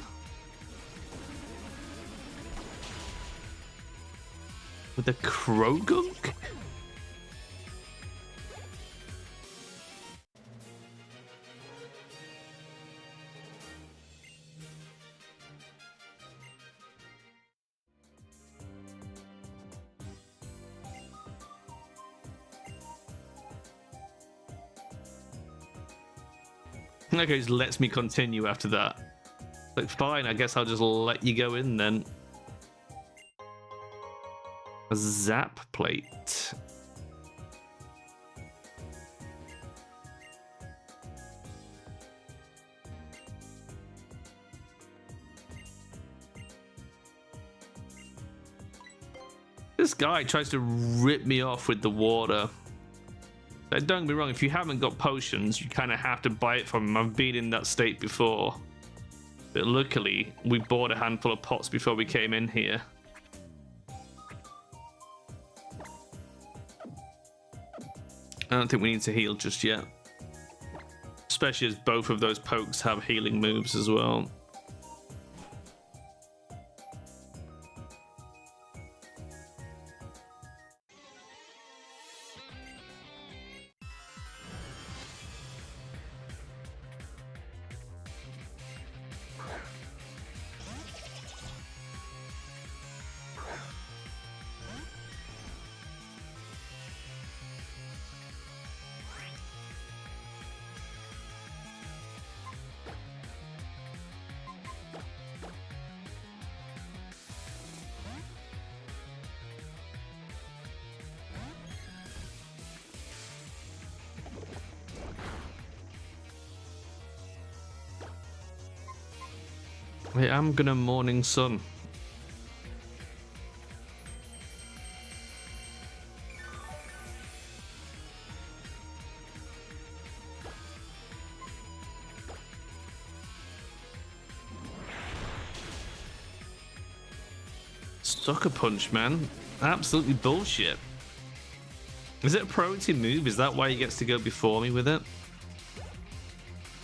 With a Gunk? Okay, just lets me continue after that. Like, fine, I guess I'll just let you go in then. A zap plate. This guy tries to rip me off with the water. Don't get me wrong, if you haven't got potions, you kind of have to buy it from him. I've been in that state before. But luckily, we bought a handful of pots before we came in here. I don't think we need to heal just yet. Especially as both of those pokes have healing moves as well. I am gonna morning sun. Sucker punch, man. Absolutely bullshit. Is it a priority move? Is that why he gets to go before me with it?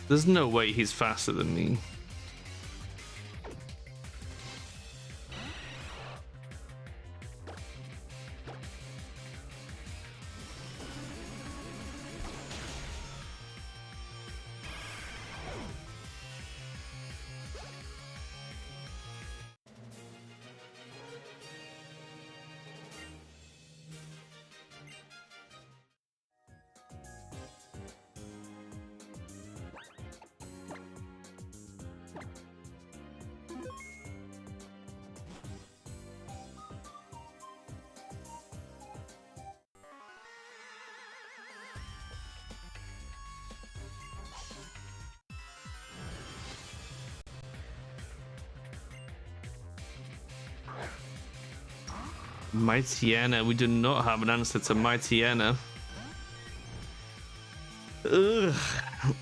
There's no way he's faster than me. Mightyena. We do not have an answer to Mightyena. Ugh. I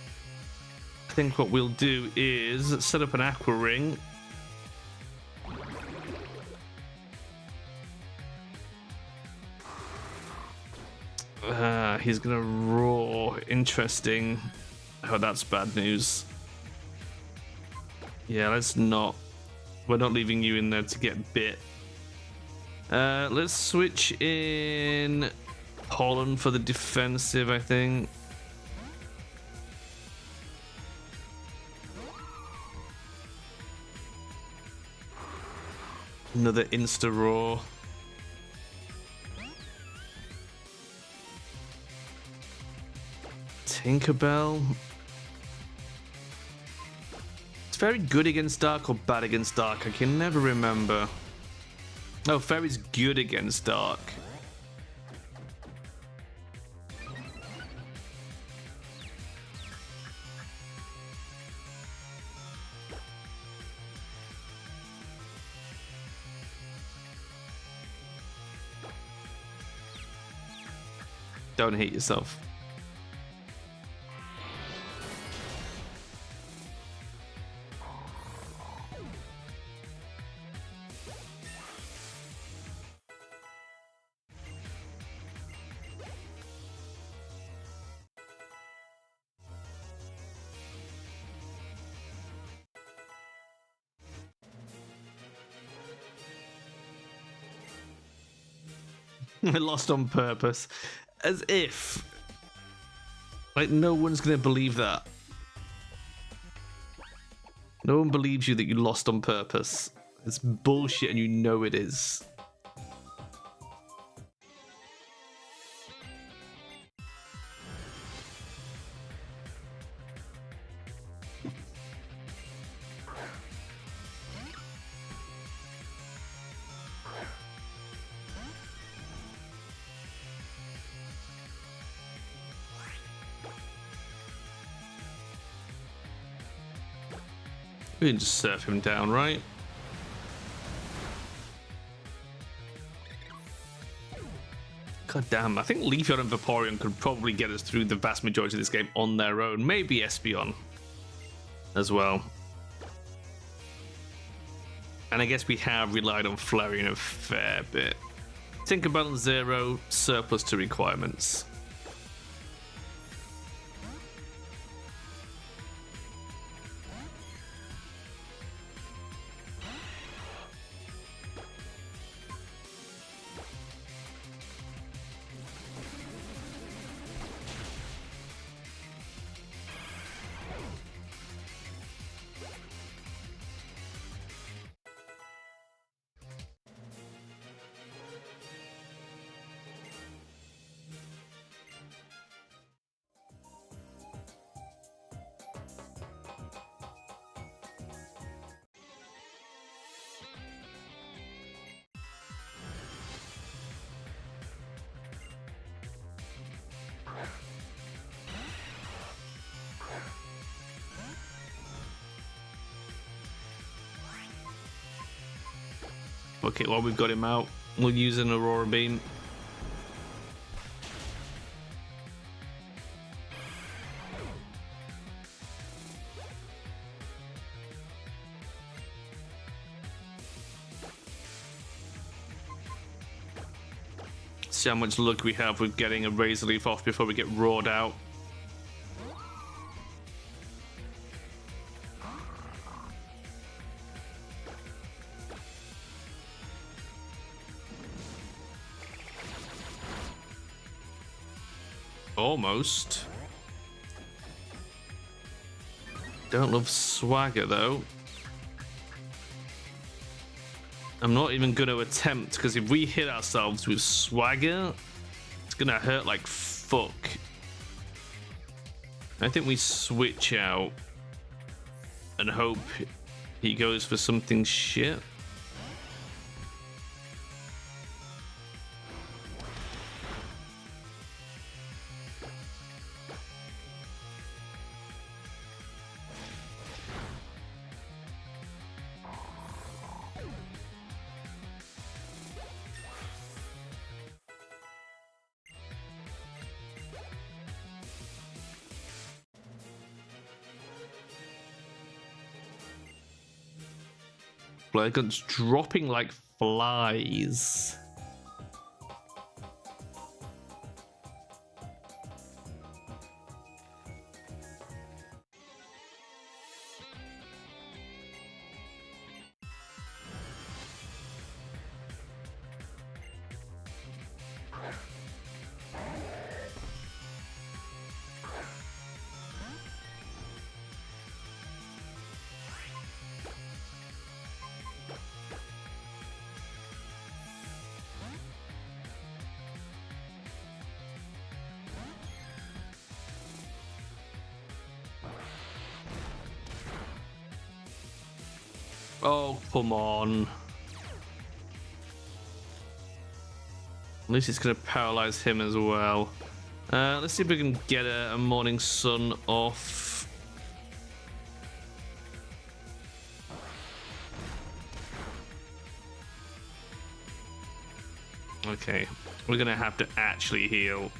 think what we'll do is set up an Aqua Ring. He's gonna roar. Interesting. Oh, that's bad news. Yeah, let's not. We're not leaving you in there to get bit. Let's switch in Pollen for the defensive, I think. Another insta roar. Tinkerbell. It's very good against Dark or bad against Dark. I can never remember. Oh, Fairy's good against Dark. Don't hate yourself. I lost on purpose. As if. Like, no one's gonna believe that. No one believes you that you lost on purpose. It's bullshit and you know it is. We can just surf him down, right? God damn, I think Leafeon and Vaporeon could probably get us through the vast majority of this game on their own. Maybe Espeon as well. And I guess we have relied on Flareon a fair bit. Tinkerbell and Zero, surplus to requirements. Okay, while we've got him out, we'll use an Aurora Beam. See how much luck we have with getting a Razor Leaf off before we get roared out. Almost. Don't love Swagger though. I'm not even going to attempt, because if we hit ourselves with Swagger, it's going to hurt like fuck. I think we switch out and hope he goes for something shit. Blur Guns dropping like flies. Oh, come on. At least it's going to paralyze him as well. Let's see if we can get a Morning Sun off. Okay, we're going to have to actually heal.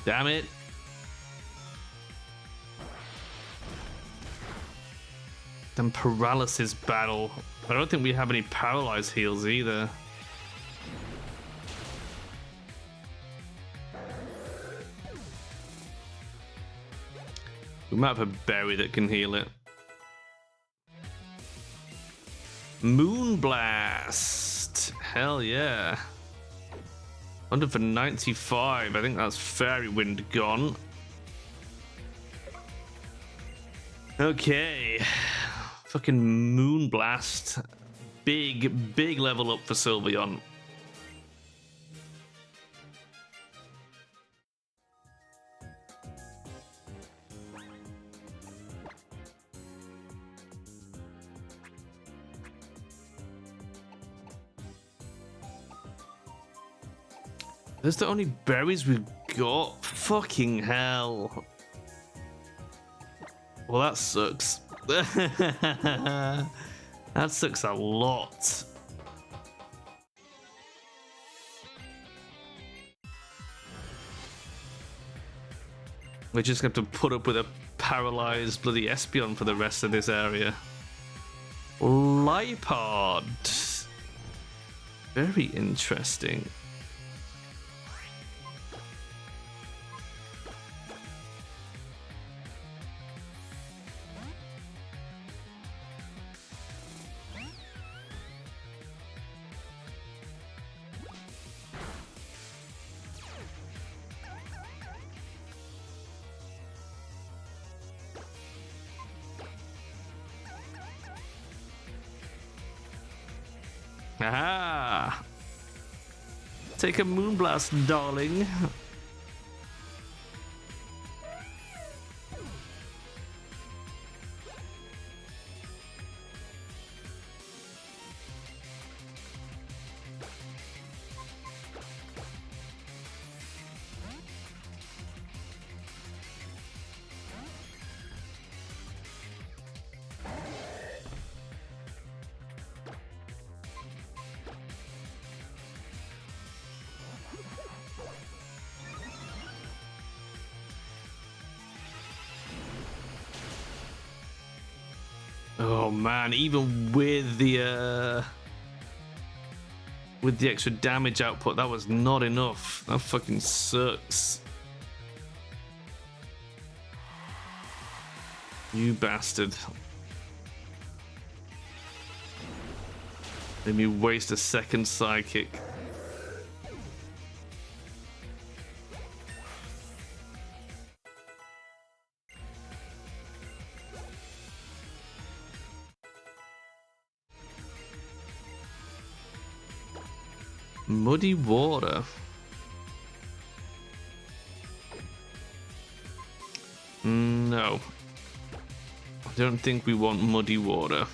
Damn it. Then paralysis battle. I don't think we have any paralyzed heals either. We might have a berry that can heal it. Moonblast. Hell yeah. 100 for 95. I think that's Fairy Wind gone. Okay. Fucking Moonblast. Big level up for Sylveon. That's the only berries we've got? Fucking hell. Well, that sucks. That sucks a lot. We're just going to have to put up with a paralyzed bloody Espeon for the rest of this area. Lipard. Very interesting. Aha! Take a Moonblast, darling. Oh man, even with the extra damage output, that was not enough. That fucking sucks. You bastard. Made me waste a second Psychic. Muddy water. No. I don't think we want muddy water.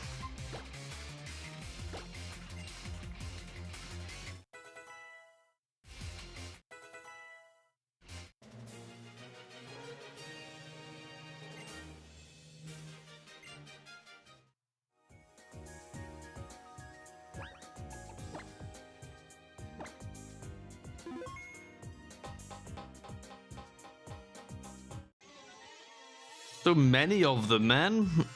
So many of them, man.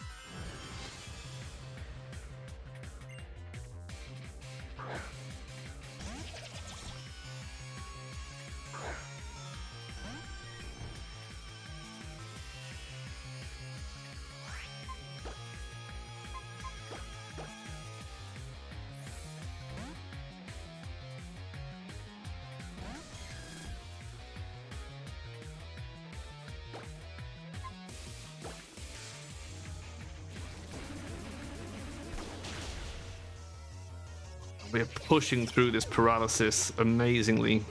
We're pushing through this paralysis amazingly.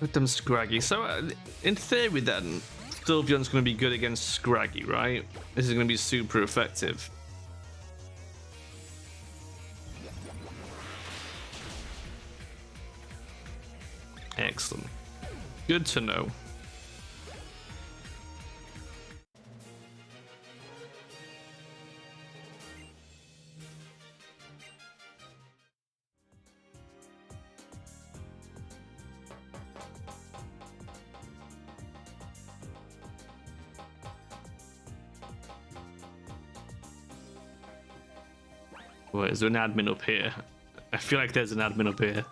With them Scraggy. So in theory then, Sylveon's going to be good against Scraggy, right? This is going to be super effective. Excellent. Good to know. Wait, is there an admin up here? I feel like there's an admin up here.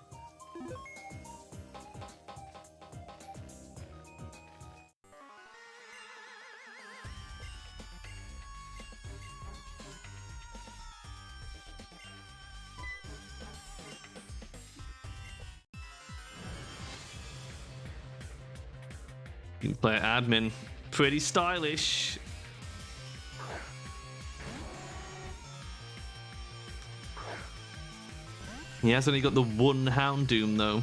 You can play admin. Pretty stylish. He has only got the one Houndoom though.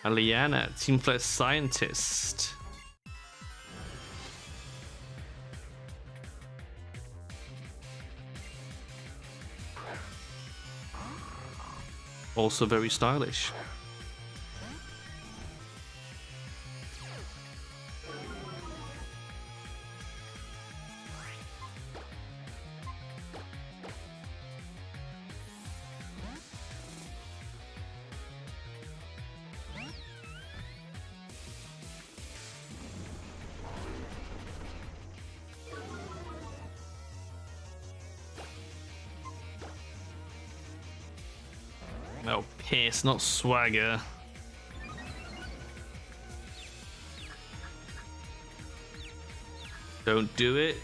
Aliana, Team Flair Scientist. Also very stylish. No, Pierce, not Swagger. Don't do it.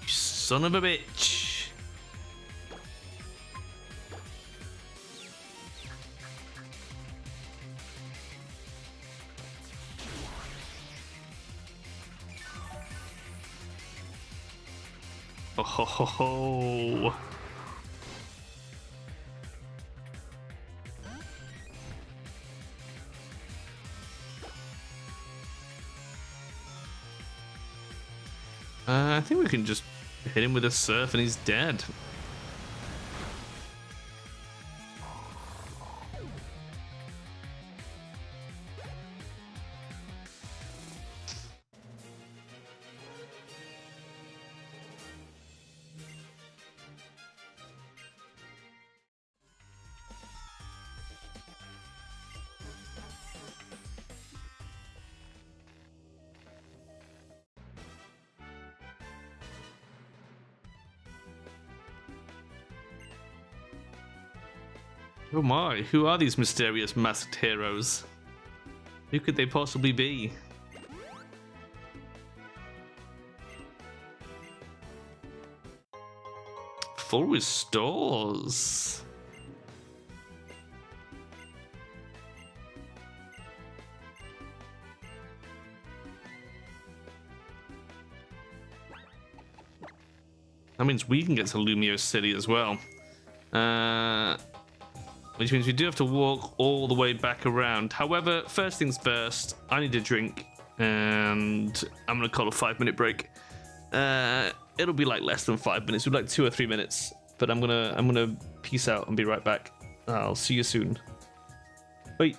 You son of a bitch. Oh ho ho ho. I think we can just hit him with a surf and he's dead. Oh my, who are these mysterious masked heroes? Who could they possibly be? Full restores. That means we can get to Lumiose City as well. Which means we do have to walk all the way back around. However, first things first, I need a drink, and I'm gonna call a 5-minute break. It'll be like less than 5 minutes, it'll be like 2 or 3 minutes. But I'm gonna peace out and be right back. I'll see you soon. Bye.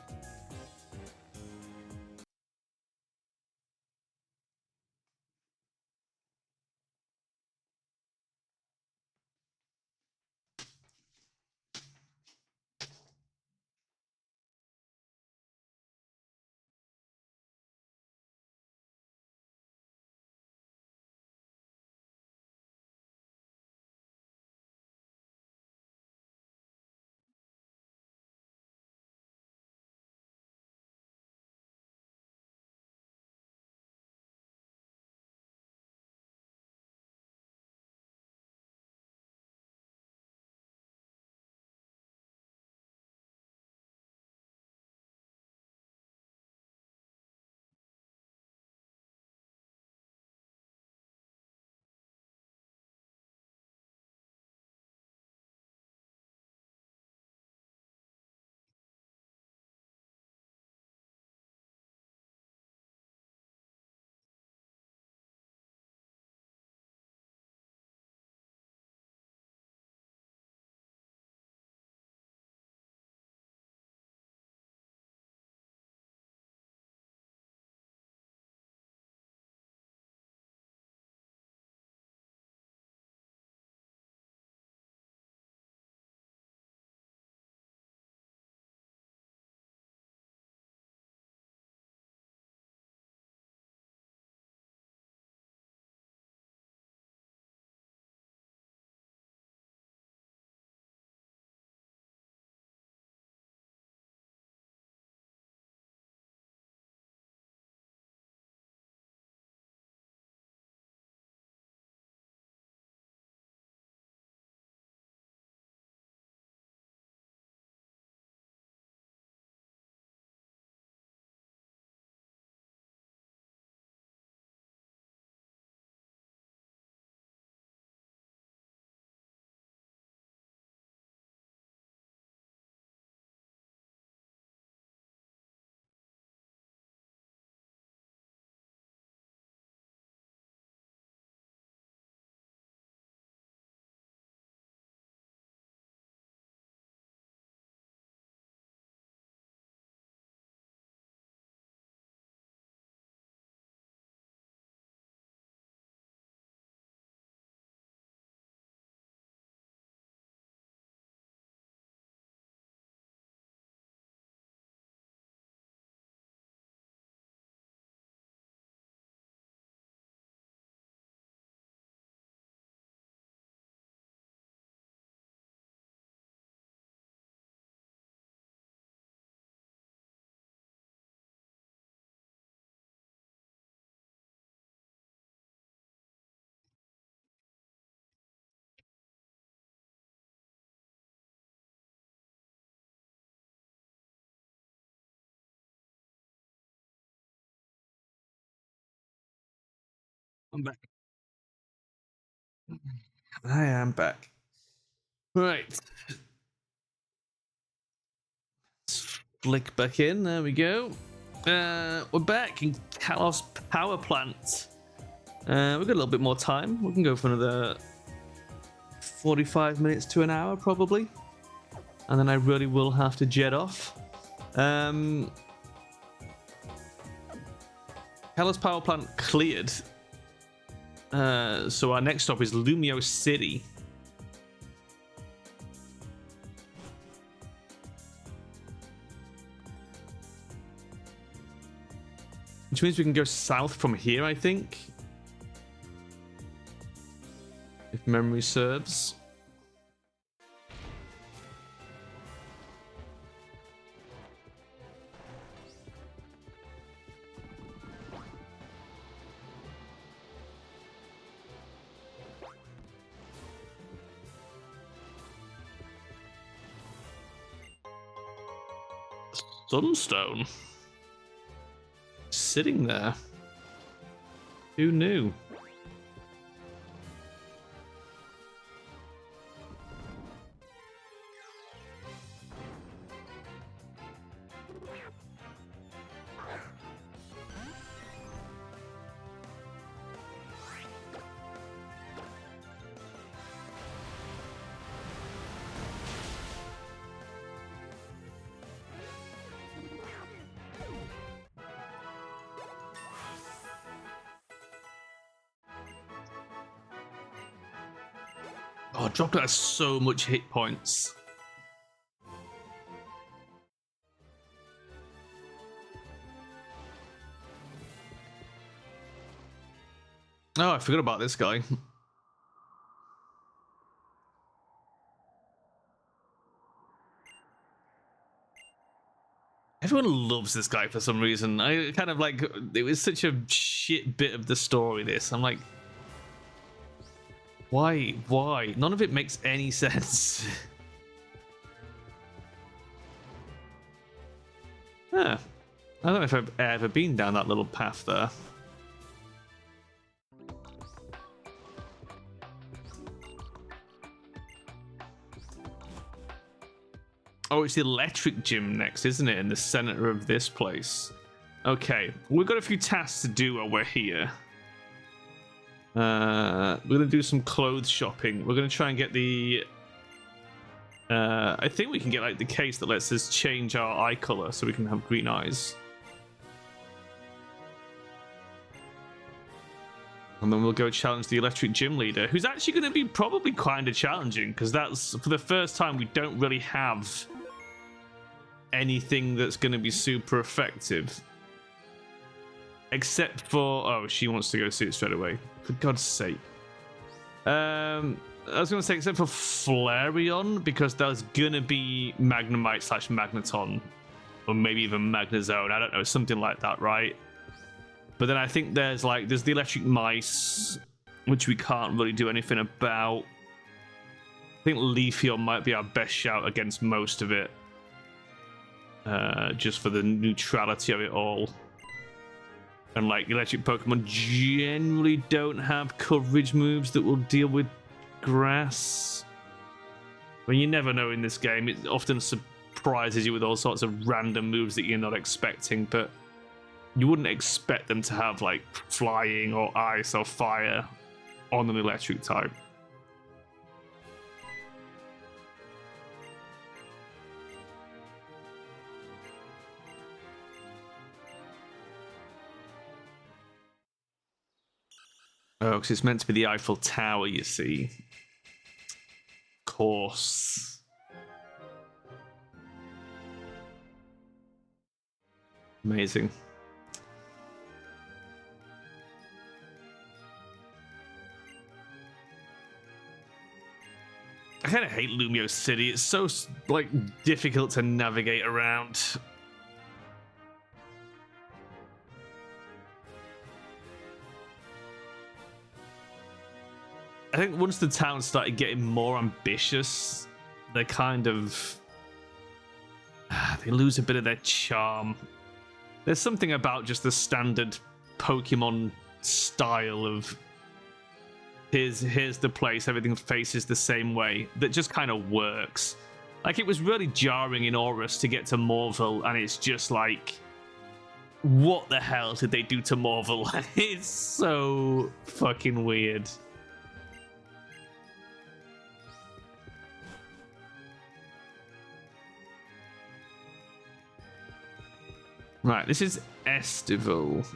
I'm back. I am back. Right. Let's flick back in. There we go. We're back in Kalos Power Plant. We've got a little bit more time. We can go for another 45 minutes to an hour, probably. And then I really will have to jet off. Kalos Power Plant cleared. So our next stop is Lumiose City. Which means we can go south from here, I think. If memory serves. Sunstone. Sitting there. Who knew? Oh, Droplet has so much hit points. Oh, I forgot about this guy. Everyone loves this guy for some reason. I kind of like, it was such a shit bit of the story, this. I'm like, why? Why? None of it makes any sense. Huh. I don't know if I've ever been down that little path there. Oh, it's the electric gym next, isn't it? In the center of this place. Okay, we've got a few tasks to do while we're here. We're gonna do some clothes shopping. We're gonna try and get the... I think we can get like the case that lets us change our eye color so we can have green eyes. And then we'll go challenge the electric gym leader, who's actually going to be probably kind of challenging, because that's, for the first time, we don't really have anything that's going to be super effective. Except for... Oh, she wants to go see it straight away. For God's sake. I was going to say, except for Flareon, because there's going to be Magnemite / Magneton. Or maybe even Magnezone. I don't know, something like that, right? But then I think there's the electric mice, which we can't really do anything about. I think Leafeon might be our best shout against most of it. Just for the neutrality of it all. And like electric Pokemon generally don't have coverage moves that will deal with grass. Well, you never know in this game. It often surprises you with all sorts of random moves that you're not expecting, but you wouldn't expect them to have like flying or ice or fire on an electric type. Oh, because it's meant to be the Eiffel Tower, you see. Of course. Amazing. I kind of hate Lumiose City. It's so like difficult to navigate around. I think once the town started getting more ambitious, they kind of... they lose a bit of their charm. There's something about just the standard Pokemon style of here's the place, everything faces the same way, that just kind of works. Like, it was really jarring in Aurus to get to Morville, and it's just like, what the hell did they do to Morville? It's so fucking weird. Right, this is Estival.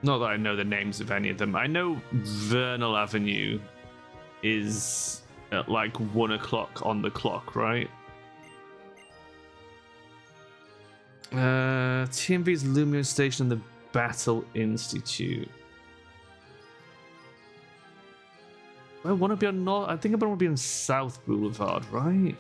Not that I know the names of any of them. I know Vernal Avenue is at like 1 o'clock on the clock, right? TMV's Lumiose Station and the Battle Institute. I want to be on North. I think I want to be on South Boulevard, right?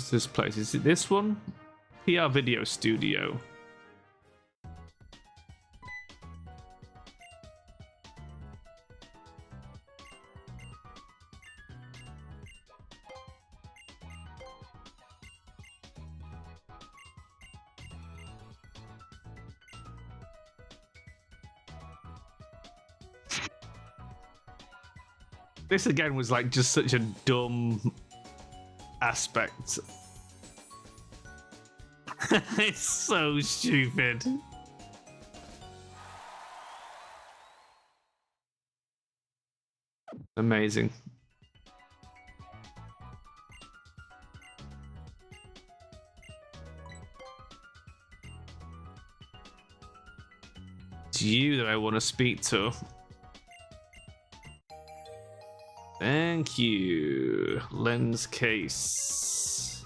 What's this place? Is it this one? PR Video Studio. This again was like just such a dumb aspect. It's so stupid. Amazing. It's you that I want to speak to. Thank you. Lens case.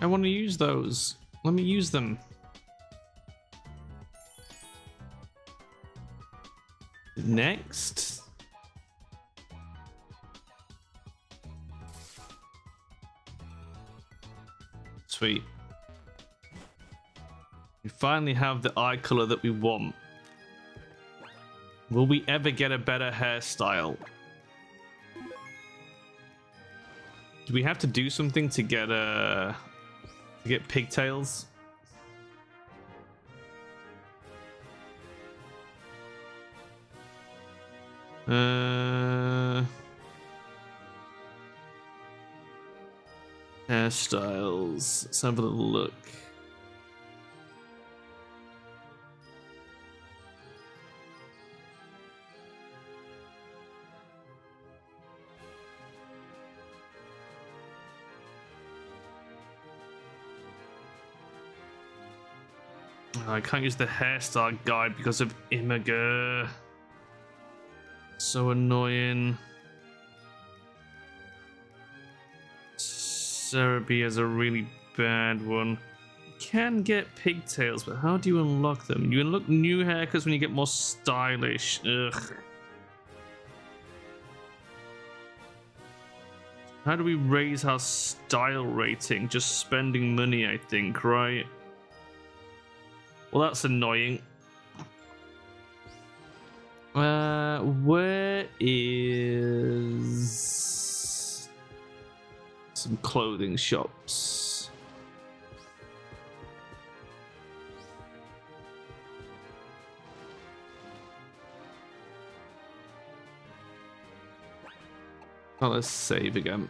I want to use those. Let me use them. Next. Sweet. We finally have the eye color that we want. Will we ever get a better hairstyle? Do we have to do something to get pigtails? Hairstyles. Let's have a little look. I can't use the hairstyle guide because of Imgur. So annoying. Cerebi is a really bad one. You can get pigtails, but how do you unlock them? You unlock new haircuts when you get more stylish. Ugh. How do we raise our style rating? Just spending money, I think, right? Well, that's annoying. Where is some clothing shops? Oh, let's save again.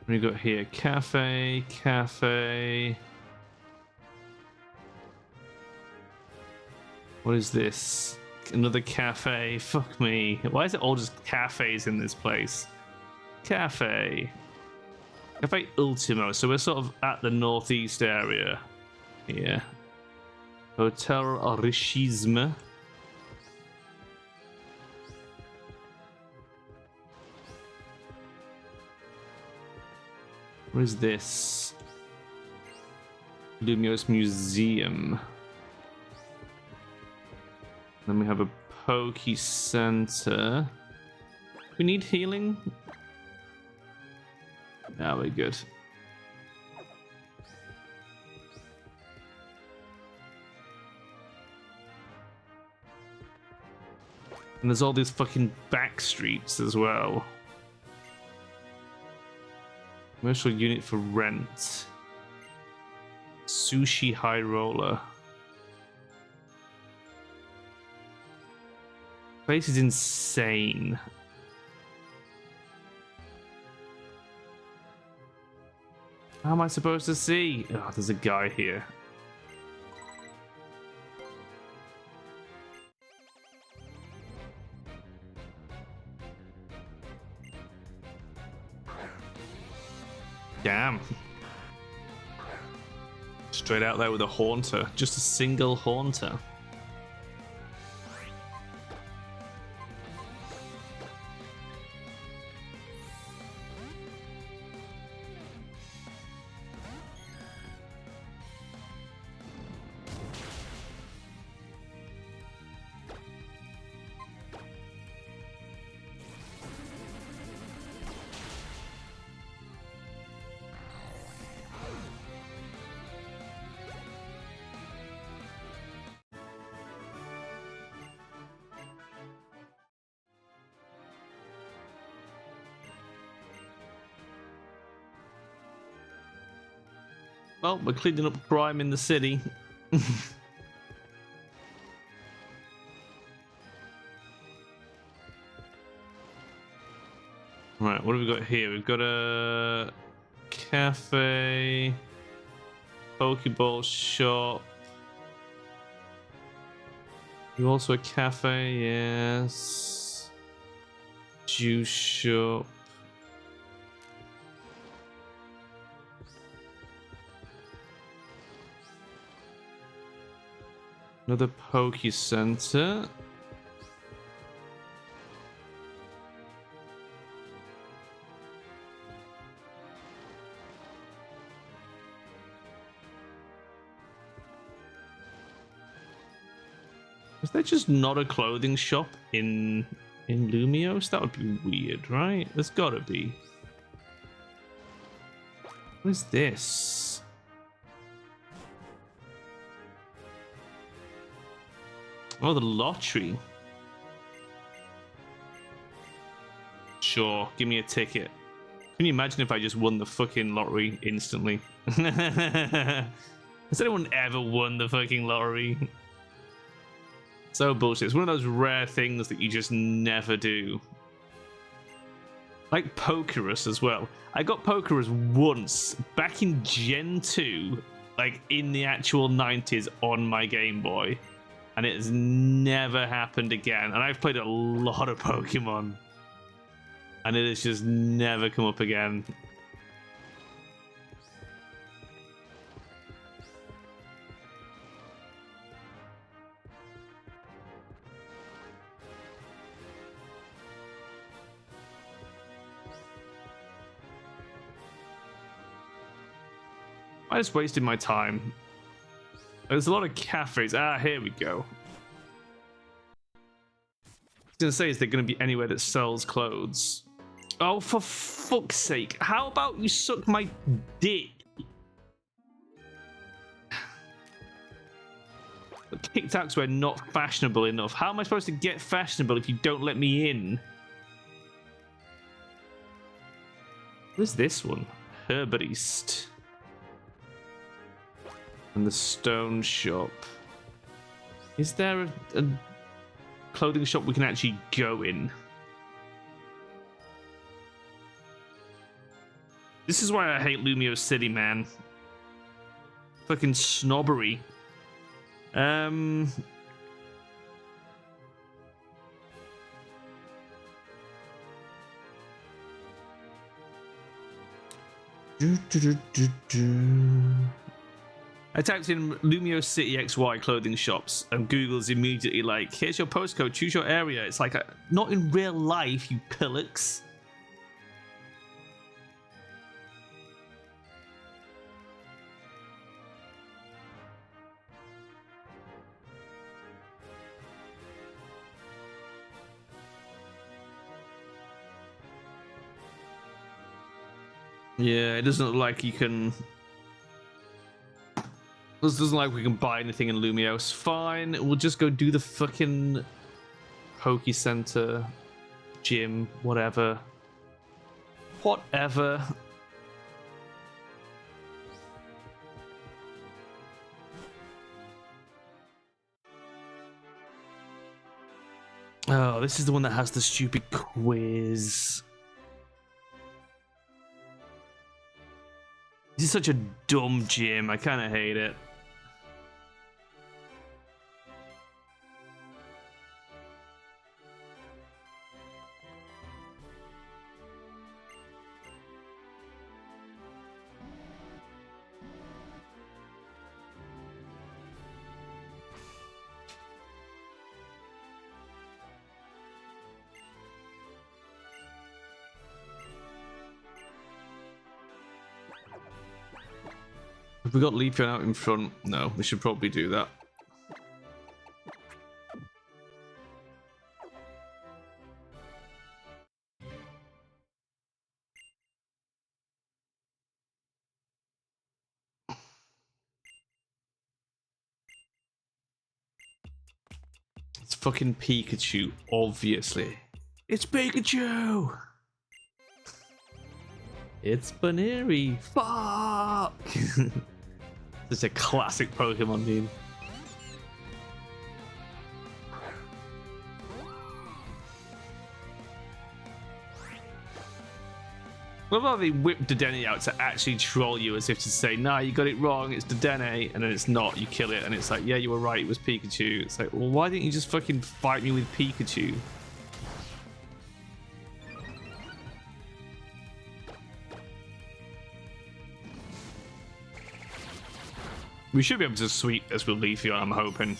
We got here cafe. What is this? Another cafe. Fuck me. Why is it all just cafes in this place? Cafe Ultimo. So we're sort of at the northeast area here. Hotel Richisme. What is this? Lumiose Museum. Then we have a Poke Center. We need healing. Yeah, we're good. And there's all these fucking back streets as well. Commercial unit for rent. Sushi High Roller. Place is insane. How am I supposed to see? Oh, there's a guy here. Damn. Straight out there with a Haunter. Just a single Haunter. Well, we're cleaning up crime in the city. Right, what have we got here? We've got a cafe, Pokeball shop. You also a cafe, yes. Juice shop. Another Poke Center. Is there just not a clothing shop in Lumiose? That would be weird, right? There's gotta be. What is this? Oh, the lottery. Sure, give me a ticket. Can you imagine if I just won the fucking lottery instantly? Has anyone ever won the fucking lottery? So bullshit. It's one of those rare things that you just never do. Like Pokerus as well. I got Pokerus once back in Gen 2, like in the actual 90s on my Game Boy. And it has never happened again. And I've played a lot of Pokemon. And it has just never come up again. I just wasted my time. There's a lot of cafes. Ah, here we go. I was gonna say, is there gonna be anywhere that sells clothes? Oh, for fuck's sake. How about you suck my dick? Tic Tacs were not fashionable enough. How am I supposed to get fashionable if you don't let me in? What is this one? Herbalist. And the stone shop. Is there a clothing shop we can actually go in? This is why I hate Lumiose City, man. Fucking snobbery. I typed in Lumiose City XY clothing shops, and Google's immediately like, here's your postcode, choose your area. It's like, not in real life, you pillocks. Yeah, it doesn't look like you can... This doesn't look like we can buy anything in Lumiose. Fine, we'll just go do the fucking Poke Center, gym, whatever. Whatever. Oh, this is the one that has the stupid quiz. This is such a dumb gym. I kind of hate it. Have we got Leafeon out in front? No, we should probably do that. It's fucking Pikachu, obviously. It's Pikachu! It's Baneri. Fuck! This is a classic Pokemon meme. What about they whip Dedenne out to actually troll you, as if to say, nah, you got it wrong, it's Dedenne, and then it's not, you kill it, and it's like, yeah, you were right, it was Pikachu. It's like, well, why didn't you just fucking fight me with Pikachu? We should be able to sweep this with Leafeon, I'm hoping.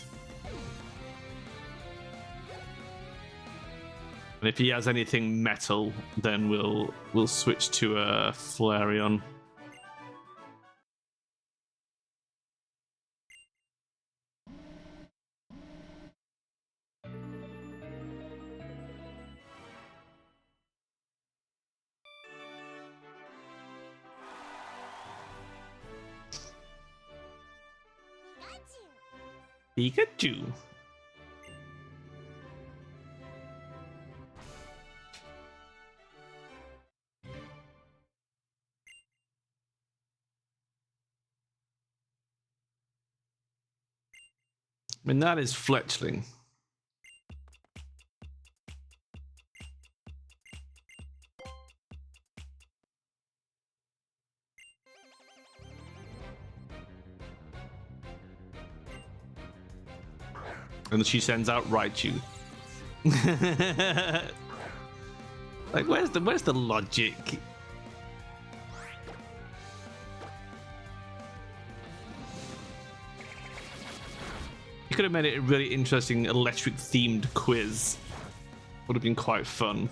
And if he has anything metal, then we'll switch to a Flareon. Pikachu. I mean, that is Fletchling. And she sends out Raichu. Like, where's the logic? You could have made it a really interesting electric themed quiz. Would have been quite fun.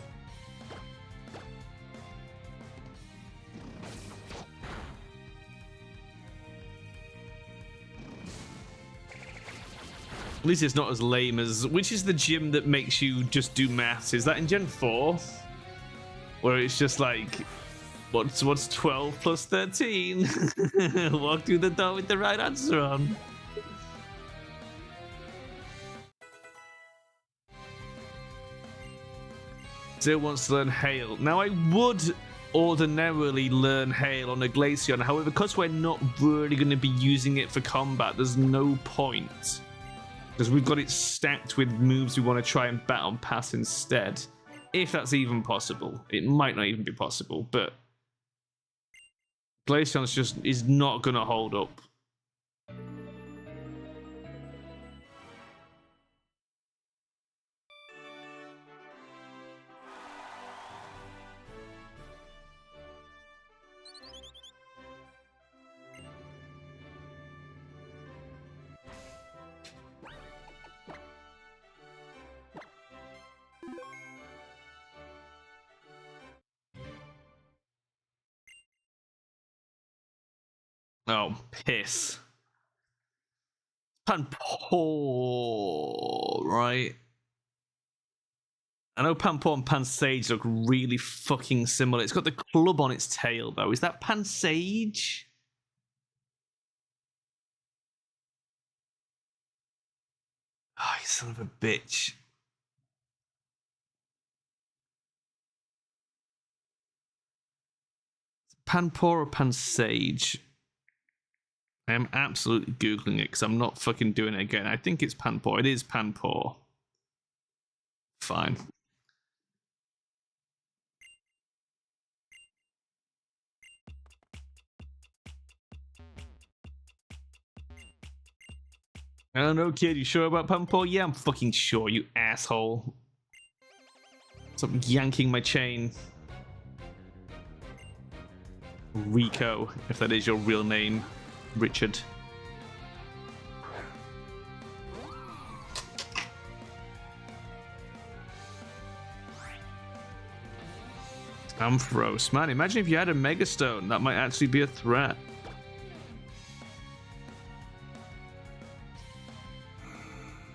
At least it's not as lame as... Which is the gym that makes you just do maths? Is that in Gen 4? Where it's just like... What's 12 plus 13? Walk through the door with the right answer on. Still wants to learn Hail. Now, I would ordinarily learn Hail on a Glaceon. However, because we're not really going to be using it for combat, there's no point. Because we've got it stacked with moves we want to try and Baton Pass instead. If that's even possible. It might not even be possible, but Glaceon's just is not going to hold up. Oh, piss. Panpour, right? I know Panpour and Pansage look really fucking similar. It's got the club on its tail, though. Is that Pansage? Oh, you son of a bitch. Panpour or Pansage? I am absolutely Googling it because I'm not fucking doing it again. I think it's Panpour. It is Panpour. Fine. I don't know, kid. You sure about Panpour? Yeah, I'm fucking sure, you asshole. Stop yanking my chain. Rico, if that is your real name. Richard. Ampharos. Man, imagine if you had a Megastone. That might actually be a threat.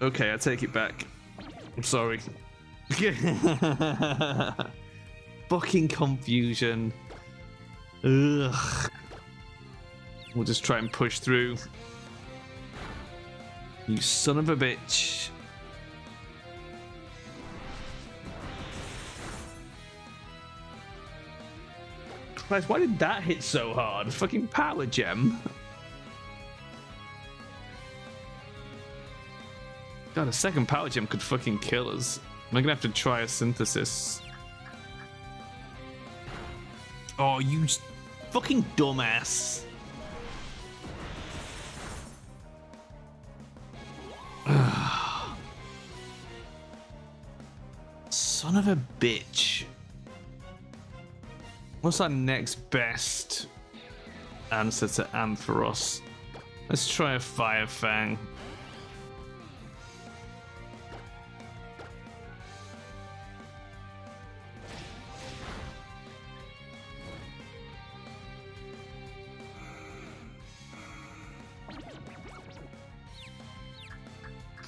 Okay, I take it back. I'm sorry. Fucking confusion. Ugh. We'll just try and push through. You son of a bitch. Christ, why did that hit so hard? Fucking power gem. God, a second power gem could fucking kill us. Am I gonna have to try a synthesis? Oh, you fucking dumbass. Son of a bitch. What's our next best answer to Ampharos? Let's try a Fire Fang.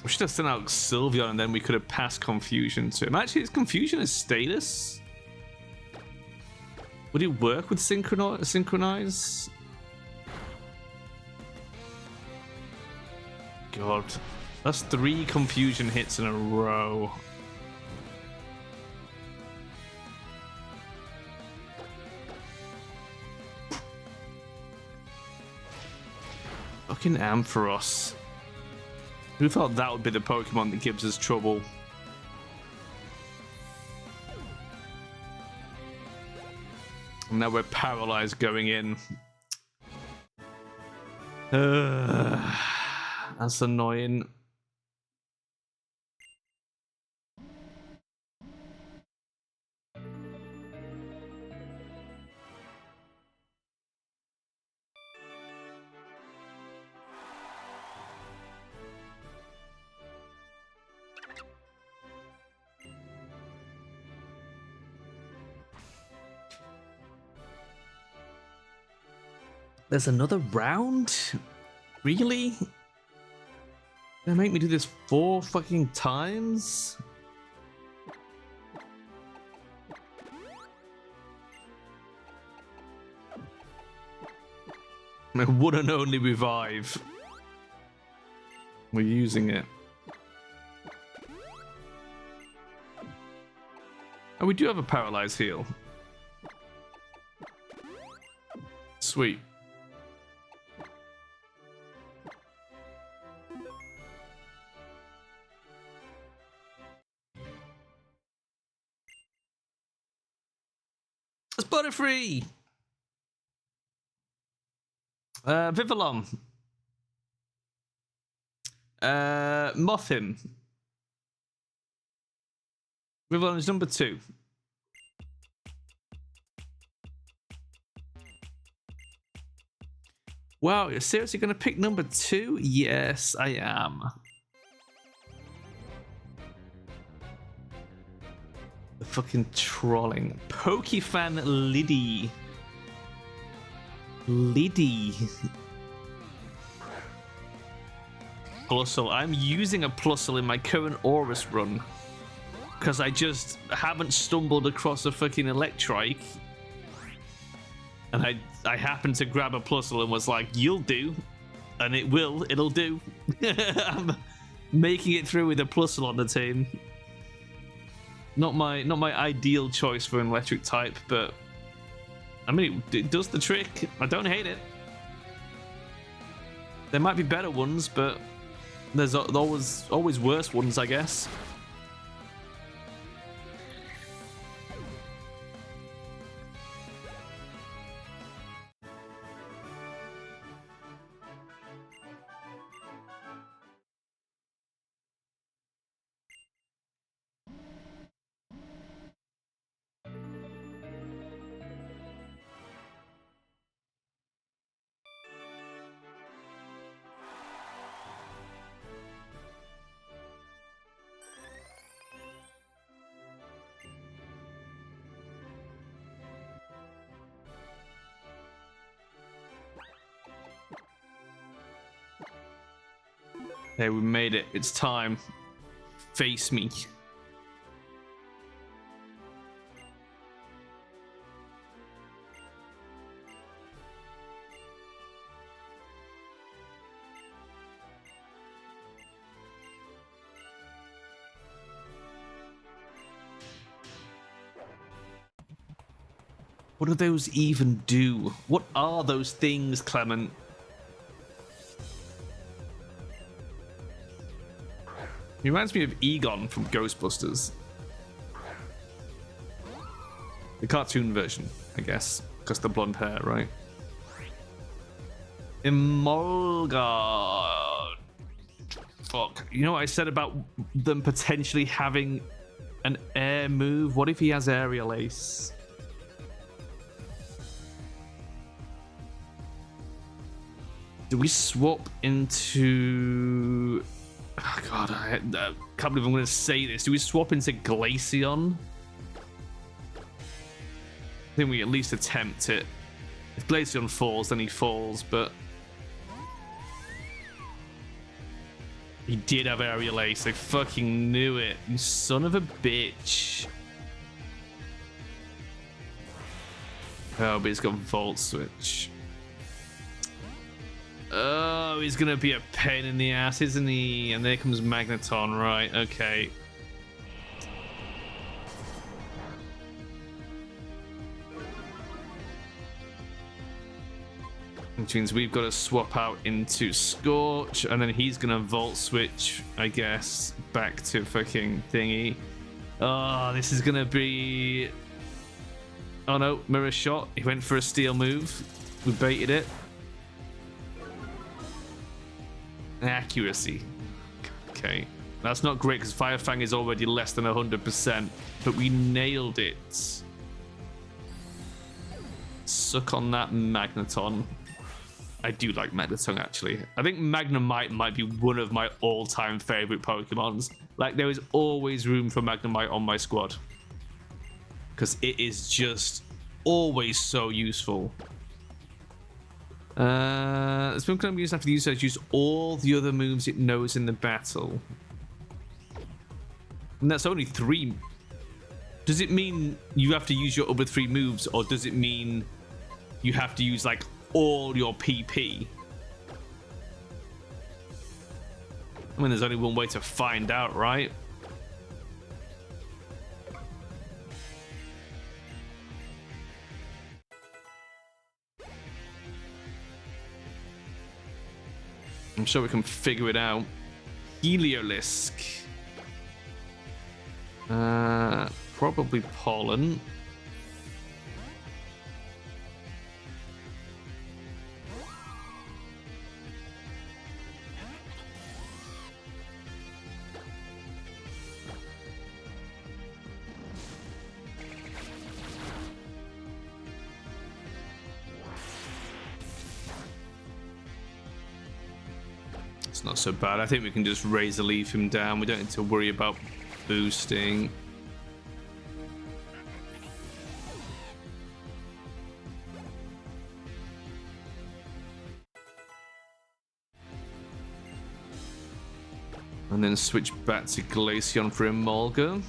We should have sent out Sylveon and then we could have passed Confusion to him. Actually, is Confusion a status? Would it work with Synchronize? God. That's 3 Confusion hits in a row. Fucking Ampharos. Who thought that would be the Pokemon that gives us trouble? And now we're paralyzed going in. That's annoying. There's another round? Really? They make me do this 4 fucking times? My one and only revive. We're using it. And we do have a paralyzed heal. Sweet. It's Butterfree! Vivillon. Muffin. Vivillon is number 2. Wow, you're seriously going to pick number 2? Yes, I am. The fucking trolling. Pokefan Liddy. Liddy. Plusle. I'm using a Plusle in my current Aurus run. Because I just haven't stumbled across a fucking Electrike. And I happened to grab a Plusle and was like, you'll do. And it'll do. I'm making it through with a Plusle on the team. Not my ideal choice for an electric type, but I mean, it does the trick. I don't hate it. There might be better ones, but there's always worse ones, I guess. Hey, we made it. It's time. Face me. What do those even do? What are those things, Clement? He reminds me of Egon from Ghostbusters. The cartoon version, I guess. Because the blonde hair, right? Emolga. Fuck. You know what I said about them potentially having an air move? What if he has aerial ace? Do we swap into... Oh god, I can't believe I'm going to say this. Do we swap into Glaceon? I think we at least attempt it. If Glaceon falls, then he falls, but... He did have aerial ace. I fucking knew it. You son of a bitch. Oh, but he's got Volt Switch. Oh, he's gonna be a pain in the ass, isn't he? And there comes Magneton, right? Okay. Which means we've got to swap out into Scorch, and then he's gonna Volt Switch, I guess, back to fucking thingy. Oh, this is gonna be... Oh no, Mirror Shot. He went for a Steel move. We baited it. Accuracy. Okay. That's not great because Fire Fang is already less than 100%, but we nailed it. Suck on that, Magneton. I do like Magneton, actually. I think Magnemite might be one of my all-time favorite Pokemons. Like, there is always room for Magnemite on my squad. Because it is just always so useful. It's been kind of used after the user has used all the other moves it knows in the battle. And that's only 3. Does it mean you have to use your other 3 moves, or does it mean you have to use, like, all your PP? I mean, there's only one way to find out, right? I'm sure we can figure it out. Heliolisk. Probably Pollen. It's not so bad. I think we can just Razor Leaf him down. We don't need to worry about boosting. And then switch back to Glaceon for Emolga.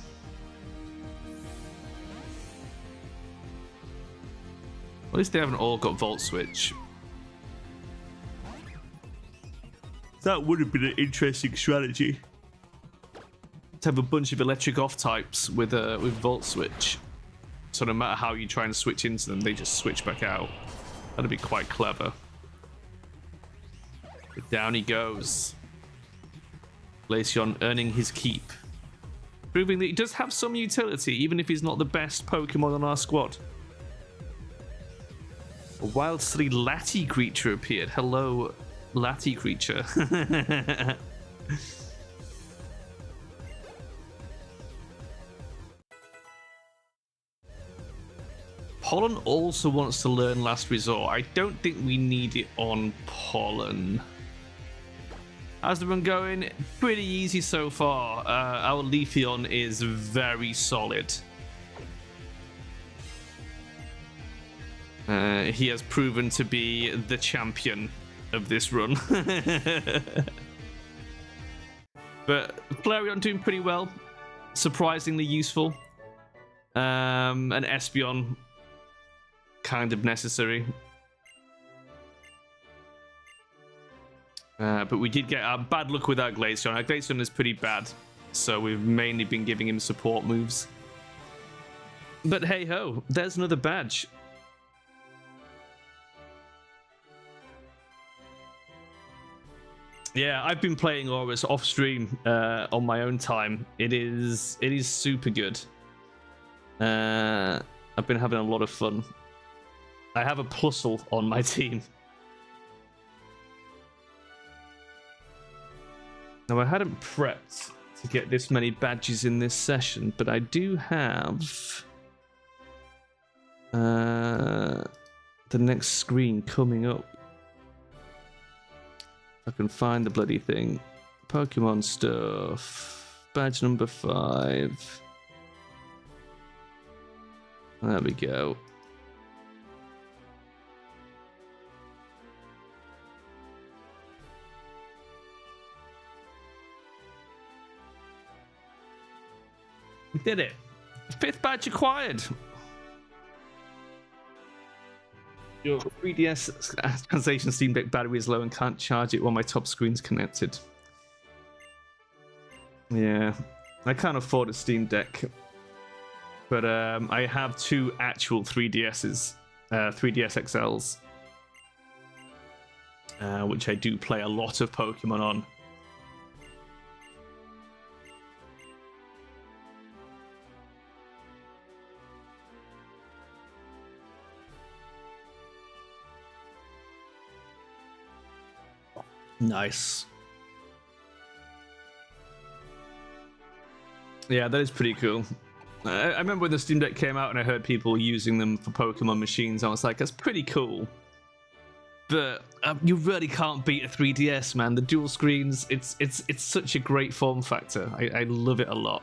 At least they haven't all got Volt Switch. That would have been an interesting strategy. To have a bunch of electric off types with Volt Switch. So no matter how you try and switch into them, they just switch back out. That'd be quite clever. But down he goes. Glaceon earning his keep. Proving that he does have some utility, even if he's not the best Pokemon on our squad. A wild silly Lati creature appeared. Hello, Lati creature. Pollen also wants to learn Last Resort. I don't think we need it on Pollen. How's the run going? Pretty easy so far. Our Leafeon is very solid. He has proven to be the champion of this run. But Flareon doing pretty well. Surprisingly useful. And Espeon kind of necessary. But we did get our bad luck with our Glaceon. Our Glaceon is pretty bad, so we've mainly been giving him support moves. But hey ho, there's another badge. Yeah, I've been playing Aurus off stream on my own time. It is super good. I've been having a lot of fun. I have a Plusle on my team. Now, I hadn't prepped to get this many badges in this session, but I do have the next screen coming up. If I can find the bloody thing. Pokemon stuff. Badge number 5. There we go. We did it. 5th badge acquired. Your 3DS translation Steam Deck battery is low and can't charge it while my top screen's connected. Yeah, I can't afford a Steam Deck. But I have 2 actual 3DSs, 3DS XLs, which I do play a lot of Pokemon on. Nice. Yeah, that is pretty cool. I remember when the Steam Deck came out and I heard people using them for Pokemon machines. I was like, that's pretty cool. But you really can't beat a 3DS, man. The dual screens, it's such a great form factor. I love it a lot.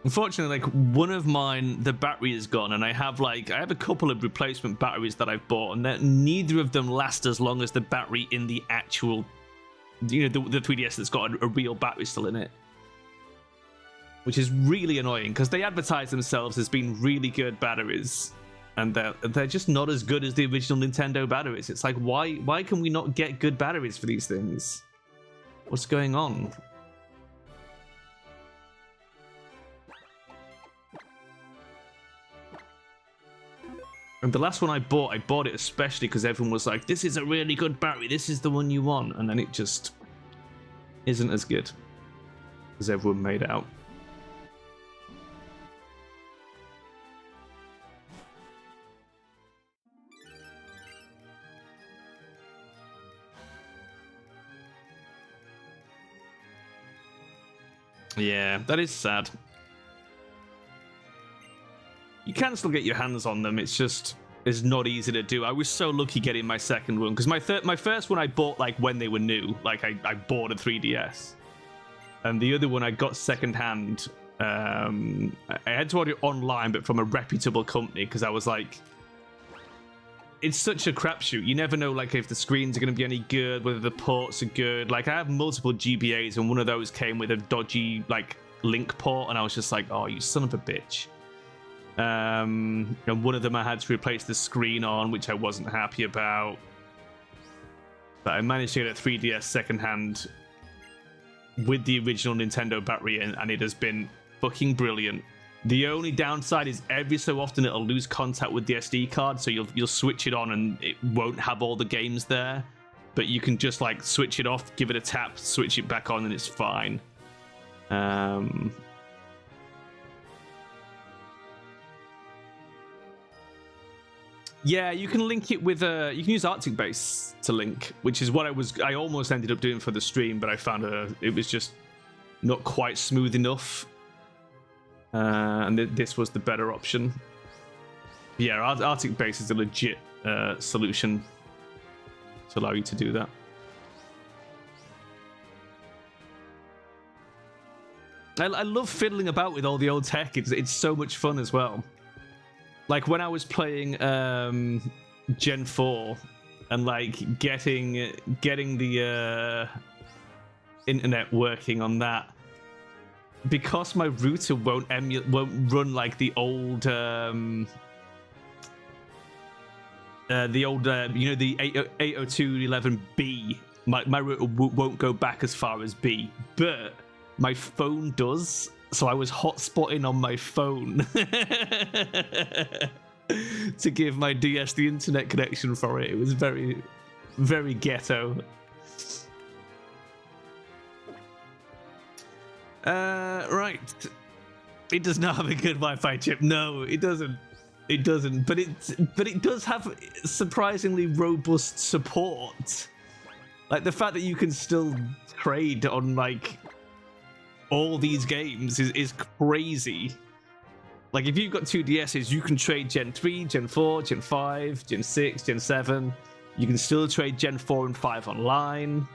Unfortunately, like, one of mine, the battery is gone, and I have a couple of replacement batteries that I've bought, and neither of them last as long as the battery in the actual, you know, the 3DS that's got a real battery still in it. Which is really annoying, because they advertise themselves as being really good batteries, and they're just not as good as the original Nintendo batteries. It's like, why can we not get good batteries for these things? What's going on? And the last one I bought it especially because everyone was like, this is a really good battery, this is the one you want. And then it just isn't as good as everyone made out. Yeah, that is sad. You can still get your hands on them. It's not easy to do. I was so lucky getting my second one because my first one I bought like when they were new. Like I bought a 3DS, and the other one I got secondhand. I had to order it online, but from a reputable company because I was like, it's such a crapshoot. You never know like if the screens are going to be any good, whether the ports are good. Like I have multiple GBAs, and one of those came with a dodgy like link port, and I was just like, oh, you son of a bitch. And one of them I had to replace the screen on, which I wasn't happy about. But I managed to get a 3DS secondhand with the original Nintendo battery in, and it has been fucking brilliant. The only downside is every so often it'll lose contact with the SD card, so you'll switch it on and it won't have all the games there. But you can just like switch it off, give it a tap, switch it back on, and it's fine. Yeah, you can link it with you can use Arctic Base to link, which is what I almost ended up doing for the stream, but I found it was just not quite smooth enough, and this was the better option. Yeah, Arctic Base is a legit solution to allow you to do that. I love fiddling about with all the old tech. It's so much fun as well. Like when I was playing Gen 4, and like getting the internet working on that, because my router won't run like the old you know, the 802.11b. My router won't go back as far as B, but my phone does. So I was hotspotting on my phone to give my DS the internet connection for it. It was very, very ghetto. Right. It does not have a good Wi-Fi chip. No, it doesn't. It doesn't. But it does have surprisingly robust support. Like the fact that you can still trade on like all these games is crazy. Like if you've got 2 DSs, you can trade Gen 3, Gen 4, Gen 5, Gen 6, Gen 7. You can still trade Gen 4 and 5 online.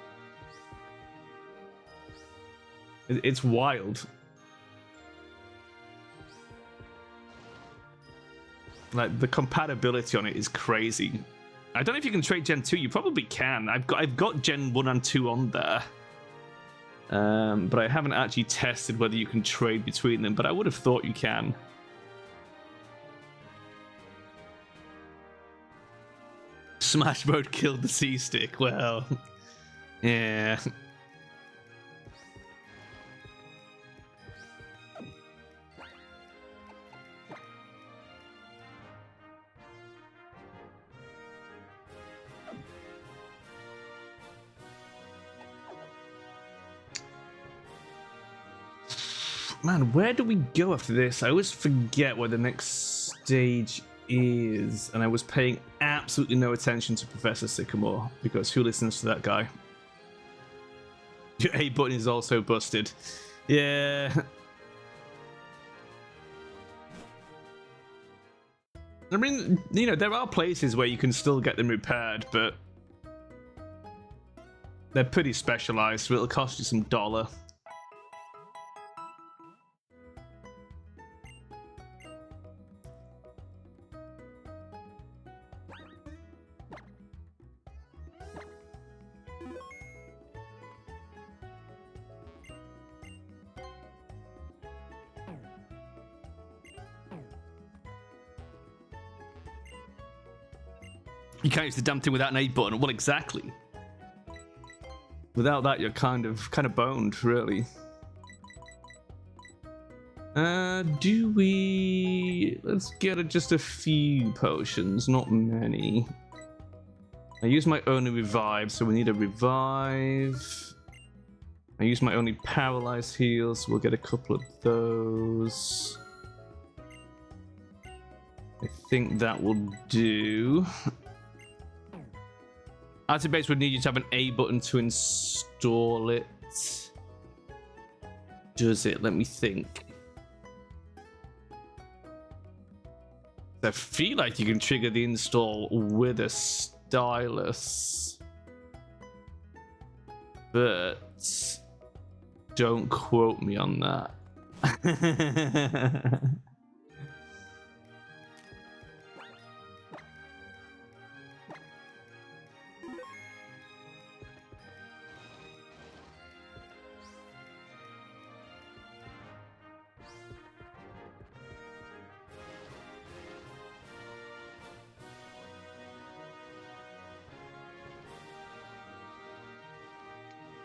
It's wild. Like the compatibility on it is crazy. I don't know if you can trade Gen 2. You probably can. I've got Gen 1 and 2 on there. But I haven't actually tested whether you can trade between them, but I would have thought you can. Smash Mode killed the C-Stick. Well, yeah. Man, where do we go after this? I always forget where the next stage is, and I was paying absolutely no attention to Professor Sycamore, because who listens to that guy? Your A button is also busted. Yeah. I mean, you know, there are places where you can still get them repaired, but they're pretty specialized, so it'll cost you some dollar. You can't use the damn thing without an A button. Well, exactly. Without that, you're kind of boned, really. Do we... Let's get just a few potions, not many. I use my only revive, so we need a revive. I use my only paralyzed heal, so we'll get a couple of those. I think that will do. Antibase would need you to have an A button to install it. Does it? Let me think. I feel like you can trigger the install with a stylus. But don't quote me on that.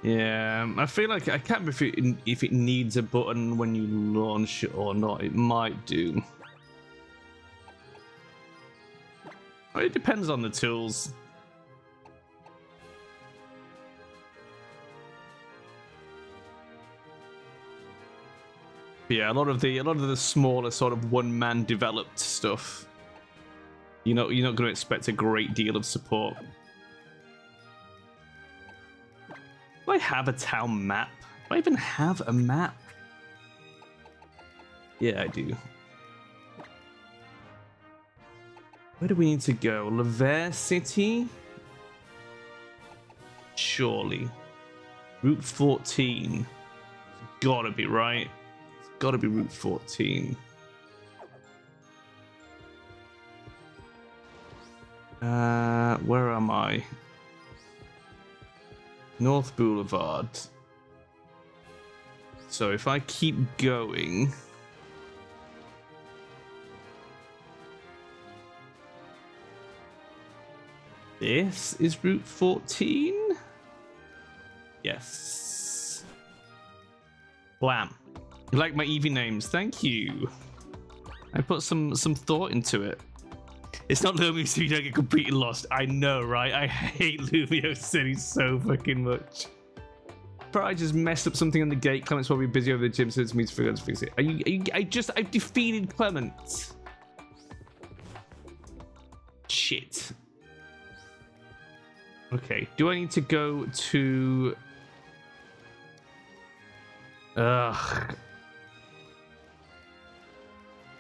Yeah, I feel like I can't remember if it needs a button when you launch it or not. It might do. It depends on the tools. Yeah, a lot of the smaller sort of one-man developed stuff. You're not going to expect a great deal of support. Do I have a town map? Do I even have a map? Yeah, I do. Where do we need to go? Lavere City? Surely. Route 14. It's gotta be, right? It's gotta be Route 14. Where am I? North Boulevard. So if I keep going... This is Route 14? Yes. Blam. You like my Eevee names? Thank you. I put some thought into it. It's not Lumiose so you don't get completely lost. I know, right? I hate Lumiose City so fucking much. Probably just messed up something on the gate. Clement's probably busy over the gym, so it's me to forget to fix it. I've defeated Clement. Shit. Okay, do I need to go to... Ugh.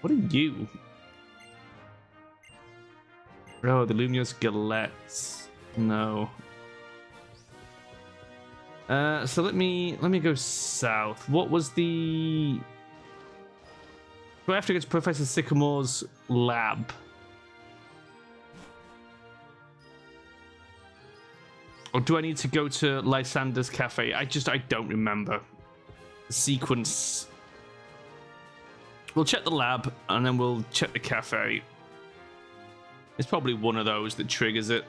What are you? Oh, the Lumiose Galettes. No. So let me go south. What was the... Do I have to go to Professor Sycamore's lab? Or do I need to go to Lysander's cafe? I don't remember. The sequence. We'll check the lab, and then we'll check the cafe. It's probably one of those that triggers it.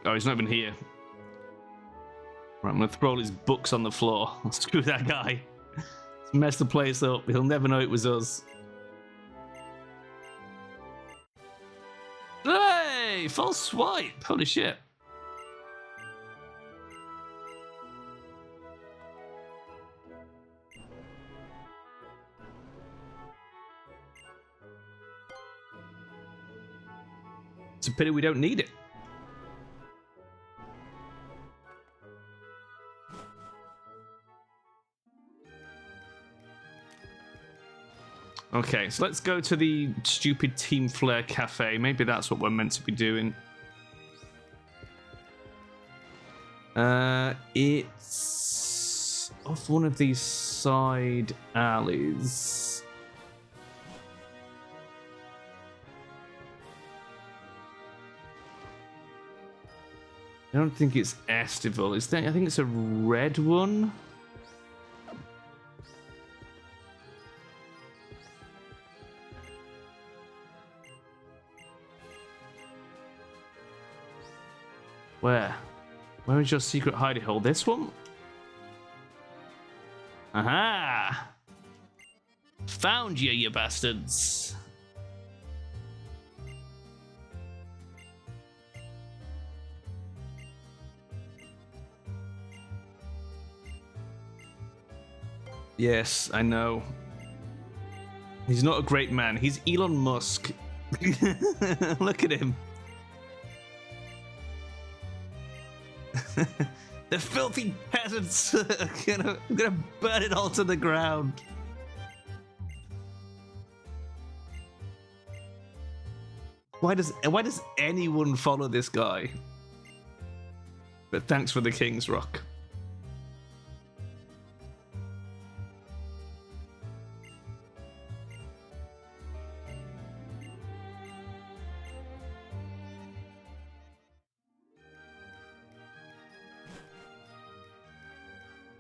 Oh, he's not even here. Right, I'm gonna throw all his books on the floor. Screw that guy. Let's mess the place up. He'll never know it was us. Hey! False swipe! Holy shit. It's a pity we don't need it. Okay, so let's go to the stupid Team Flare Cafe. Maybe that's what we're meant to be doing. It's off one of these side alleys. I don't think it's Estival. Is that? I think it's a red one. Where? Where is your secret hidey hole? This one? Aha! Found you, you bastards! Yes, I know. He's not a great man. He's Elon Musk. Look at him. The filthy peasants are gonna burn it all to the ground. Why does anyone follow this guy? But thanks for the King's Rock.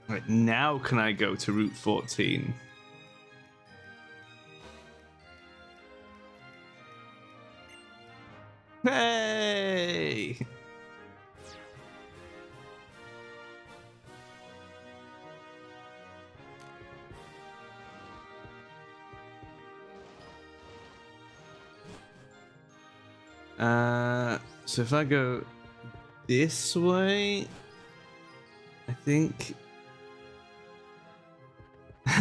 Right, now can I go to Route 14? Hey! So if I go this way, I think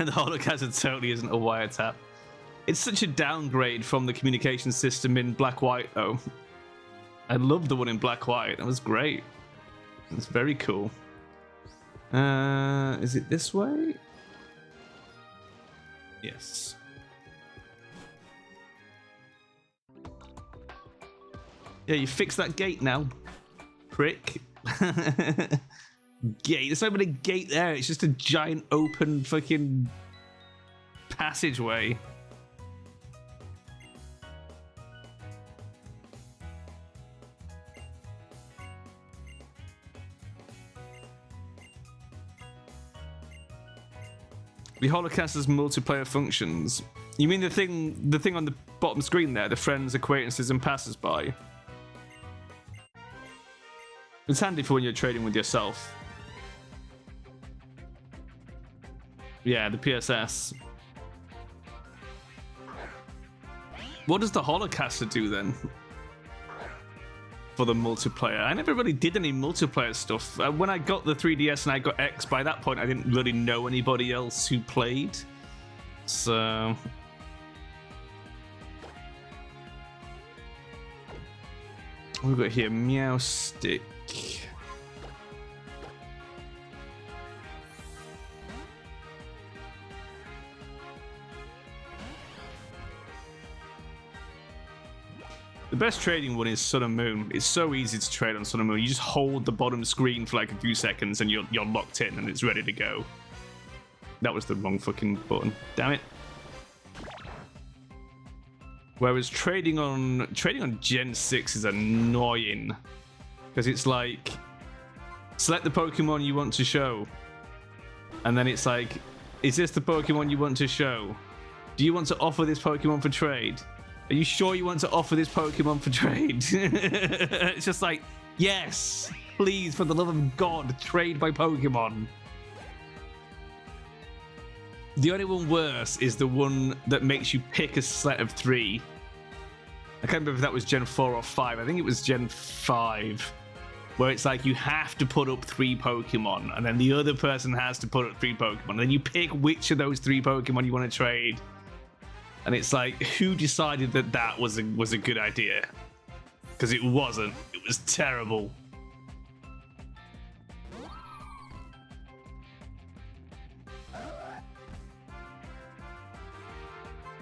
the Holocaust totally isn't a wiretap. It's such a downgrade from the communication system in Black White, though. I love the one in black-white. That was great. It's very cool. Is it this way? Yes. Yeah, you fix that gate now, prick. Gate. There's not even a gate there. It's just a giant open fucking passageway. The Holocast has multiplayer functions. You mean the thing on the bottom screen there, the friends, acquaintances, and passers-by? It's handy for when you're trading with yourself. Yeah, the PSS. What does the Holocaster do then? For the multiplayer? I never really did any multiplayer stuff. When I got the 3DS and I got X, by that point I didn't really know anybody else who played. So... we've got here Meow Stick. The best trading one is Sun and Moon. It's so easy to trade on Sun and Moon. You just hold the bottom screen for like a few seconds and you're locked in and it's ready to go. That was the wrong fucking button. Damn it. Whereas trading on Gen 6 is annoying. Because it's like, select the Pokemon you want to show. And then it's like, is this the Pokemon you want to show? Do you want to offer this Pokemon for trade? Are you sure you want to offer this Pokemon for trade? It's just like, yes, please, for the love of God, trade my Pokemon. The only one worse is the one that makes you pick a set of 3. I can't remember if that was Gen 4 or 5. I think it was Gen 5. Where it's like you have to put up 3 Pokemon, and then the other person has to put up 3 Pokemon. And then you pick which of those 3 Pokemon you want to trade. And it's like, who decided that that was a good idea? Because it wasn't. It was terrible.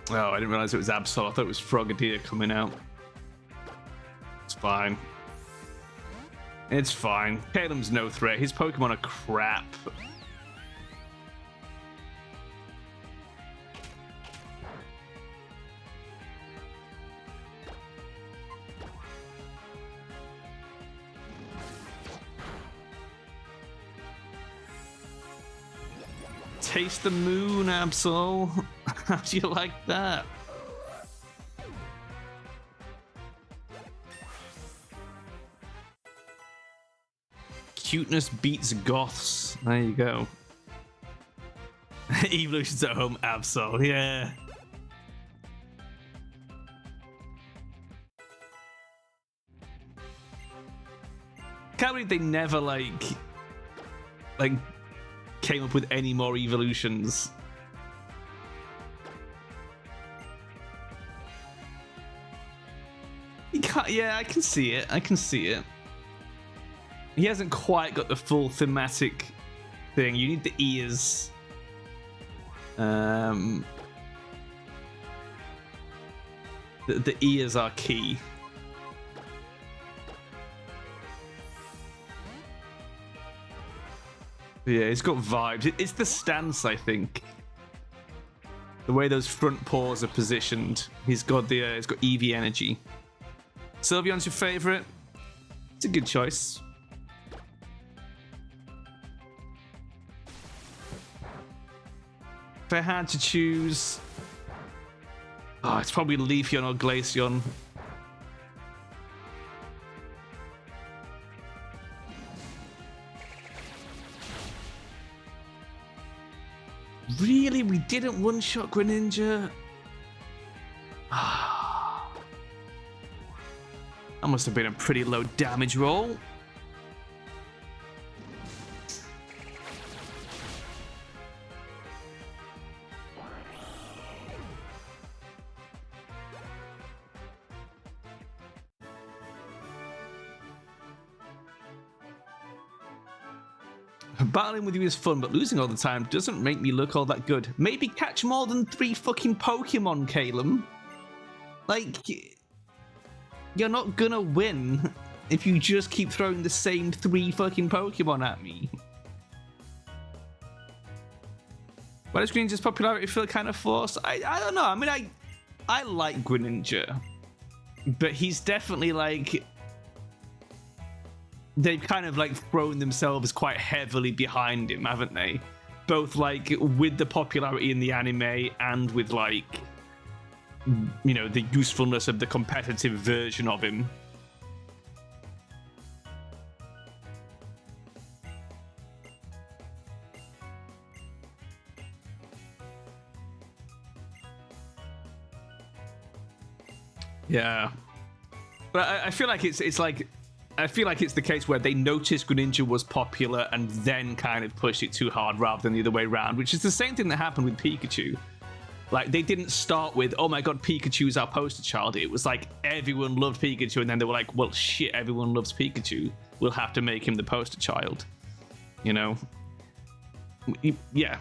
Oh, I didn't realize it was Absol. I thought it was Frogadier coming out. It's fine. It's fine. Calum's no threat. His Pokemon are crap. Taste the moon, Absol. How do you like that? Cuteness beats goths. There you go. Eeveelutions at home, Absol. Yeah. Can't believe they never like came up with any more Eeveelutions. You can't, yeah, I can see it. I can see it. He hasn't quite got the full thematic thing. You need the ears. The ears are key. Yeah, it's got vibes. It's the stance, I think. The way those front paws are positioned. He's got Eevee energy. Sylveon's your favorite? It's a good choice. If I had to choose... oh, it's probably Leafeon or Glaceon. Really? We didn't one-shot Greninja? That must have been a pretty low damage roll. Battling with you is fun, but losing all the time doesn't make me look all that good. Maybe catch more than 3 fucking Pokemon, Calum. Like, you're not gonna win if you just keep throwing the same 3 fucking Pokemon at me. Why does Greninja's popularity feel kind of forced? I don't know. I mean, I like Greninja, but he's definitely like, they've kind of like thrown themselves quite heavily behind him, haven't they? Both like with the popularity in the anime and with like, you know, the usefulness of the competitive version of him. Yeah, but I feel like it's like, I feel like it's the case where they noticed Greninja was popular and then kind of pushed it too hard rather than the other way around, which is the same thing that happened with Pikachu. Like, they didn't start with, oh my god, Pikachu's our poster child. It was like everyone loved Pikachu, and then they were like, well, shit, everyone loves Pikachu. We'll have to make him the poster child. You know? Yeah,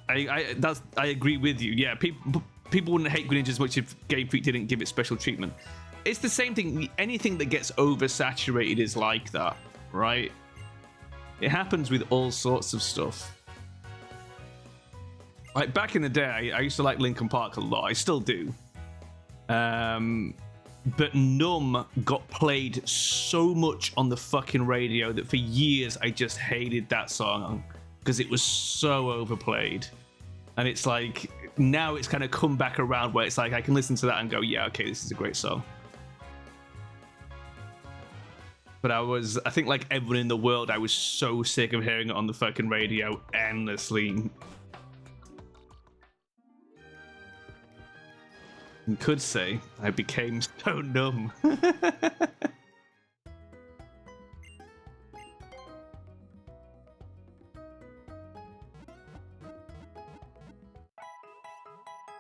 I agree with you. Yeah, people wouldn't hate Greninja as much if Game Freak didn't give it special treatment. It's the same thing. Anything that gets oversaturated is like that, right? It happens with all sorts of stuff. Like, back in the day, I used to like Linkin Park a lot. I still do. But Numb got played so much on the fucking radio that for years I just hated that song because it was so overplayed. And it's like, now it's kind of come back around where it's like I can listen to that and go, yeah, okay, this is a great song. But I think like everyone in the world, I was so sick of hearing it on the fucking radio endlessly. You could say I became so numb.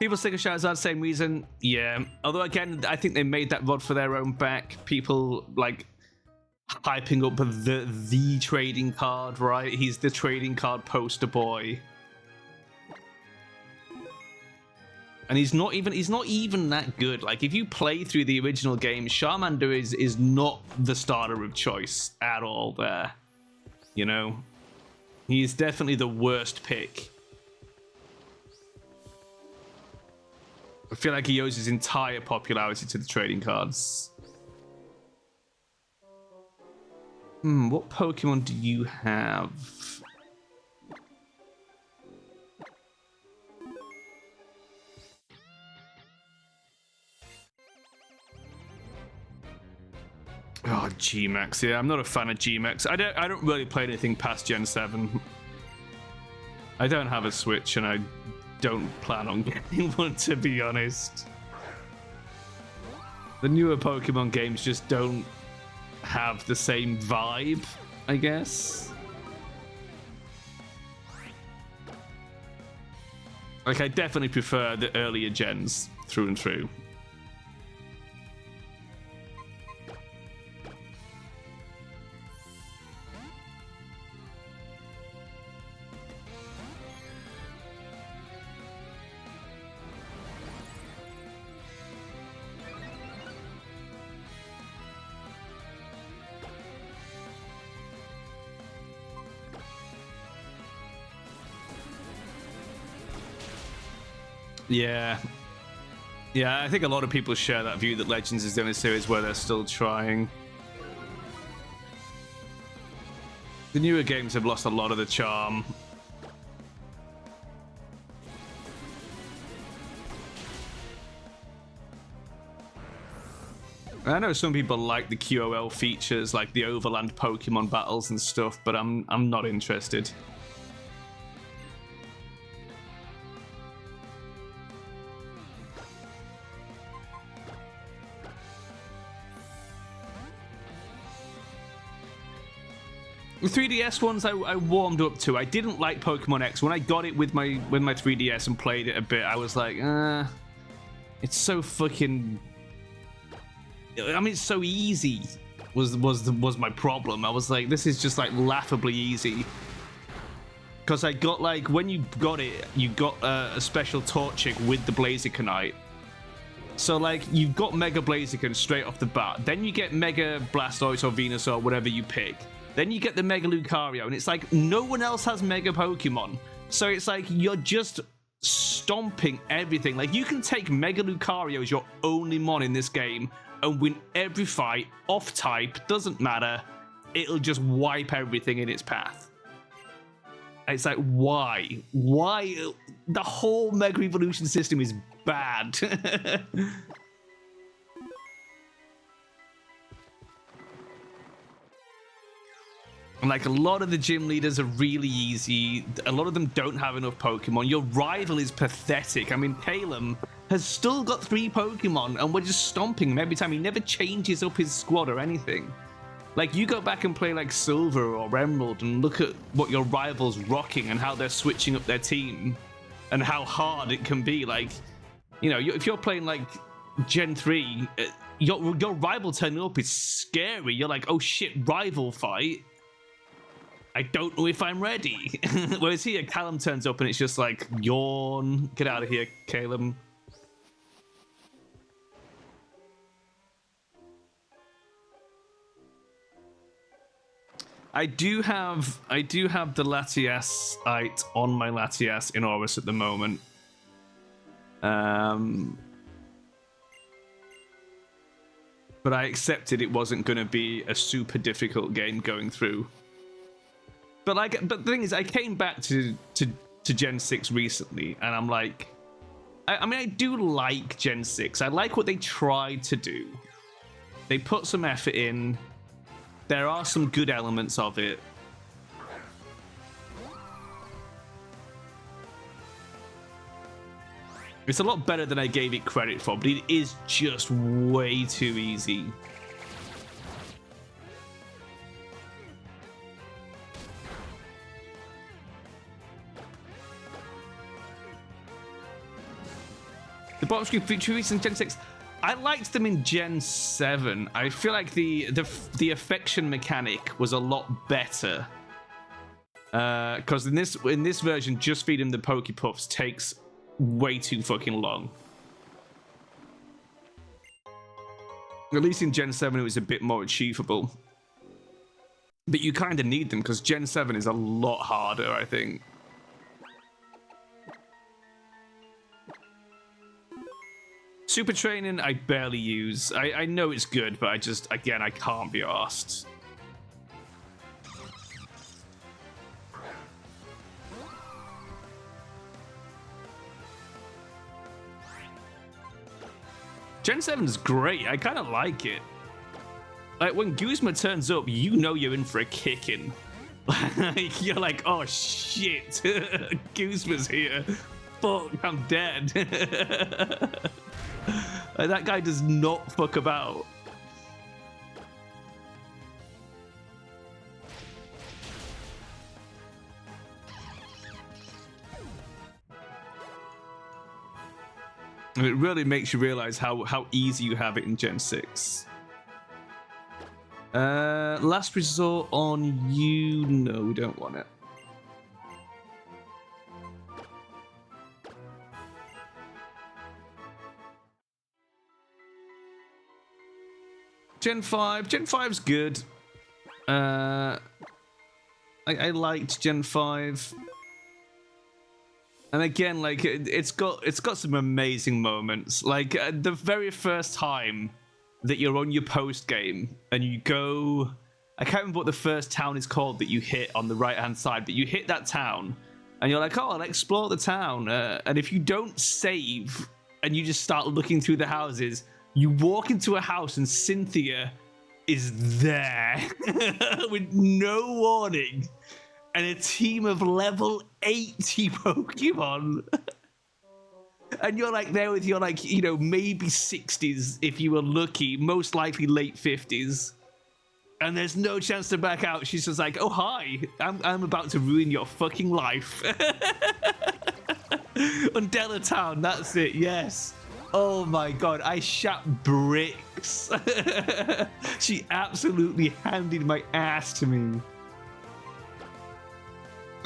People sick of Charizard, same reason. Yeah. Although again, I think they made that rod for their own back. People like hyping up the trading card, right? He's the trading card poster boy. And he's not even that good. Like, if you play through the original game, Charmander is not the starter of choice at all there. You know? He is definitely the worst pick. I feel like he owes his entire popularity to the trading cards. What Pokemon do you have? Oh, G-Max. Yeah, I'm not a fan of G-Max. I don't really play anything past Gen 7. I don't have a Switch, and I don't plan on getting one, to be honest. The newer Pokemon games just don't have the same vibe, I guess. Like, I definitely prefer the earlier gens through and through. Yeah. Yeah, I think a lot of people share that view that Legends is the only series where they're still trying. The newer games have lost a lot of the charm. I know some people like the QOL features, like the overland Pokemon battles and stuff, but I'm not interested. The 3DS ones I warmed up to. I didn't like Pokemon X. When I got it with my 3DS and played it a bit, I was like, it's so fucking... I mean, it's so easy was my problem. I was like, this is just like laughably easy. Because I got, like, when you got it, you got a special Torchic with the Blazikenite. So, like, you've got Mega Blaziken straight off the bat. Then you get Mega Blastoise or Venusaur, whatever you pick. Then you get the Mega Lucario, and it's like, no one else has Mega Pokemon. So it's like, you're just stomping everything. Like, you can take Mega Lucario as your only mon in this game and win every fight, off-type, doesn't matter. It'll just wipe everything in its path. It's like, why? Why? The whole Mega Evolution system is bad. And like, a lot of the gym leaders are really easy. A lot of them don't have enough Pokemon. Your rival is pathetic. I mean, Calum has still got 3 Pokemon, and we're just stomping him every time. He never changes up his squad or anything. Like, you go back and play like Silver or Emerald and look at what your rival's rocking and how they're switching up their team and how hard it can be. Like, you know, if you're playing like Gen 3, your rival turning up is scary. You're like, oh shit, rival fight. I don't know if I'm ready. Whereas here, Callum turns up and it's just like, yawn. Get out of here, Calum. I do have the Latiasite on my Latias in Aurus at the moment. But I accepted it wasn't going to be a super difficult game going through. But the thing is, I came back to Gen 6 recently, and I'm like, I mean, I do like Gen 6. I like what they tried to do. They put some effort in. There are some good elements of it. It's a lot better than I gave it credit for, but it is just way too easy. The bottom screen features in Gen 6. I liked them in Gen 7. I feel like the affection mechanic was a lot better. Because in this version, just feeding the Pokepuffs takes way too fucking long. At least in Gen 7, it was a bit more achievable. But you kind of need them, because Gen 7 is a lot harder, I think. Super Training, I barely use. I know it's good, but I just, again, I can't be arsed. Gen 7 is great. I kind of like it. Like, when Guzma turns up, you know you're in for a kicking. Like, you're like, oh shit, Guzma's here. Fuck, I'm dead. Like, that guy does not fuck about. And it really makes you realize how easy you have it in Gen 6. Last resort on you. No, we don't want it. Gen 5. Gen 5's good. I liked Gen 5. And again, like, it's got some amazing moments. Like, the very first time that you're on your post game and you go, I can't remember what the first town is called that you hit on the right hand side, but you hit that town and you're like, oh, I'll explore the town. And if you don't save and you just start looking through the houses, you walk into a house and Cynthia is there with no warning. And a team of level 80 Pokemon. And you're like there with your, like, you know, maybe 60s if you were lucky, most likely late 50s. And there's no chance to back out. She's just like, oh, hi, I'm about to ruin your fucking life. Undella Town, that's it, yes. Oh my god, I shot bricks. She absolutely handed my ass to me.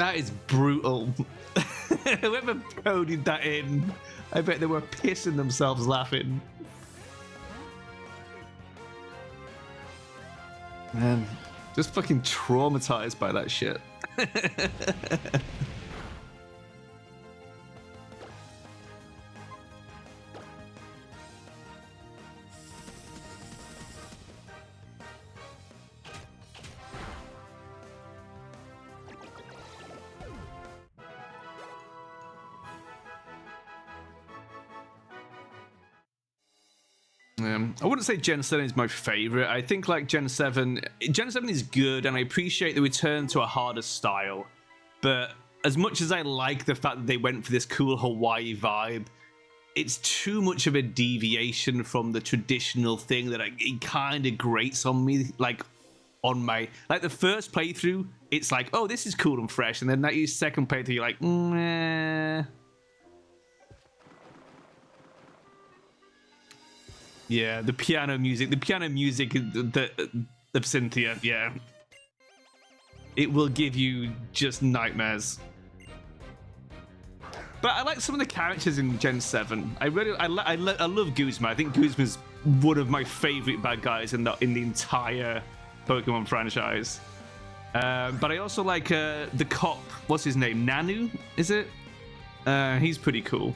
That is brutal. Whoever coded that in, I bet they were pissing themselves laughing. Man, just fucking traumatized by that shit. I wouldn't say Gen 7 is my favorite. I think like Gen 7 is good, and I appreciate the return to a harder style. But as much as I like the fact that they went for this cool Hawaii vibe, it's too much of a deviation from the traditional thing that it kind of grates on me. Like on my the first playthrough, it's like, oh, this is cool and fresh, and then that second playthrough, you're like, meh. Yeah, the piano music of Cynthia, yeah. It will give you just nightmares. But I like some of the characters in Gen 7. I love Guzma. I think Guzma's one of my favorite bad guys in the entire Pokemon franchise. But I also like the cop. What's his name? Nanu, is it? He's pretty cool.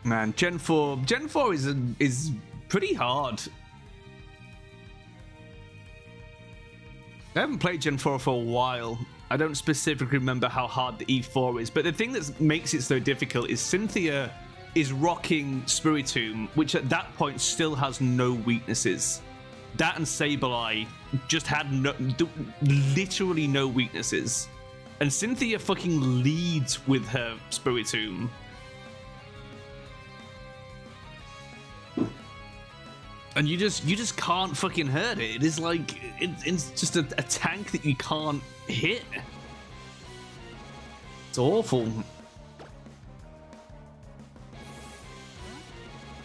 Man, Gen 4 is pretty hard. I haven't played Gen 4 for a while. I don't specifically remember how hard the E4 is, but the thing that makes it so difficult is Cynthia is rocking Spiritomb, which at that point still has no weaknesses. That and Sableye just had literally no weaknesses. And Cynthia fucking leads with her Spiritomb. And you just can't fucking hurt it. It is like it's just a tank that you can't hit. It's awful.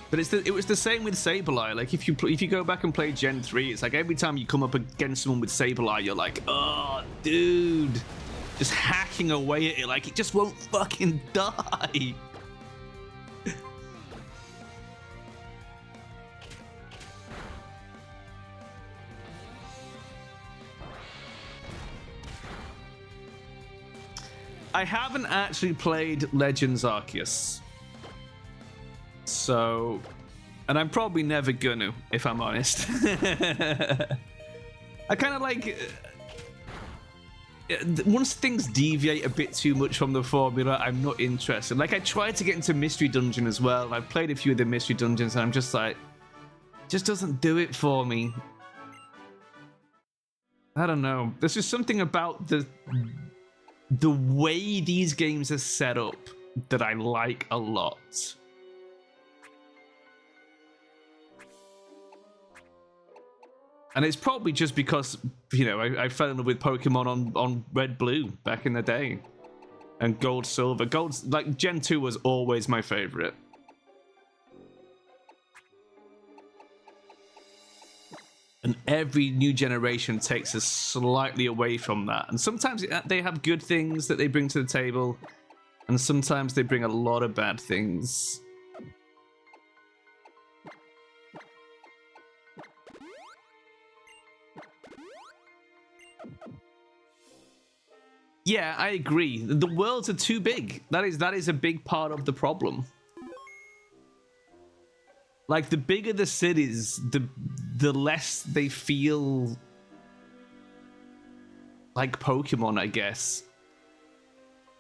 But it was the same with Sableye. Like if you go back and play Gen 3, it's like every time you come up against someone with Sableye, you're like, oh, dude, just hacking away at it like it just won't fucking die. I haven't actually played Legends Arceus. So, and I'm probably never gonna, if I'm honest. I kind of like, once things deviate a bit too much from the formula, I'm not interested. Like I tried to get into Mystery Dungeon as well. I've played a few of the Mystery Dungeons and I'm just like, just doesn't do it for me. I don't know. There's just something about the way these games are set up that I like a lot. And it's probably just because, you know, I fell in love with Pokemon on Red Blue back in the day. And Gold Silver. Like, Gen 2 was always my favorite. And every new generation takes us slightly away from that. And sometimes they have good things that they bring to the table. And sometimes they bring a lot of bad things. Yeah, I agree. The worlds are too big. That is a big part of the problem. Like, the bigger the cities, the less they feel like Pokemon, I guess.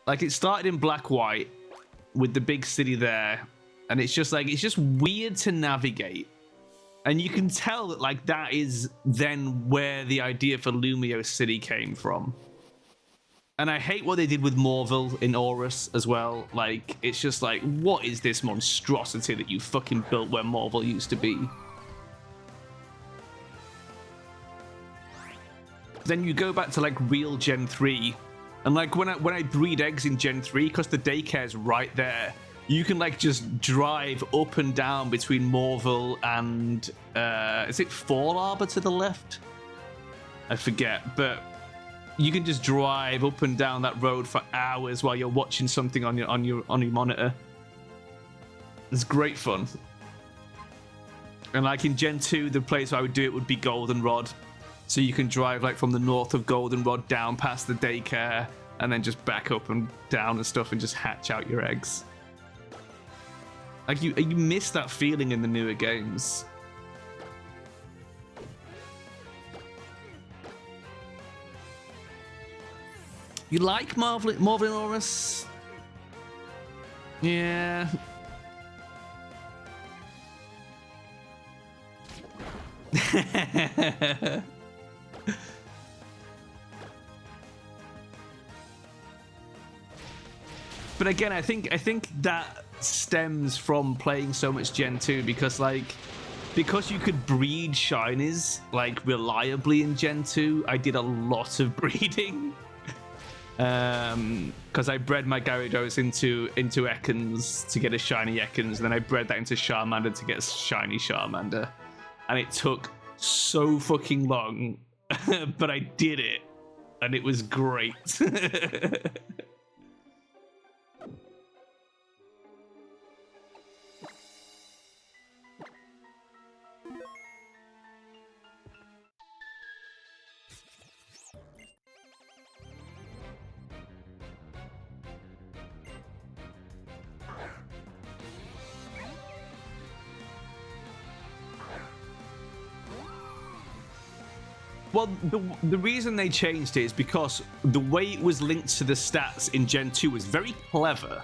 Like, it started in Black-White with the big city there, and it's just weird to navigate. And you can tell that, like, that is then where the idea for Lumiose City came from. And I hate what they did with Morville in Aurus as well. Like, it's just like, what is this monstrosity that you fucking built where Morville used to be? Then you go back to, like, real Gen 3. And, like, when I breed eggs in Gen 3, because the daycare's right there, you can, like, just drive up and down between Morville and, is it Fall Arbor to the left? I forget, but you can just drive up and down that road for hours while you're watching something on your monitor. It's great fun. And like in Gen 2, the place I would do it would be Goldenrod. So you can drive like from the north of Goldenrod down past the daycare and then just back up and down and stuff and just hatch out your eggs. Like you miss that feeling in the newer games. You like Marvelinosaurus? Yeah. But again, I think that stems from playing so much Gen 2 because you could breed shinies like reliably in Gen 2. I did a lot of breeding. Because I bred my Gyarados into Ekans to get a shiny Ekans, and then I bred that into Charmander to get a shiny Charmander. And it took so fucking long, but I did it, and it was great. Well, the reason they changed it is because the way it was linked to the stats in Gen 2 was very clever.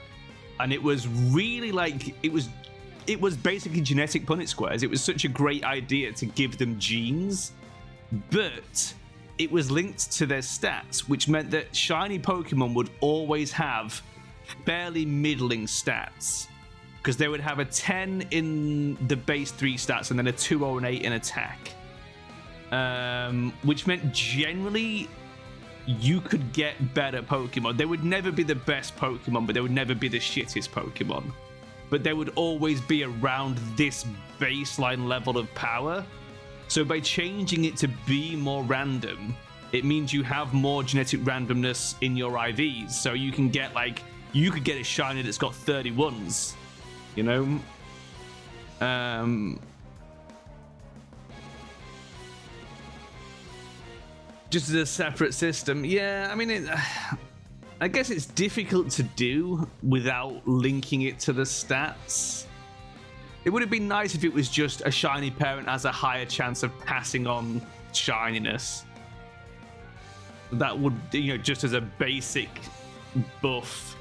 And it was really like, it was basically genetic Punnett squares. It was such a great idea to give them genes, but it was linked to their stats, which meant that shiny Pokemon would always have fairly middling stats. Because they would have a 10 in the base 3 stats and then a 2 or an 8 in attack. Which meant generally you could get better Pokemon. They would never be the best Pokemon, but they would never be the shittest Pokemon. But they would always be around this baseline level of power. So by changing it to be more random, it means you have more genetic randomness in your IVs. So you can get you could get a shiny that's got 31s, you know? Just as a separate system. Yeah, I mean, I guess it's difficult to do without linking it to the stats. It would have been nice if it was just a shiny parent has a higher chance of passing on shininess. That would, just as a basic buff,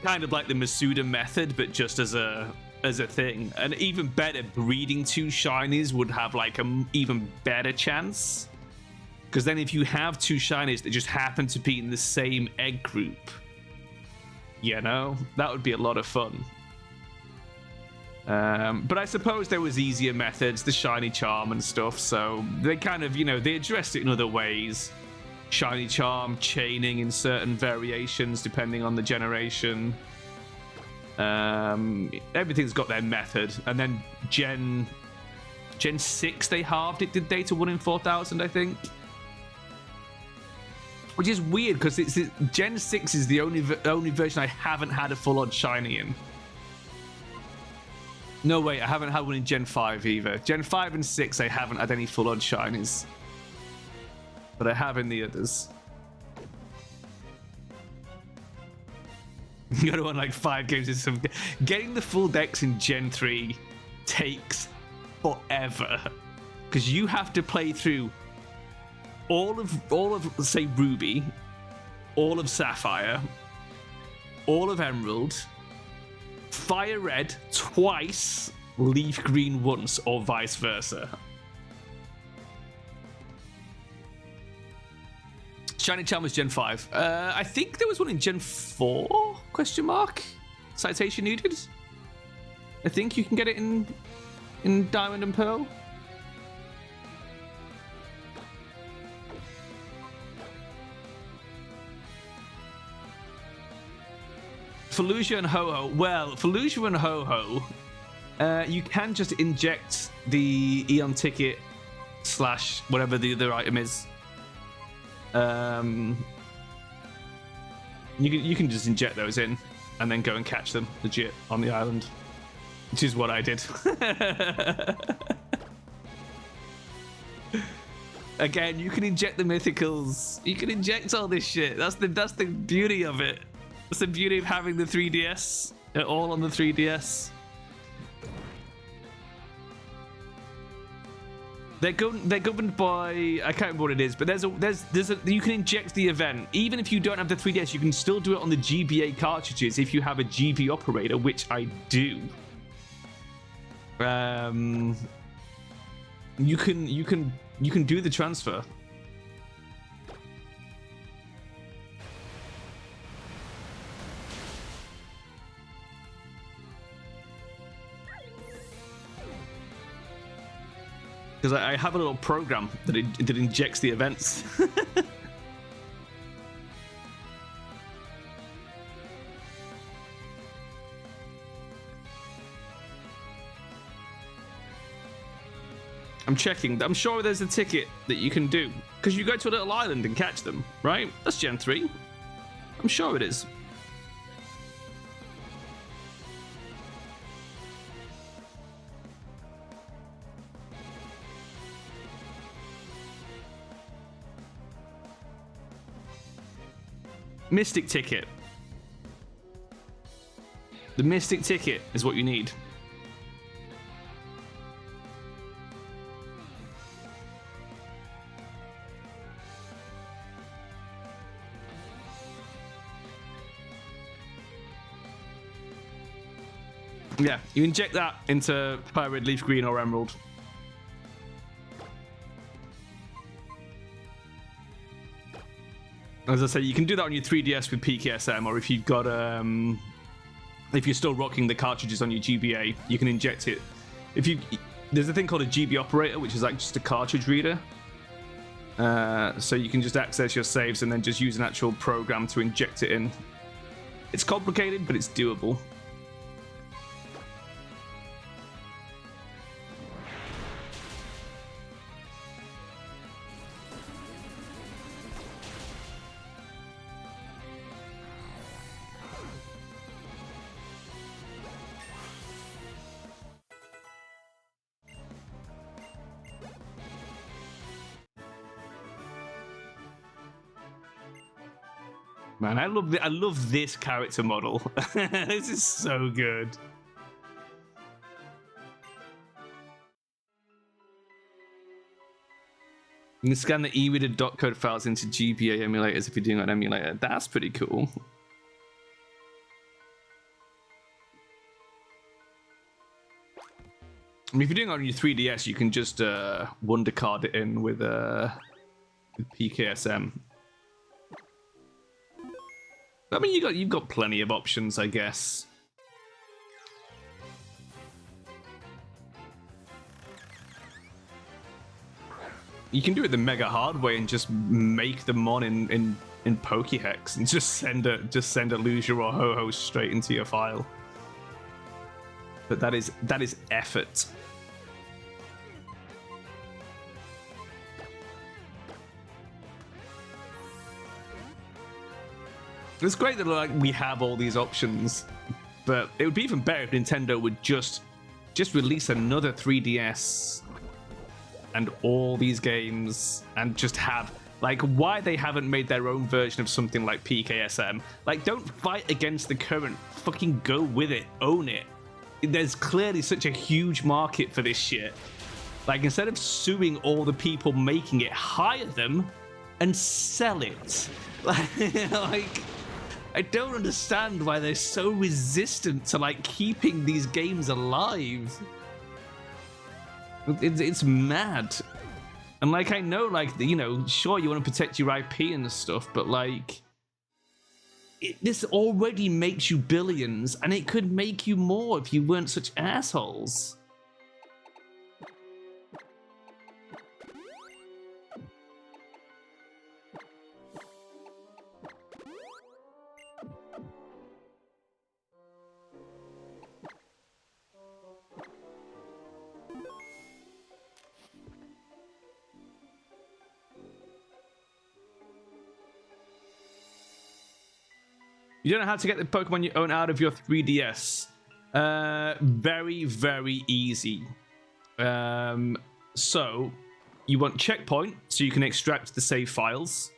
kind of like the Masuda method, but just as a thing. And even better, breeding 2 shinies would have like an even better chance. Because then if you have 2 shinies that just happen to be in the same egg group, that would be a lot of fun. But I suppose there was easier methods, the shiny charm and stuff, so they kind of, they addressed it in other ways. Shiny charm, chaining in certain variations depending on the generation. Everything's got their method. And then Gen 6, they halved it, did they, to 1 in 4,000, I think? Which is weird, because Gen 6 is the only version I haven't had a full-on shiny in. No, wait, I haven't had one in Gen 5 either. Gen 5 and 6, I haven't had any full-on shinies. But I have in the others. You gotta run 5 games in some... Getting the full decks in Gen 3 takes forever. Because you have to play through all of say Ruby, all of Sapphire, all of Emerald, Fire Red twice, Leaf Green once, or vice versa. Shiny Charm was Gen 5. I think there was one in Gen 4? Question mark? Citation needed? I think you can get it in Diamond and Pearl. Fallujah and Ho-Oh. Well, Fallujah and Ho-Oh, you can just inject the Eon ticket / whatever the other item is You can just inject those in and then go and catch them legit on the island, which is what I did. Again, you can inject the mythicals. You can inject all this shit. That's the beauty of it. That's the beauty of having the 3DS. They're all on the 3DS. They're governed by, I can't remember what it is, but there's a you can inject the event. Even if you don't have the 3DS, you can still do it on the GBA cartridges if you have a GB operator, which I do. You can do the transfer. Because I have a little program that injects the events. I'm checking. I'm sure there's a ticket that you can do. Because you go to a little island and catch them, right? That's Gen 3. I'm sure it is. Mystic ticket. The Mystic ticket is what you need. Yeah, you inject that into Fire Red, Leaf Green, or Emerald. As I say, you can do that on your 3DS with PKSM, or if you've got if you're still rocking the cartridges on your GBA, you can inject it. There's a thing called a GB operator, which is like just a cartridge reader. So you can just access your saves and then just use an actual program to inject it in. It's complicated, but it's doable. Man, I love this character model. This is so good. You can scan the e-reader dot code files into GBA emulators if you're doing an emulator. That's pretty cool. I mean, if you're doing it on your 3DS, you can just wonder card it in with PKSM. I mean, you've got plenty of options, I guess. You can do it the mega hard way and just make them on in Pokéhex and just send a Lugia or Ho-Ho straight into your file. But that is effort. It's great that like we have all these options, but it would be even better if Nintendo would just release another 3DS and all these games and just have like why they haven't made their own version of something like PKSM. Like, don't fight against the current. Fucking go with it. Own it. There's clearly such a huge market for this shit. Like, instead of suing all the people making it, hire them and sell it. Like, I don't understand why they're so resistant to like keeping these games alive. It's mad. And like, I know, like, you know, sure, you want to protect your IP and stuff, but like, this already makes you billions, and it could make you more if you weren't such assholes. You don't know how to get the Pokemon you own out of your 3DS. Very, very easy. So you want Checkpoint, so you can extract the save files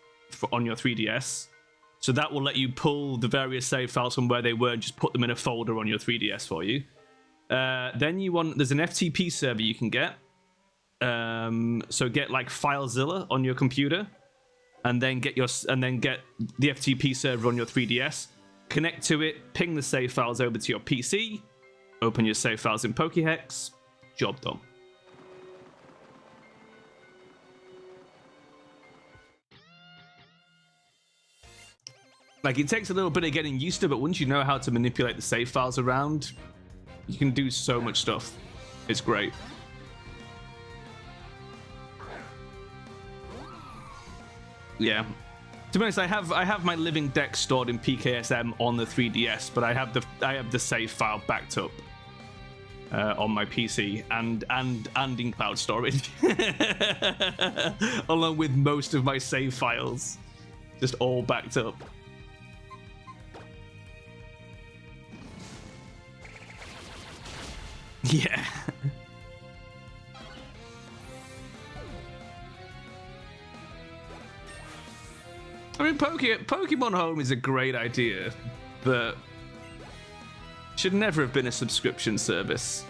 on your 3DS. So that will let you pull the various save files from where they were and just put them in a folder on your 3DS for you. Then there's an FTP server you can get. So get like FileZilla on your computer, and then get the FTP server on your 3DS. Connect to it, ping the save files over to your PC, open your save files in Pokéhex, job done. Like, it takes a little bit of getting used to, but once you know how to manipulate the save files around, you can do so much stuff. It's great. Yeah. To be honest, I have my living deck stored in PKSM on the 3DS, but I have the save file backed up on my PC and in cloud storage, along with most of my save files, just all backed up. Yeah. I mean, Pokemon Home is a great idea, but should never have been a subscription service.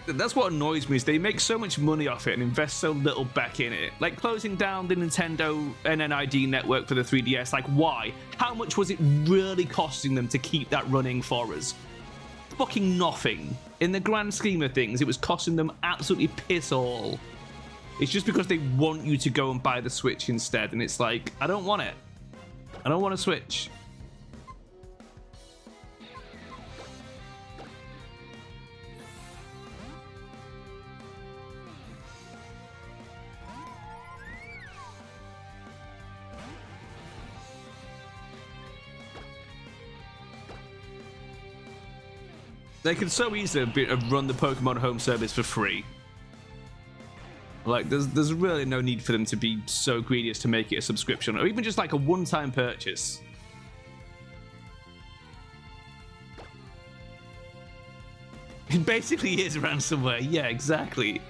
That's what annoys me, is they make so much money off it and invest so little back in it. Like closing down the Nintendo NNID network for the 3DS, like why? How much was it really costing them to keep that running for us? Fucking nothing. In the grand scheme of things, it was costing them absolutely piss all. It's just because they want you to go and buy the Switch instead, and it's like, I don't want it. I don't want a Switch. They can so easily run the Pokemon Home service for free. Like, there's really no need for them to be so greedy as to make it a subscription, or even just like a one-time purchase. It basically is ransomware. Yeah, exactly.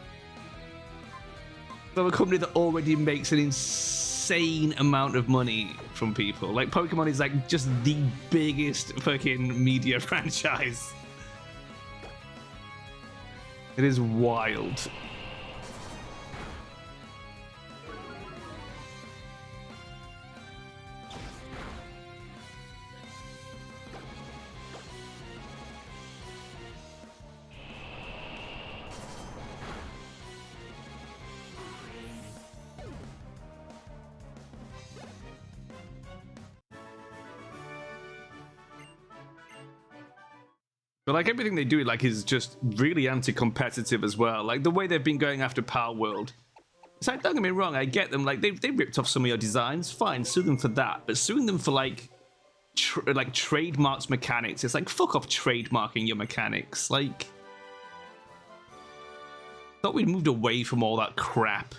From a company that already makes an insane amount of money from people. Like, Pokemon is like just the biggest fucking media franchise. It is wild. But like everything they do, like, is just really anti-competitive as well. Like the way they've been going after Power World. It's like, don't get me wrong, I get them. Like they ripped off some of your designs. Fine, sue them for that. But suing them for like trademarks mechanics, it's like, fuck off trademarking your mechanics. Like, thought we'd moved away from all that crap.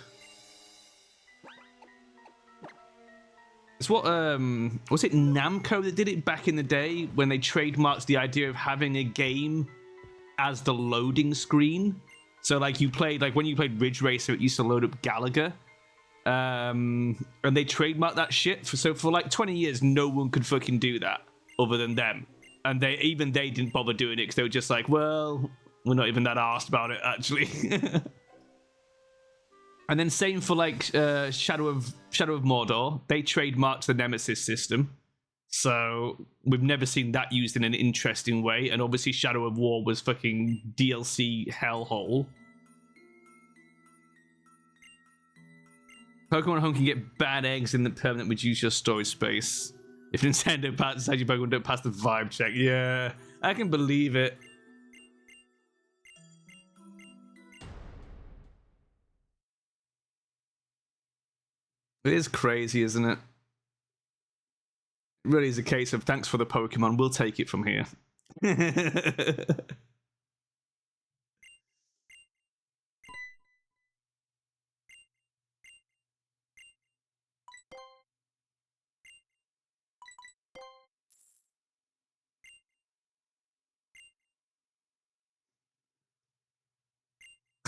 It's what, was it Namco that did it back in the day when they trademarked the idea of having a game as the loading screen? So like you played, like when you played Ridge Racer, it used to load up Galaga. And they trademarked that shit. So for like 20 years, no one could fucking do that other than them. And they didn't bother doing it because they were just like, well, we're not even that arsed about it, actually. And then same for like Shadow of Mordor. They trademarked the Nemesis system. So we've never seen that used in an interesting way. And obviously Shadow of War was fucking DLC hellhole. Pokemon Home can get bad eggs in the permanent reduce your storage space. If Nintendo decides your Pokemon don't pass the vibe check. Yeah, I can believe it. It is crazy, isn't it? It really is a case of thanks for the Pokemon, we'll take it from here.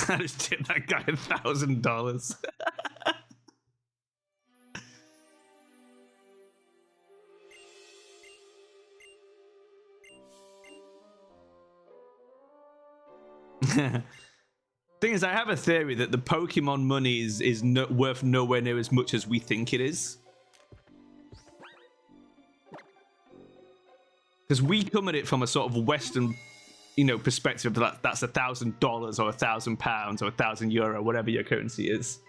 I just tipped that guy $1,000. Thing is, I have a theory that the Pokemon money is worth nowhere near as much as we think it is. Because we come at it from a sort of Western, perspective that's $1,000 or £1,000 or €1,000, whatever your currency is.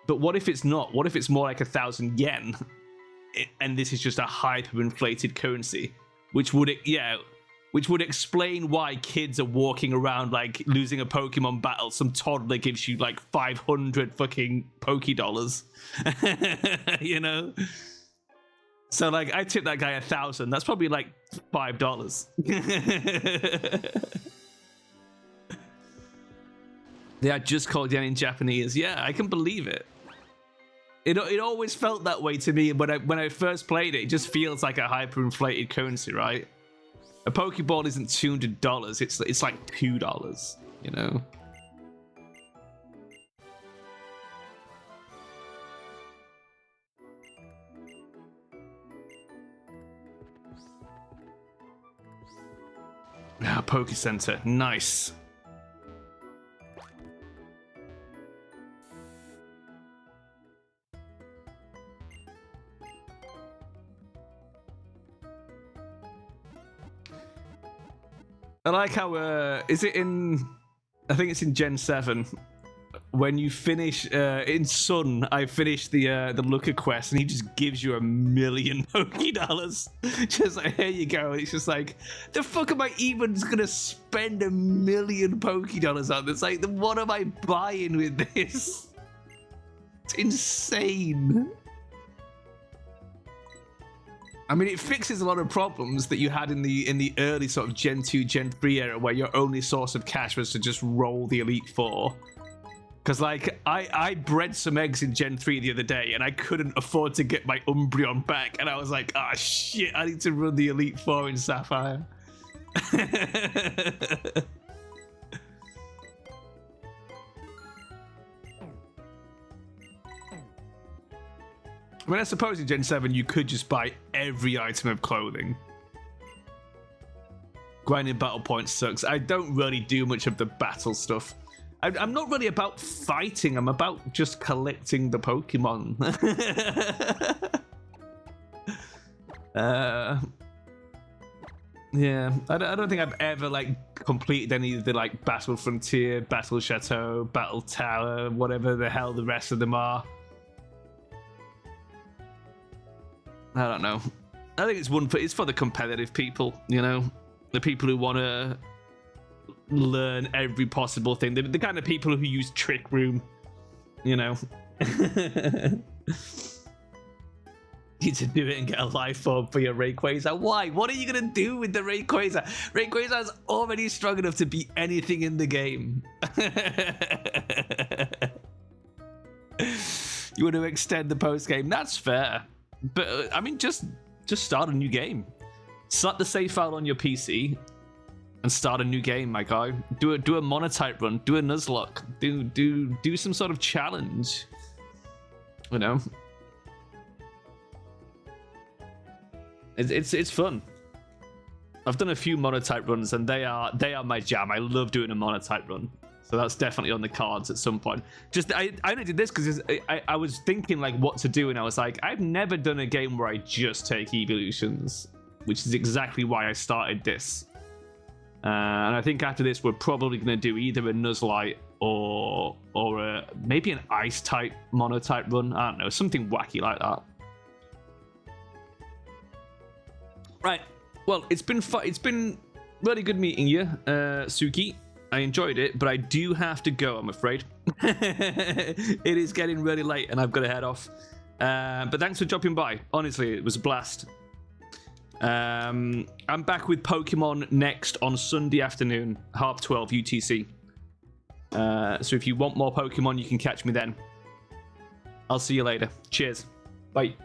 But what if it's not? What if it's more like 1,000 yen, and this is just a hyperinflated currency, which would explain why kids are walking around like losing a Pokemon battle. Some toddler gives you like 500 fucking Pokédollars, So like, I tipped that guy 1,000. That's probably like $5. Yeah, just called yen in Japanese. Yeah, I can believe it. It always felt that way to me when I first played it. It just feels like a hyperinflated currency, right? A Pokeball isn't $200. It's like $2. Ah, Poke Center, nice. I like how is it in? I think it's in Gen 7. When you finish in Sun, I finished the Looker quest, and he just gives you 1,000,000 Pokédollars. Just like, here you go. And it's just like, the fuck am I even gonna spend 1,000,000 Pokédollars on? It's like, what am I buying with this? It's insane. I mean, it fixes a lot of problems that you had in the early sort of Gen 2, Gen 3 era, where your only source of cash was to just roll the Elite Four. Because, like, I bred some eggs in Gen 3 the other day, and I couldn't afford to get my Umbreon back, and I was like, ah, shit, I need to run the Elite Four in Sapphire. I mean, I suppose in Gen 7 you could just buy every item of clothing. Grinding battle points sucks. I don't really do much of the battle stuff. I'm not really about fighting. I'm about just collecting the Pokemon. Yeah, I don't think I've ever like completed any of the like Battle Frontier, Battle Chateau, Battle Tower, whatever the hell the rest of them are. I don't know. I think it's for the competitive people, the people who want to learn every possible thing. The kind of people who use Trick Room, Need to do it and get a life form for your Rayquaza. Why? What are you gonna do with the Rayquaza? Rayquaza is already strong enough to beat anything in the game. You want to extend the post game? That's fair. But I mean, just start a new game. Slap the save file on your PC and start a new game, my guy. Do a Monotype run. Do a Nuzlocke. Do some sort of challenge. It's fun. I've done a few Monotype runs, and they are my jam. I love doing a Monotype run. So that's definitely on the cards at some point. I only did this because I was thinking like what to do, and I was like, I've never done a game where I just take Eeveelutions, which is exactly why I started this. And I think after this, we're probably going to do either a Nuzlocke or maybe an Ice type Monotype run. I don't know, something wacky like that. Right. Well, it's been really good meeting you, Suki. I enjoyed it, but I do have to go, I'm afraid. It is getting really late and I've got to head off. But thanks for dropping by. Honestly, it was a blast. I'm back with Pokemon next on Sunday afternoon, 12:30 UTC. So if you want more Pokemon, you can catch me then. I'll see you later. Cheers. Bye.